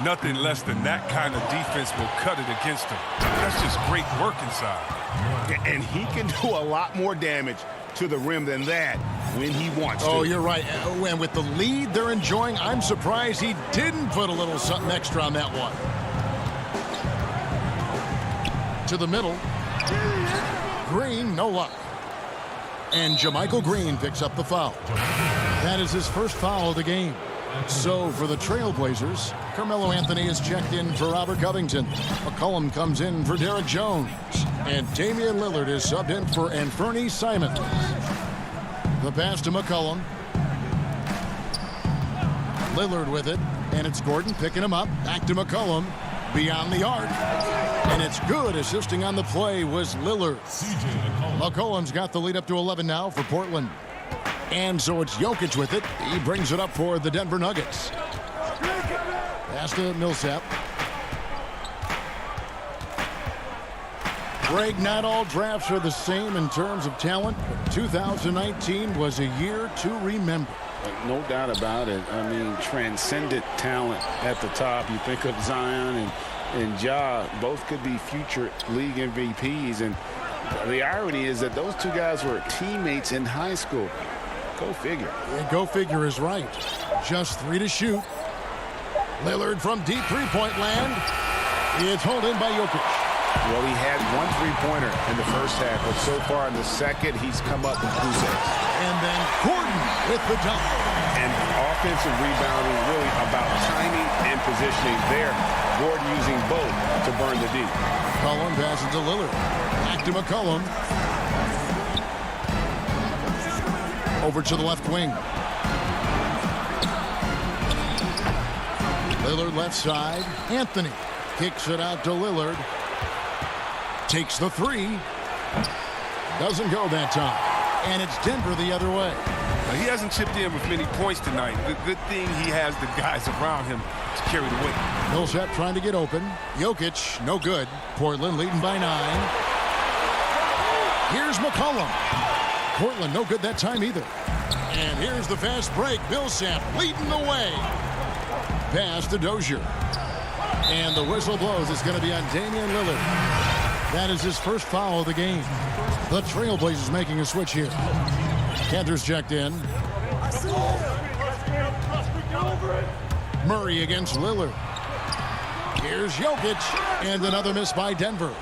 Nothing less than that kind of defense will cut it against him. That's just great work inside. And he can do a lot more damage to the rim than that when he wants to. Oh, you're right. And with the lead they're enjoying, I'm surprised he didn't put a little something extra on that one. To the middle. Green, no luck. And JaMychal Green picks up the foul. That is his first foul of the game. So for the Trailblazers, Carmelo Anthony is checked in for Robert Covington. McCollum comes in for Derek Jones. And Damian Lillard is subbed in for Anthony Simons. The pass to McCollum. Lillard with it. And it's Gordon picking him up. Back to McCollum. Beyond the arc. And it's good. Assisting on the play was Lillard. McCollum's got the lead up to 11 now for Portland. And so it's Jokic with it. He brings it up for the Denver Nuggets. Pass to Millsap. Greg, not all drafts are the same in terms of talent, but 2019 was a year to remember. No doubt about it. I mean, transcendent talent at the top. You think of Zion and Ja, both could be future league MVPs. And the irony is that those two guys were teammates in high school. Go figure. Yeah, go figure is right. Just 3 to shoot. Lillard from deep three-point land. It's hauled in by Jokic. Well, he had 1 3-pointer in the first half, but so far in the second, he's come up with 2 saves. And then Gordon with the dunk. And offensive rebounding really about timing and positioning there. Gordon using both to burn the D. McCollum passes to Lillard. Back to McCollum. Over to the left wing. Lillard left side. Anthony kicks it out to Lillard. Takes the 3. Doesn't go that time. And it's Denver the other way. Now, he hasn't chipped in with many points tonight. Good thing he has the guys around him to carry the weight. Millsap trying to get open. Jokic, no good. Portland leading by 9. Here's McCollum. Portland no good that time either. And here's the fast break. Millsap leading the way. Pass to Dozier. And the whistle blows. It's going to be on Damian Lillard. That is his first foul of the game. The Trailblazers making a switch here. Cantor's checked in. Murray against Lillard. Here's Jokic. And another miss by Denver.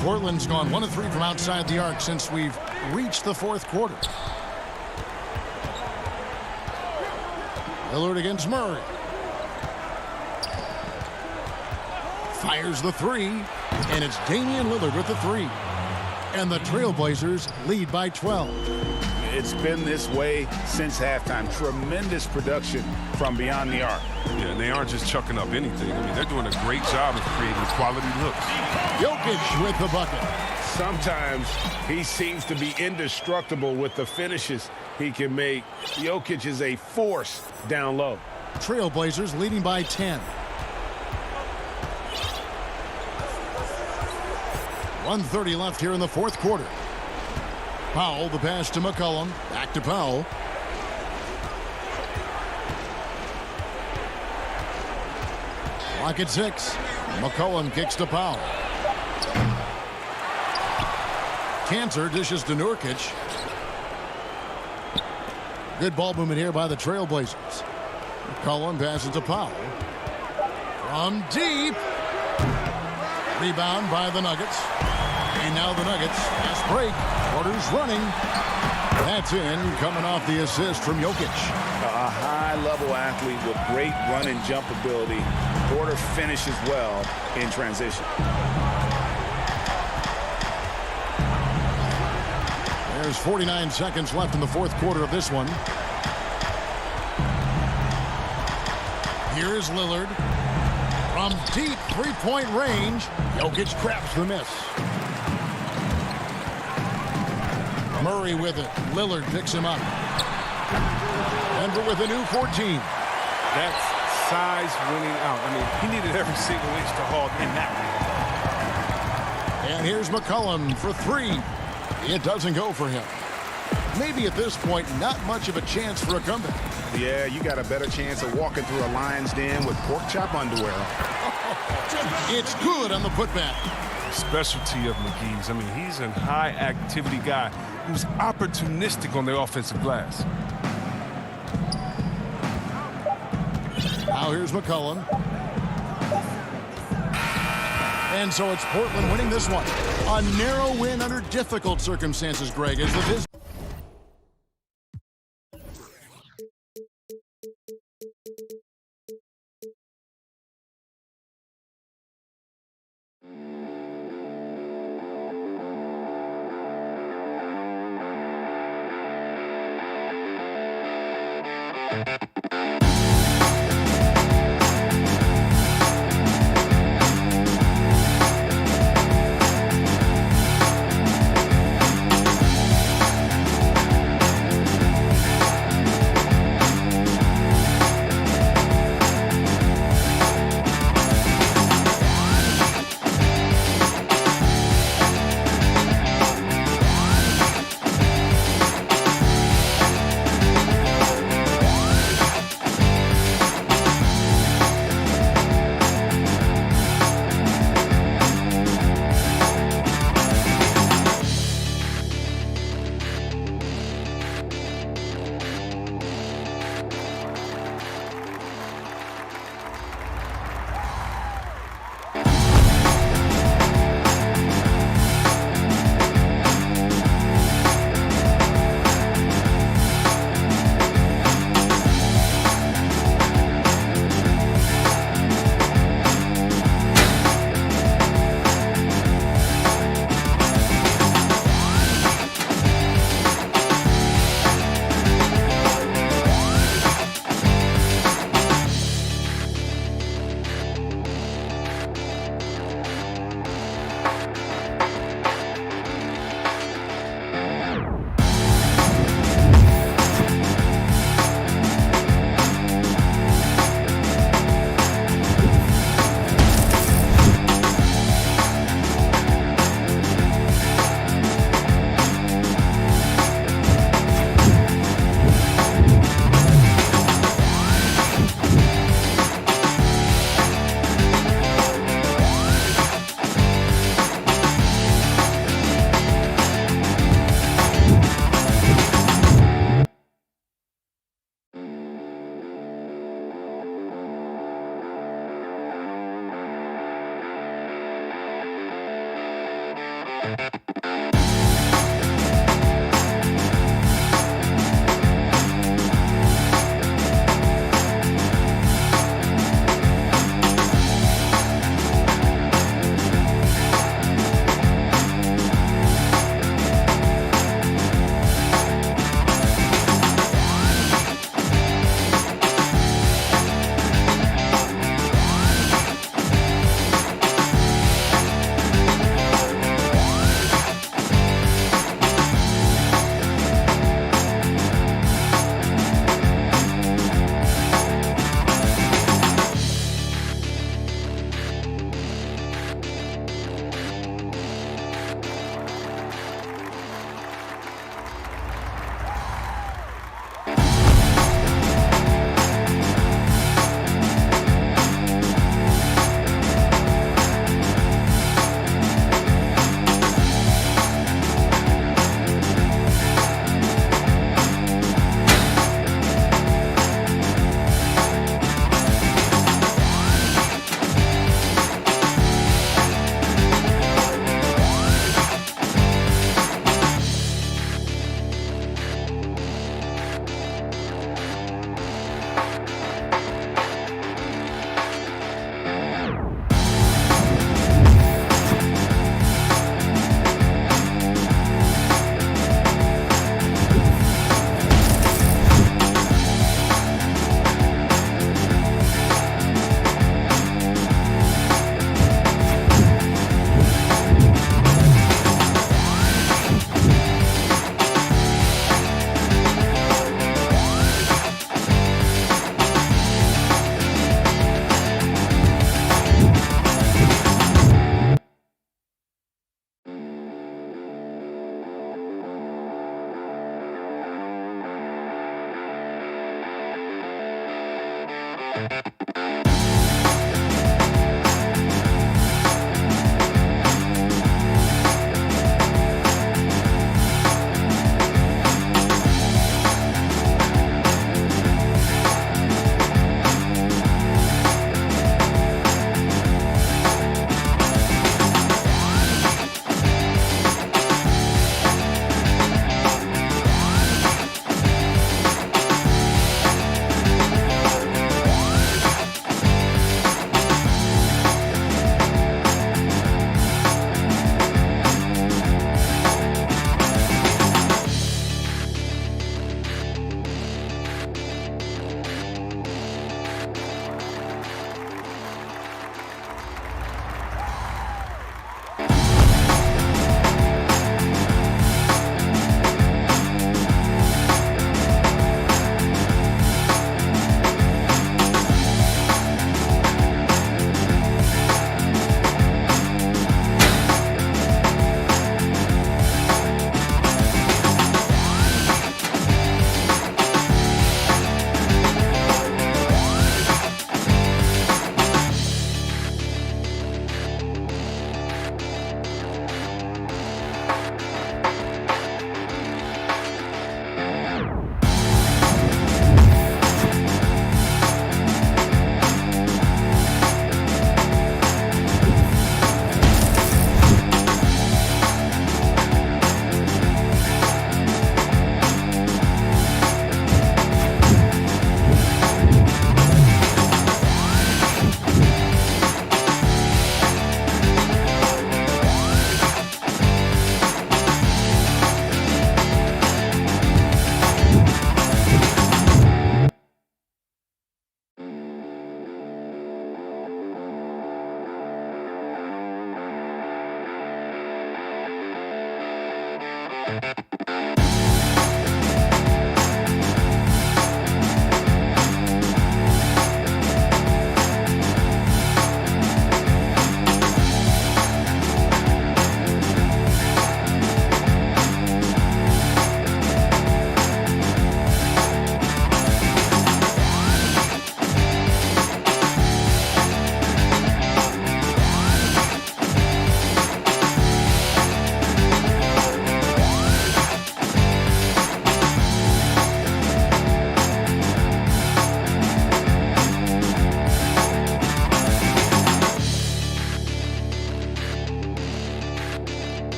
Portland's gone 1 of 3 from outside the arc since we've reached the 4th quarter. Lillard against Murray. Fires the 3. And it's Damian Lillard with the 3. And the Trailblazers lead by 12. It's been this way since halftime. Tremendous production from beyond the arc. Yeah, and they aren't just chucking up anything. I mean, they're doing a great job of creating quality looks. Jokic with the bucket. Sometimes he seems to be indestructible with the finishes he can make. Jokic is a force down low. Trailblazers leading by 10. 1:30 left here in the 4th quarter. Powell, the pass to McCollum. Back to Powell. Clock at 6. McCollum kicks to Powell. Cantor dishes to Nurkic. Good ball movement here by the Trailblazers. McCollum passes to Powell. From deep. Rebound by the Nuggets. And now the Nuggets. Fast break. Porter's running. That's in, coming off the assist from Jokic. A high-level athlete with great run and jump ability. Porter finishes well in transition. There's 49 seconds left in the fourth quarter of this one. Here's Lillard. From deep three-point range, Jokic craps the miss. Murray with it. Lillard picks him up. Denver with a new 14. That's size winning out. I mean, he needed every single inch to hog in that one. And here's McCollum for three. It doesn't go for him. Maybe at this point, not much of a chance for a comeback. Yeah, you got a better chance of walking through a lion's den with pork chop underwear. It's good on the putback. Specialty of McGee's. I mean, he's a high-activity guy who's opportunistic on the offensive glass. Now here's McCollum. And so it's Portland winning this one. A narrow win under difficult circumstances, Greg, as the visitors.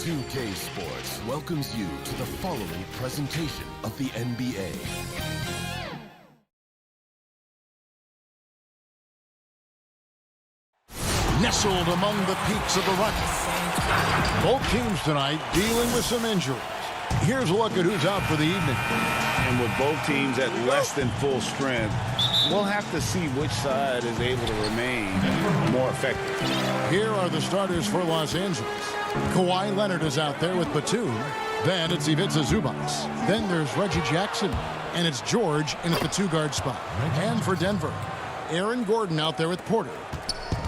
2K Sports welcomes you to the following presentation of the NBA. Nestled among the peaks of the Rockets. Both teams tonight dealing with some injuries. Here's a look at who's out for the evening. And with both teams at less than full strength, we'll have to see which side is able to remain more effective. Here are the starters for Los Angeles. Kawhi Leonard is out there with Batum. Then it's Ivica Zubac. Then there's Reggie Jackson. And it's George in at the two-guard spot. And for Denver, Aaron Gordon out there with Porter.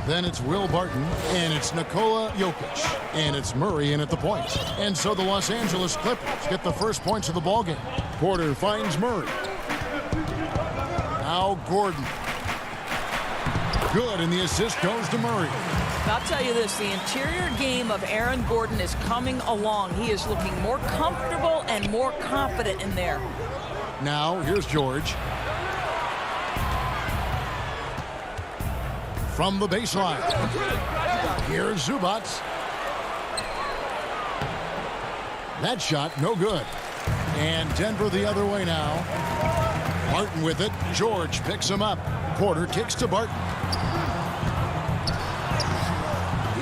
Then it's Will Barton, and it's Nikola Jokic, and it's Murray in at the point. And so the Los Angeles Clippers get the first points of the ballgame. Porter finds Murray. Now Gordon. Good, and the assist goes to Murray. I'll tell you this, the interior game of Aaron Gordon is coming along. He is looking more comfortable and more confident in there. Now, here's George. From the baseline. Here's Zubac. That shot, no good. And Denver the other way now. Barton with it. George picks him up. Porter kicks to Barton.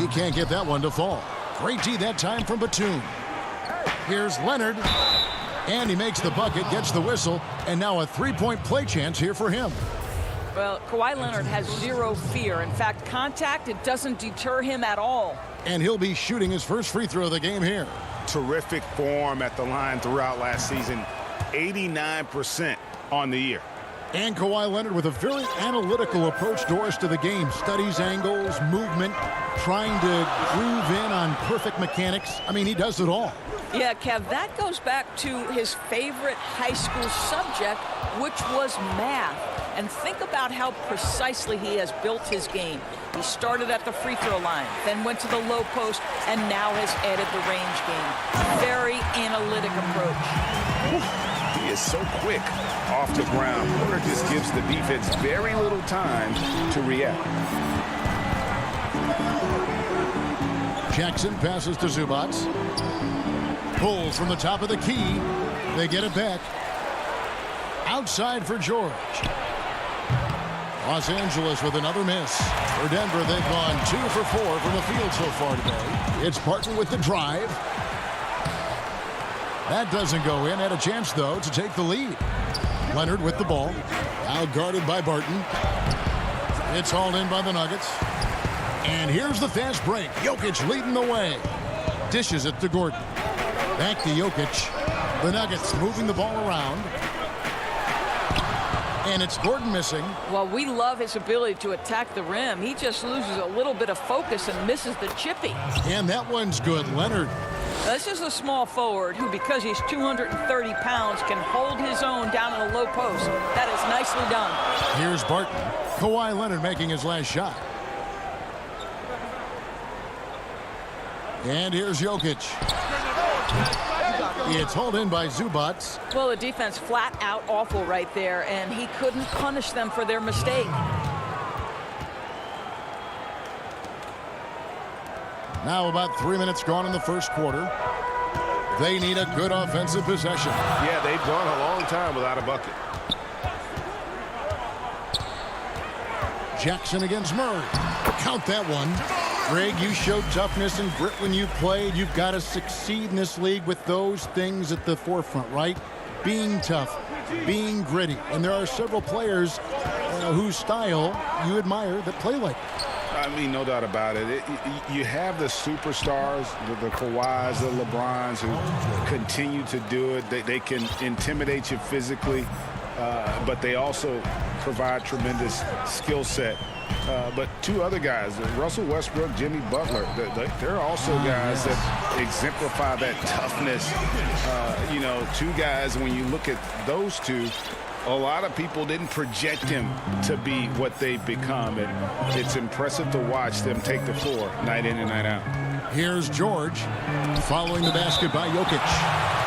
He can't get that one to fall. Great D that time from Batum. Here's Leonard. And he makes the bucket, gets the whistle, and now a three-point play chance here for him. Well, Kawhi Leonard has zero fear. In fact, contact, it doesn't deter him at all. And he'll be shooting his first free throw of the game here. Terrific form at the line throughout last season. 89% on the year. And Kawhi Leonard with a very analytical approach to us to the game. Studies angles, movement, trying to groove in on perfect mechanics. I mean, he does it all. Yeah, Kev, that goes back to his favorite high school subject, which was math. And think about how precisely he has built his game. He started at the free throw line, then went to the low post, and now has added the range game. Very analytic approach. He is so quick off the ground. Porter just gives the defense very little time to react. Jackson passes to Zubac. Pulls from the top of the key. They get it back. Outside for George. Los Angeles with another miss. For Denver, they've gone 2 for 4 from the field so far today. It's Barton with the drive. That doesn't go in. Had a chance, though, to take the lead. Leonard with the ball. Now guarded by Barton. It's hauled in by the Nuggets. And here's the fast break. Jokic leading the way. Dishes it to Gordon. Back to Jokic. The Nuggets moving the ball around. And it's Gordon missing. Well, we love his ability to attack the rim. He just loses a little bit of focus and misses the chippy. And that one's good. Leonard. This is a small forward who, because he's 230 pounds, can hold his own down in a low post. That is nicely done. Here's Barton. Kawhi Leonard making his last shot. And here's Jokic. It's hauled in by Zubac. Well, the defense flat out awful right there, and he couldn't punish them for their mistake. Now about 3 minutes gone in the first quarter. They need a good offensive possession. Yeah, they've gone a long time without a bucket. Jackson against Murray. Count that one. Greg, you showed toughness and grit when you played. You've got to succeed in this league with those things at the forefront, right? Being tough, being gritty. And there are several players whose style you admire that play like it. I mean, no doubt about it. You have the superstars, the Kawhis, the LeBrons, who continue to do it. They can intimidate you physically, but they also provide tremendous skill set. But two other guys, Russell Westbrook, Jimmy Butler, they're also guys that exemplify that toughness. You know, two guys, when you look at those two, a lot of people didn't project him to be what they've become, and it's impressive to watch them take the floor night in and night out. Here's George following the basket by Jokic.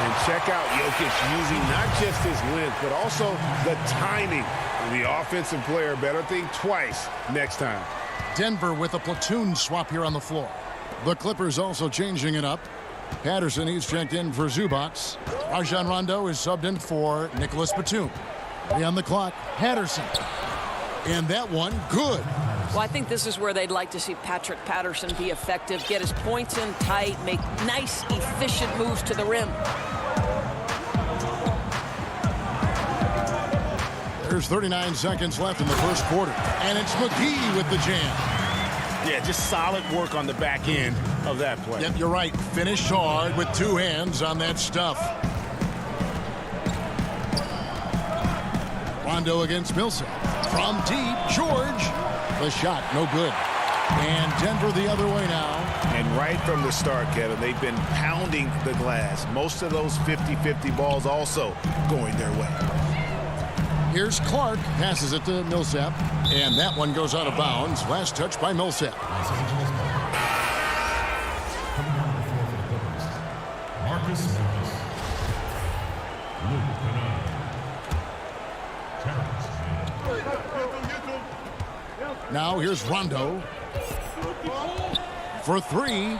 And check out Jokic using not just his length, but also the timing. The offensive player better think twice next time. Denver with a platoon swap here on the floor. The Clippers also changing it up. Patterson, he's checked in for Zubac. Rajon Rondo is subbed in for Nicholas Batum. On the clock, Patterson. And that one, good. Well, I think this is where they'd like to see Patrick Patterson be effective, get his points in tight, make nice, efficient moves to the rim. There's 39 seconds left in the first quarter. And it's McGee with the jam. Yeah, just solid work on the back end of that play. Yep, you're right. Finished hard with two hands on that stuff. Rondo against Millsap. From deep, George. The shot, no good. And Denver the other way now. And right from the start, Kevin, they've been pounding the glass. Most of those 50-50 balls also going their way. Here's Clark, passes it to Millsap, and that one goes out of bounds. Last touch by Millsap. Marcus Morris. Now here's Rondo for three.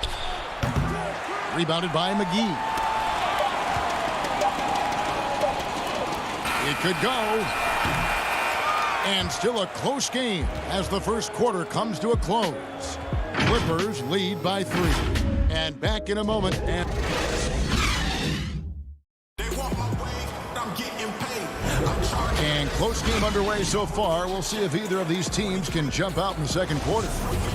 Rebounded by McGee. It could go. And still a close game as the first quarter comes to a close. Clippers lead by 3. And back in a moment. And close game underway so far. We'll see if either of these teams can jump out in the second quarter.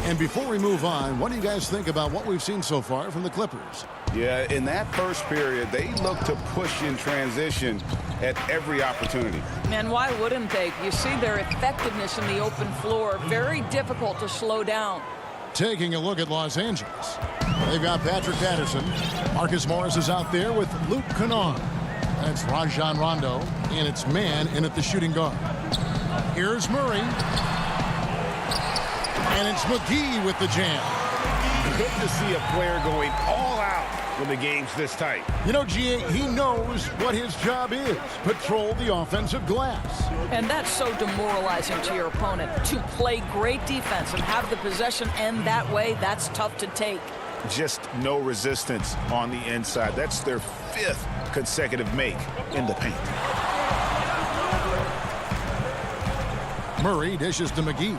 And before we move on, what do you guys think about what we've seen so far from the Clippers? Yeah, in that first period, they looked to push in transition at every opportunity. And why wouldn't they? You see their effectiveness in the open floor. Very difficult to slow down. Taking a look at Los Angeles. They've got Patrick Patterson. Marcus Morris is out there with Luke Kennard. That's Rajon Rondo, and it's man in at the shooting guard. Here's Murray. And it's McGee with the jam. Good to see a player going all out when the game's this tight. You know, G.A., he knows what his job is. Patrol the offensive glass. And that's so demoralizing to your opponent. To play great defense and have the possession end that way, that's tough to take. Just no resistance on the inside. That's their 5th consecutive make in the paint. Murray dishes to McGee.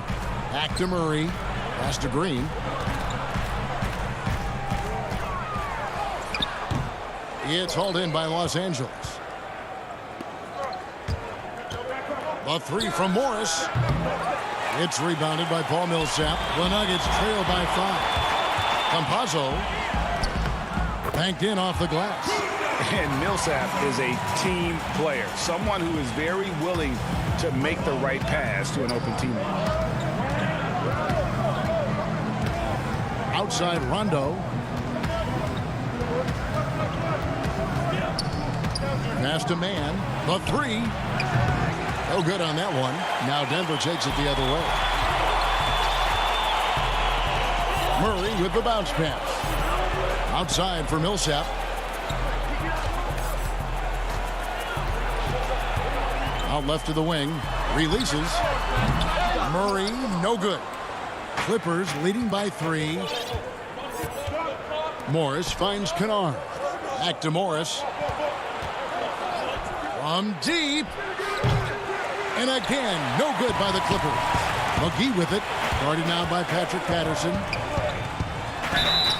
Back to Murray. Pass to Green. It's hauled in by Los Angeles. The three from Morris. It's rebounded by Paul Millsap. The Nuggets trail by 5. Campazzo banked in off the glass. And Millsap is a team player. Someone who is very willing to make the right pass to an open teammate. Outside Rondo. Pass to man. The three. No good on that one. Now Denver takes it the other way. Murray with the bounce pass. Outside for Millsap. Out left to the wing. Releases. Murray, no good. Clippers leading by 3. Morris finds Kennard. Back to Morris. From deep. And again, no good by the Clippers. McGee with it. Guarded now by Patrick Patterson.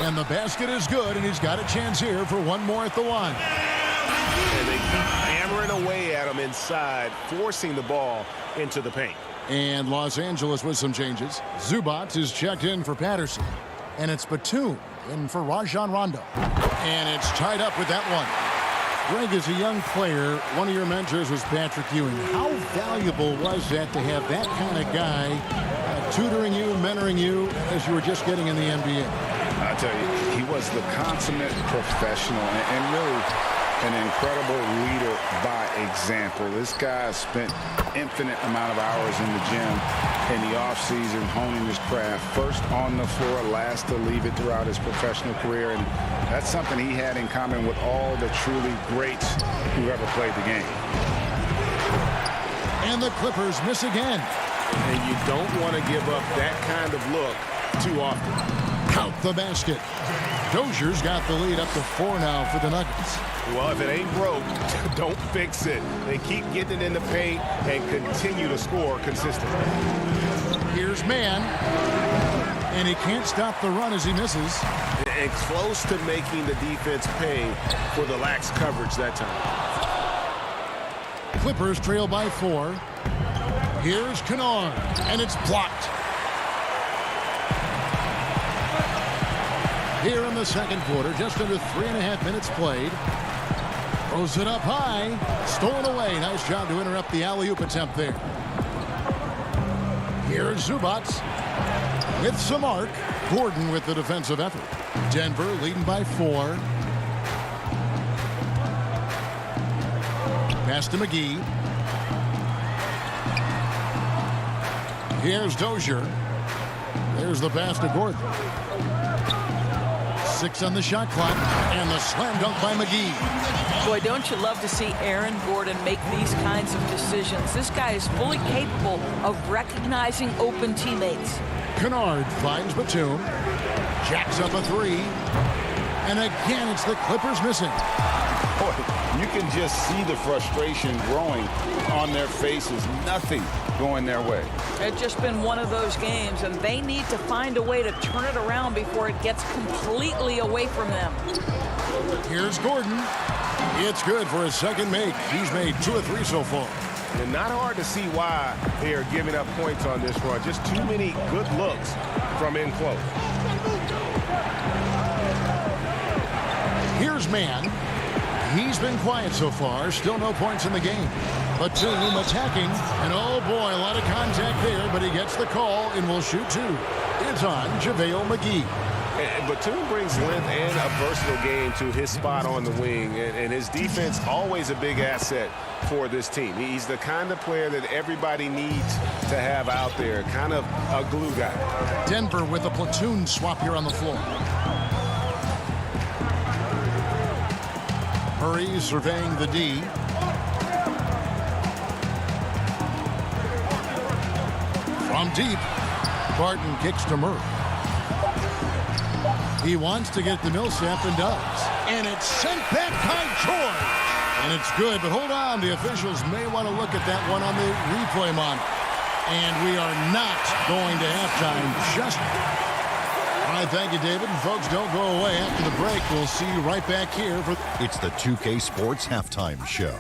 And the basket is good, and he's got a chance here for one more at the line. And they keep hammering away at him inside, forcing the ball into the paint. And Los Angeles with some changes. Zubac is checked in for Patterson. And it's Batum in for Rajon Rondo. And it's tied up with that one. Greg, as a young player, one of your mentors was Patrick Ewing. How valuable was that to have that kind of guy tutoring you, mentoring you as you were just getting in the NBA? I tell you, he was the consummate professional and really an incredible leader by example. This guy spent infinite amount of hours in the gym in the offseason honing his craft. First on the floor, last to leave it throughout his professional career. And that's something he had in common with all the truly greats who ever played the game. And the Clippers miss again. And you don't want to give up that kind of look too often. Count the basket. Dozier's got the lead up to 4 now for the Nuggets. Well, if it ain't broke, don't fix it. They keep getting it in the paint and continue to score consistently. Here's man. And he can't stop the run as he misses. And close to making the defense pay for the lax coverage that time. Clippers trail by 4. Here's Kennard. And it's blocked. Here in the second quarter, just under 3.5 minutes played. Throws it up high. Stolen away. Nice job to interrupt the alley-oop attempt there. Here's Zubac with some arc. Gordon with the defensive effort. Denver leading by 4. Pass to McGee. Here's Dozier. There's the pass to Gordon. 6 on the shot clock, and the slam dunk by McGee. Boy, don't you love to see Aaron Gordon make these kinds of decisions. This guy is fully capable of recognizing open teammates. Kennard finds Batum. Jacks up a 3. And again, it's the Clippers missing. Boy, you can just see the frustration growing on their faces. Nothing going their way. It's just been one of those games, and they need to find a way to turn it around before it gets completely away from them. Here's Gordon. It's good for his second make. He's made 2 of 3 so far. And not hard to see why they are giving up points on this run. Just too many good looks from in close. Here's Man. He's been quiet so far. Still no points in the game. Batum attacking. And oh boy, a lot of contact there, but he gets the call and will shoot two. It's on JaVale McGee. And Batum brings length and a versatile game to his spot on the wing. And his defense always a big asset for this team. He's the kind of player that everybody needs to have out there. Kind of a glue guy. Denver with a platoon swap here on the floor. Murray surveying the D. From deep, Barton kicks to Murray. He wants to get the Millsap and does. And it's sent back by George. And it's good, but hold on. The officials may want to look at that one on the replay monitor. And we are not going to halftime just yet. All right, thank you, David. And folks, don't go away. After the break, we'll see you right back here. It's the 2K Sports Halftime Show.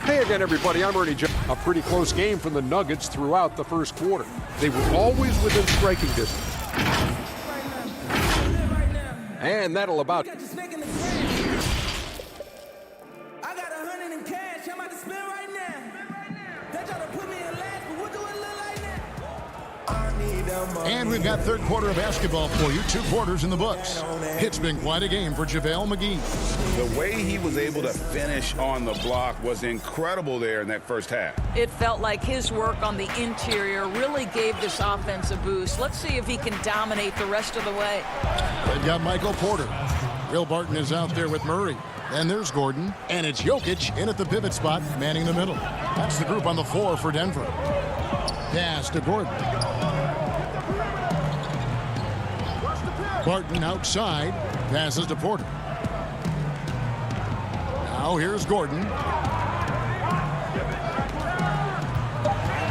Hey again, everybody. I'm Ernie Johnson. A pretty close game for the Nuggets throughout the first quarter. They were always within striking distance. And that'll about... And we've got third quarter of basketball for you. 2 quarters in the books. It's been quite a game for JaVale McGee. The way he was able to finish on the block was incredible there in that first half. It felt like his work on the interior really gave this offense a boost. Let's see if he can dominate the rest of the way. They've got Michael Porter. Will Barton is out there with Murray. And there's Gordon. And it's Jokic in at the pivot spot, manning the middle. That's the group on the floor for Denver. Pass to Gordon. Barton outside, passes to Porter. Now here's Gordon.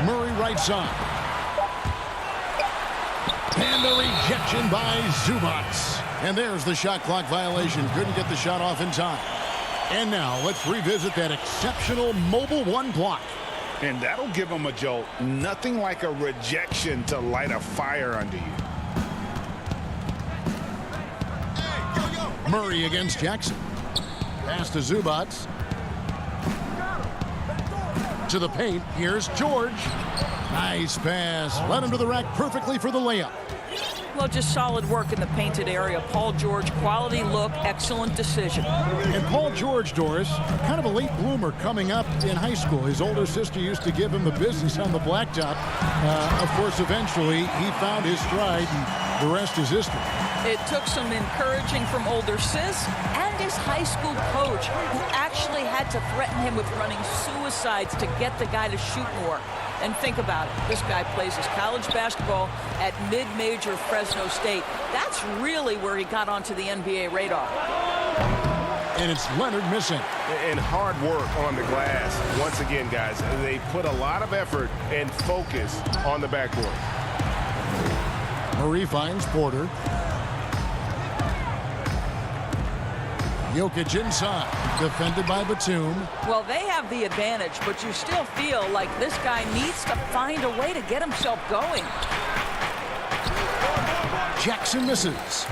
Murray right side. And a rejection by Zubats. And there's the shot clock violation. Couldn't get the shot off in time. And now let's revisit that exceptional Mobile One block. And that'll give him a jolt. Nothing like a rejection to light a fire under you. Murray against Jackson. Pass to Zubats. To the paint. Here's George. Nice pass. Led him to the rack perfectly for the layup. Well, just solid work in the painted area. Paul George, quality look, excellent decision. And Paul George, Doris, kind of a late bloomer coming up in high school. His older sister used to give him the business on the blacktop. Of course, eventually, he found his stride, and the rest is history. It took some encouraging from older sis and his high school coach, who actually had to threaten him with running suicides to get the guy to shoot more. And think about it. This guy plays his college basketball at mid-major Fresno State. That's really where he got onto the NBA radar. And it's Leonard missing. And hard work on the glass. Once again, guys, they put a lot of effort and focus on the backboard. Murray finds Porter. Jokic inside, defended by Batum. Well, they have the advantage, but you still feel like this guy needs to find a way to get himself going. Jackson misses.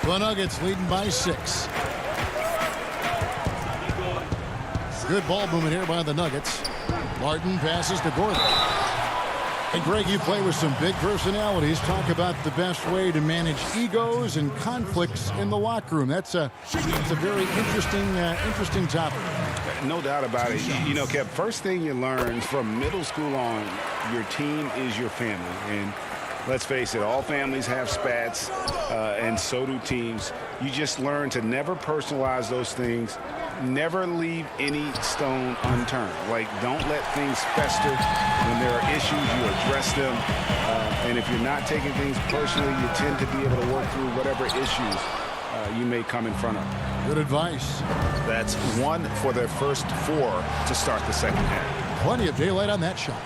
The Nuggets leading by 6. Good ball movement here by the Nuggets. Martin passes to Gordon. And Greg, you play with some big personalities. Talk about the best way to manage egos and conflicts in the locker room. That's a very interesting topic. No doubt about it. You know, Kev, first thing you learn from middle school on, your team is your family. And let's face it, all families have spats, and so do teams. You just learn to never personalize those things. Never leave any stone unturned. Like, don't let things fester. When there are issues, you address them. And if you're not taking things personally, you tend to be able to work through whatever issues you may come in front of. Good advice. That's 1 for their first 4 to start the second half. Plenty of daylight on that shot.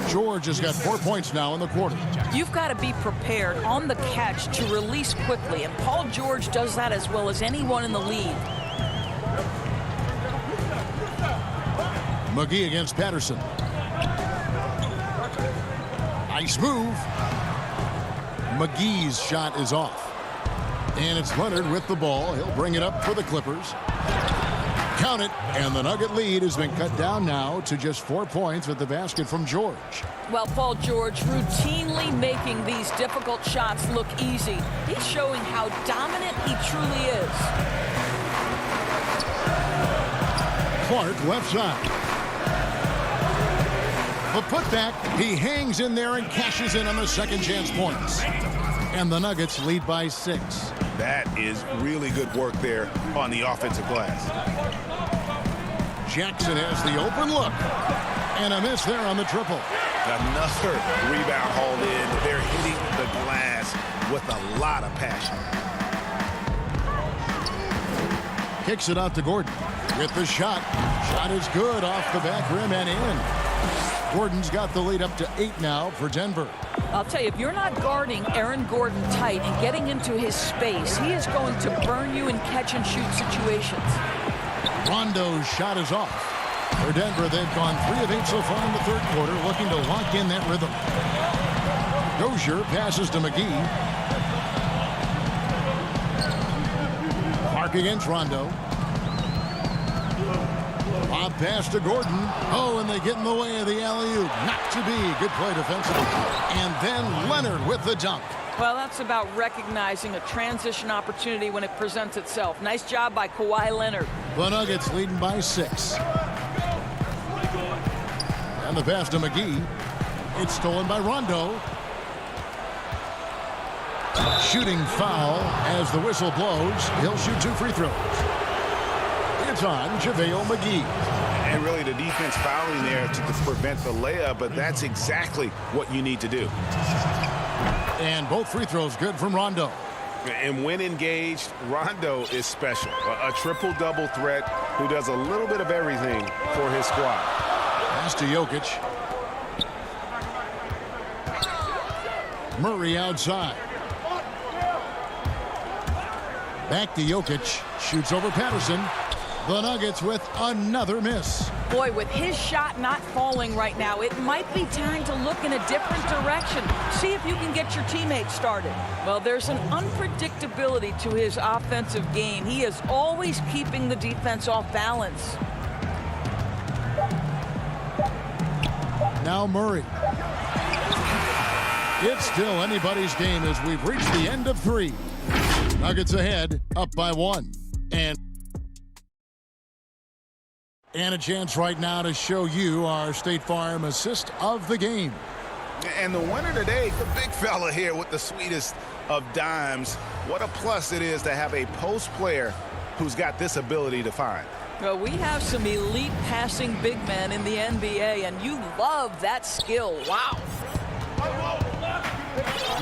George has got 4 points now in the quarter. You've got to be prepared on the catch to release quickly, and Paul George does that as well as anyone in the league. McGee against Patterson. Nice move. McGee's shot is off. And it's Leonard with the ball. He'll bring it up for the Clippers. Count it, and the Nugget lead has been cut down now to just 4 points with the basket from George. Well, Paul George routinely making these difficult shots look easy. He's showing how dominant he truly is. Clark left side. The putback, he hangs in there and cashes in on the second chance points. And the Nuggets lead by 6. That is really good work there on the offensive glass. Jackson has the open look. And a miss there on the triple. Another rebound hauled in. They're hitting the glass with a lot of passion. Kicks it out to Gordon with the shot. Shot is good off the back rim and in. Gordon's got the lead up to 8 now for Denver. I'll tell you, if you're not guarding Aaron Gordon tight and getting into his space, he is going to burn you in catch-and-shoot situations. Rondo's shot is off. For Denver, they've gone 3 of 8 so far in the third quarter, looking to lock in that rhythm. Dozier passes to McGee. Clark against Rondo. Lob pass to Gordon. Oh, and they get in the way of the alley-oop. Not to be. Good play defensively. And then Leonard with the dunk. Well, that's about recognizing a transition opportunity when it presents itself. Nice job by Kawhi Leonard. The Nuggets leading by 6. And the pass to McGee. It's stolen by Rondo. Shooting foul as the whistle blows. He'll shoot 2 free throws. It's on JaVale McGee. And really the defense fouling there to prevent the layup, but that's exactly what you need to do. And both free throws good from Rondo. And when engaged, Rondo is special. A triple-double threat who does a little bit of everything for his squad. Pass to Jokic. Murray outside. Back to Jokic. Shoots over Patterson. The Nuggets with another miss. Boy, with his shot not falling right now, it might be time to look in a different direction. See if you can get your teammates started. Well, there's an unpredictability to his offensive game. He is always keeping the defense off balance. Now Murray. It's still anybody's game as we've reached the end of 3. Nuggets ahead, up by 1. And a chance right now to show you our State Farm assist of the game. And the winner today, the big fella here with the sweetest of dimes. What a plus it is to have a post player who's got this ability to find. Well, we have some elite passing big men in the NBA, and you love that skill. Wow.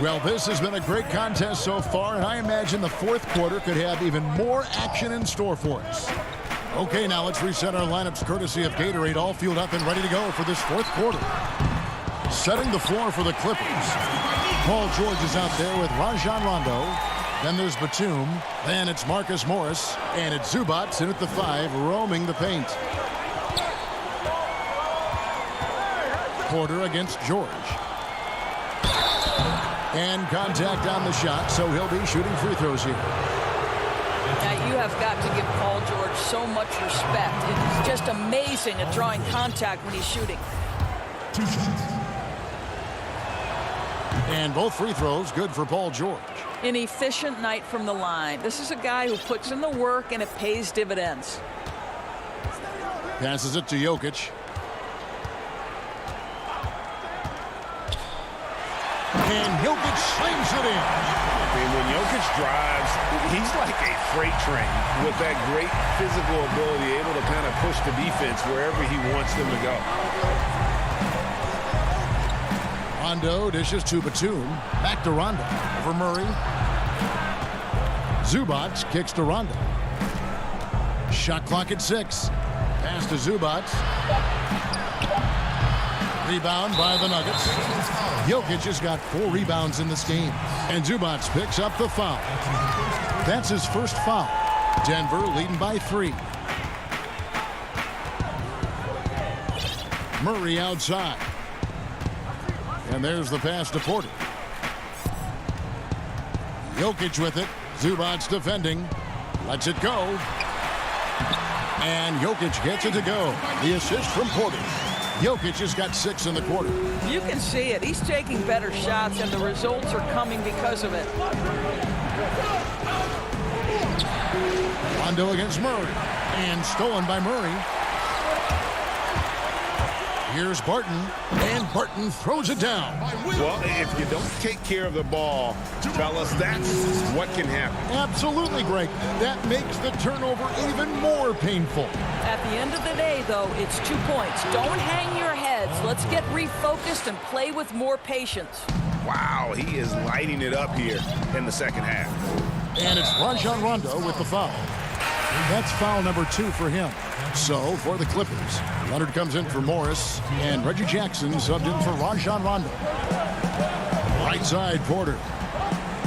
Well, this has been a great contest so far, and I imagine the fourth quarter could have even more action in store for us. Okay, now let's reset our lineups courtesy of Gatorade, all fueled up and ready to go for this fourth quarter. Setting the floor for the Clippers. Paul George is out there with Rajon Rondo. Then there's Batum. Then it's Marcus Morris. And it's Zubac in at the 5, roaming the paint. Porter against George. And contact on the shot, so he'll be shooting free throws here. Now, you have got to give Paul George so much respect. It's just amazing at drawing contact when he's shooting. And both free throws good for Paul George. An efficient night from the line. This is a guy who puts in the work and it pays dividends. Passes it to Jokic. And Jokic slings it in. And when Jokic drives, he's like a freight train with that great physical ability, able to kind of push the defense wherever he wants them to go. Rondo dishes to Batum. Back to Rondo. For Murray. Zubac kicks to Rondo. Shot clock at 6. Pass to Zubac. Rebound by the Nuggets. Jokic has got 4 rebounds in this game. And Zubac picks up the foul. That's his first foul. Denver leading by 3. Murray outside. And there's the pass to Porter. Jokic with it. Zubac's defending. Lets it go. And Jokic gets it to go. The assist from Porter. Jokic has got 6 in the quarter. You can see it. He's taking better shots, and the results are coming because of it. Rondo against Murray. And stolen by Murray. Here's Barton, and Barton throws it down. Well, if you don't take care of the ball, fellas, that's what can happen. Absolutely, Greg. That makes the turnover even more painful. At the end of the day, though, it's 2 points. Don't hang your heads. Let's get refocused and play with more patience. Wow, he is lighting it up here in the second half. And it's Rajon Rondo with the foul. That's foul number 2 for him. So, for the Clippers, Leonard comes in for Morris, and Reggie Jackson subbed in for Rajon Rondo. Right side, Porter.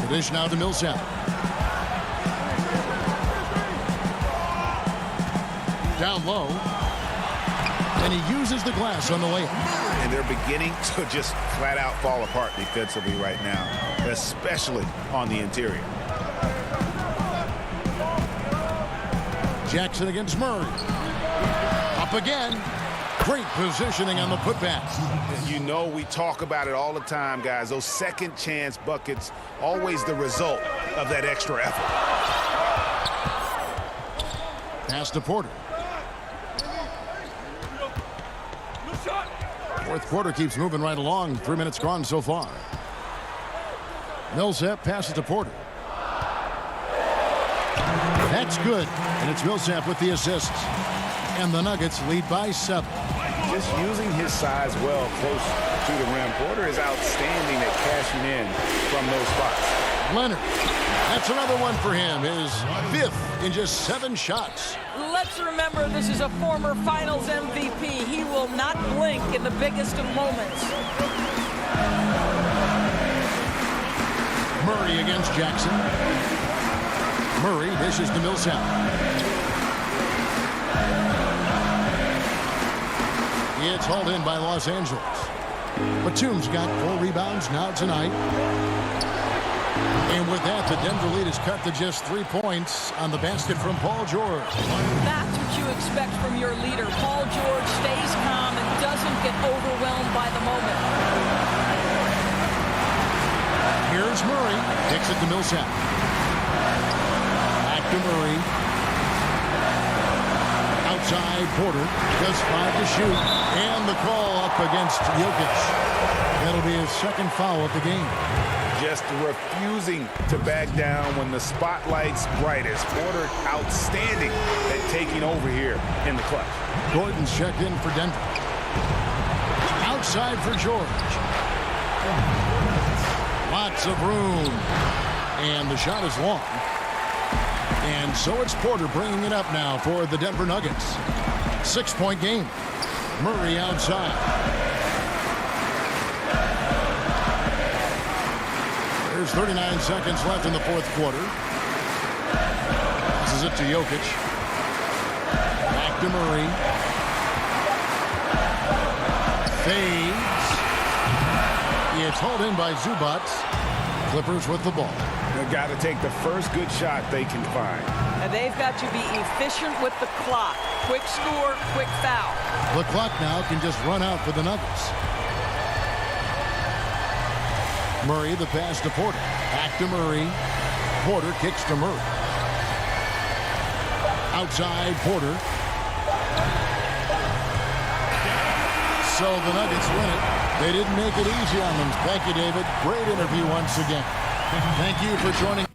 The dish now to Millsap. Down low. And he uses the glass on the layup. And they're beginning to just flat out fall apart defensively right now, especially on the interior. Jackson against Murray. Up again. Great positioning on the putback. You know, we talk about it all the time, guys. Those second chance buckets, always the result of that extra effort. Pass to Porter. Fourth quarter keeps moving right along. 3 minutes gone so far. Millsap passes to Porter. That's good. And it's Millsap with the assists. And the Nuggets lead by 7. Just using his size well close to the rim. Porter is outstanding at cashing in from those spots. Leonard. That's another one for him. His 5th in just 7 shots. Let's remember this is a former Finals MVP. He will not blink in the biggest of moments. Murray against Jackson. Murray dishes to Millsap. It's hauled in by Los Angeles. Batum's got 4 rebounds now tonight. And with that, the Denver lead is cut to just 3 points on the basket from Paul George. That's what you expect from your leader. Paul George stays calm and doesn't get overwhelmed by the moment. Here's Murray. Kicks it to Millsap. Back to Murray. Outside, Porter does 5 to shoot. And the call up against Jokic. That'll be his 2nd foul of the game. Just refusing to back down when the spotlight's brightest. Porter outstanding at taking over here in the clutch. Gordon's checked in for Denver. Outside for George. Lots of room. And the shot is long. And so it's Porter bringing it up now for the Denver Nuggets. 6-point game. Murray outside. There's 39 seconds left in the 4th quarter. This is it to Jokic. Back to Murray. Fades. It's hauled in by Zubac. Clippers with the ball. They've got to take the first good shot they can find. And they've got to be efficient with the clock. Quick score, quick foul. The clock now can just run out for the Nuggets. Murray, the pass to Porter. Back to Murray. Porter kicks to Murray. Outside, Porter. So the Nuggets win it. They didn't make it easy on them. Thank you, David. Great interview once again. Thank you for joining.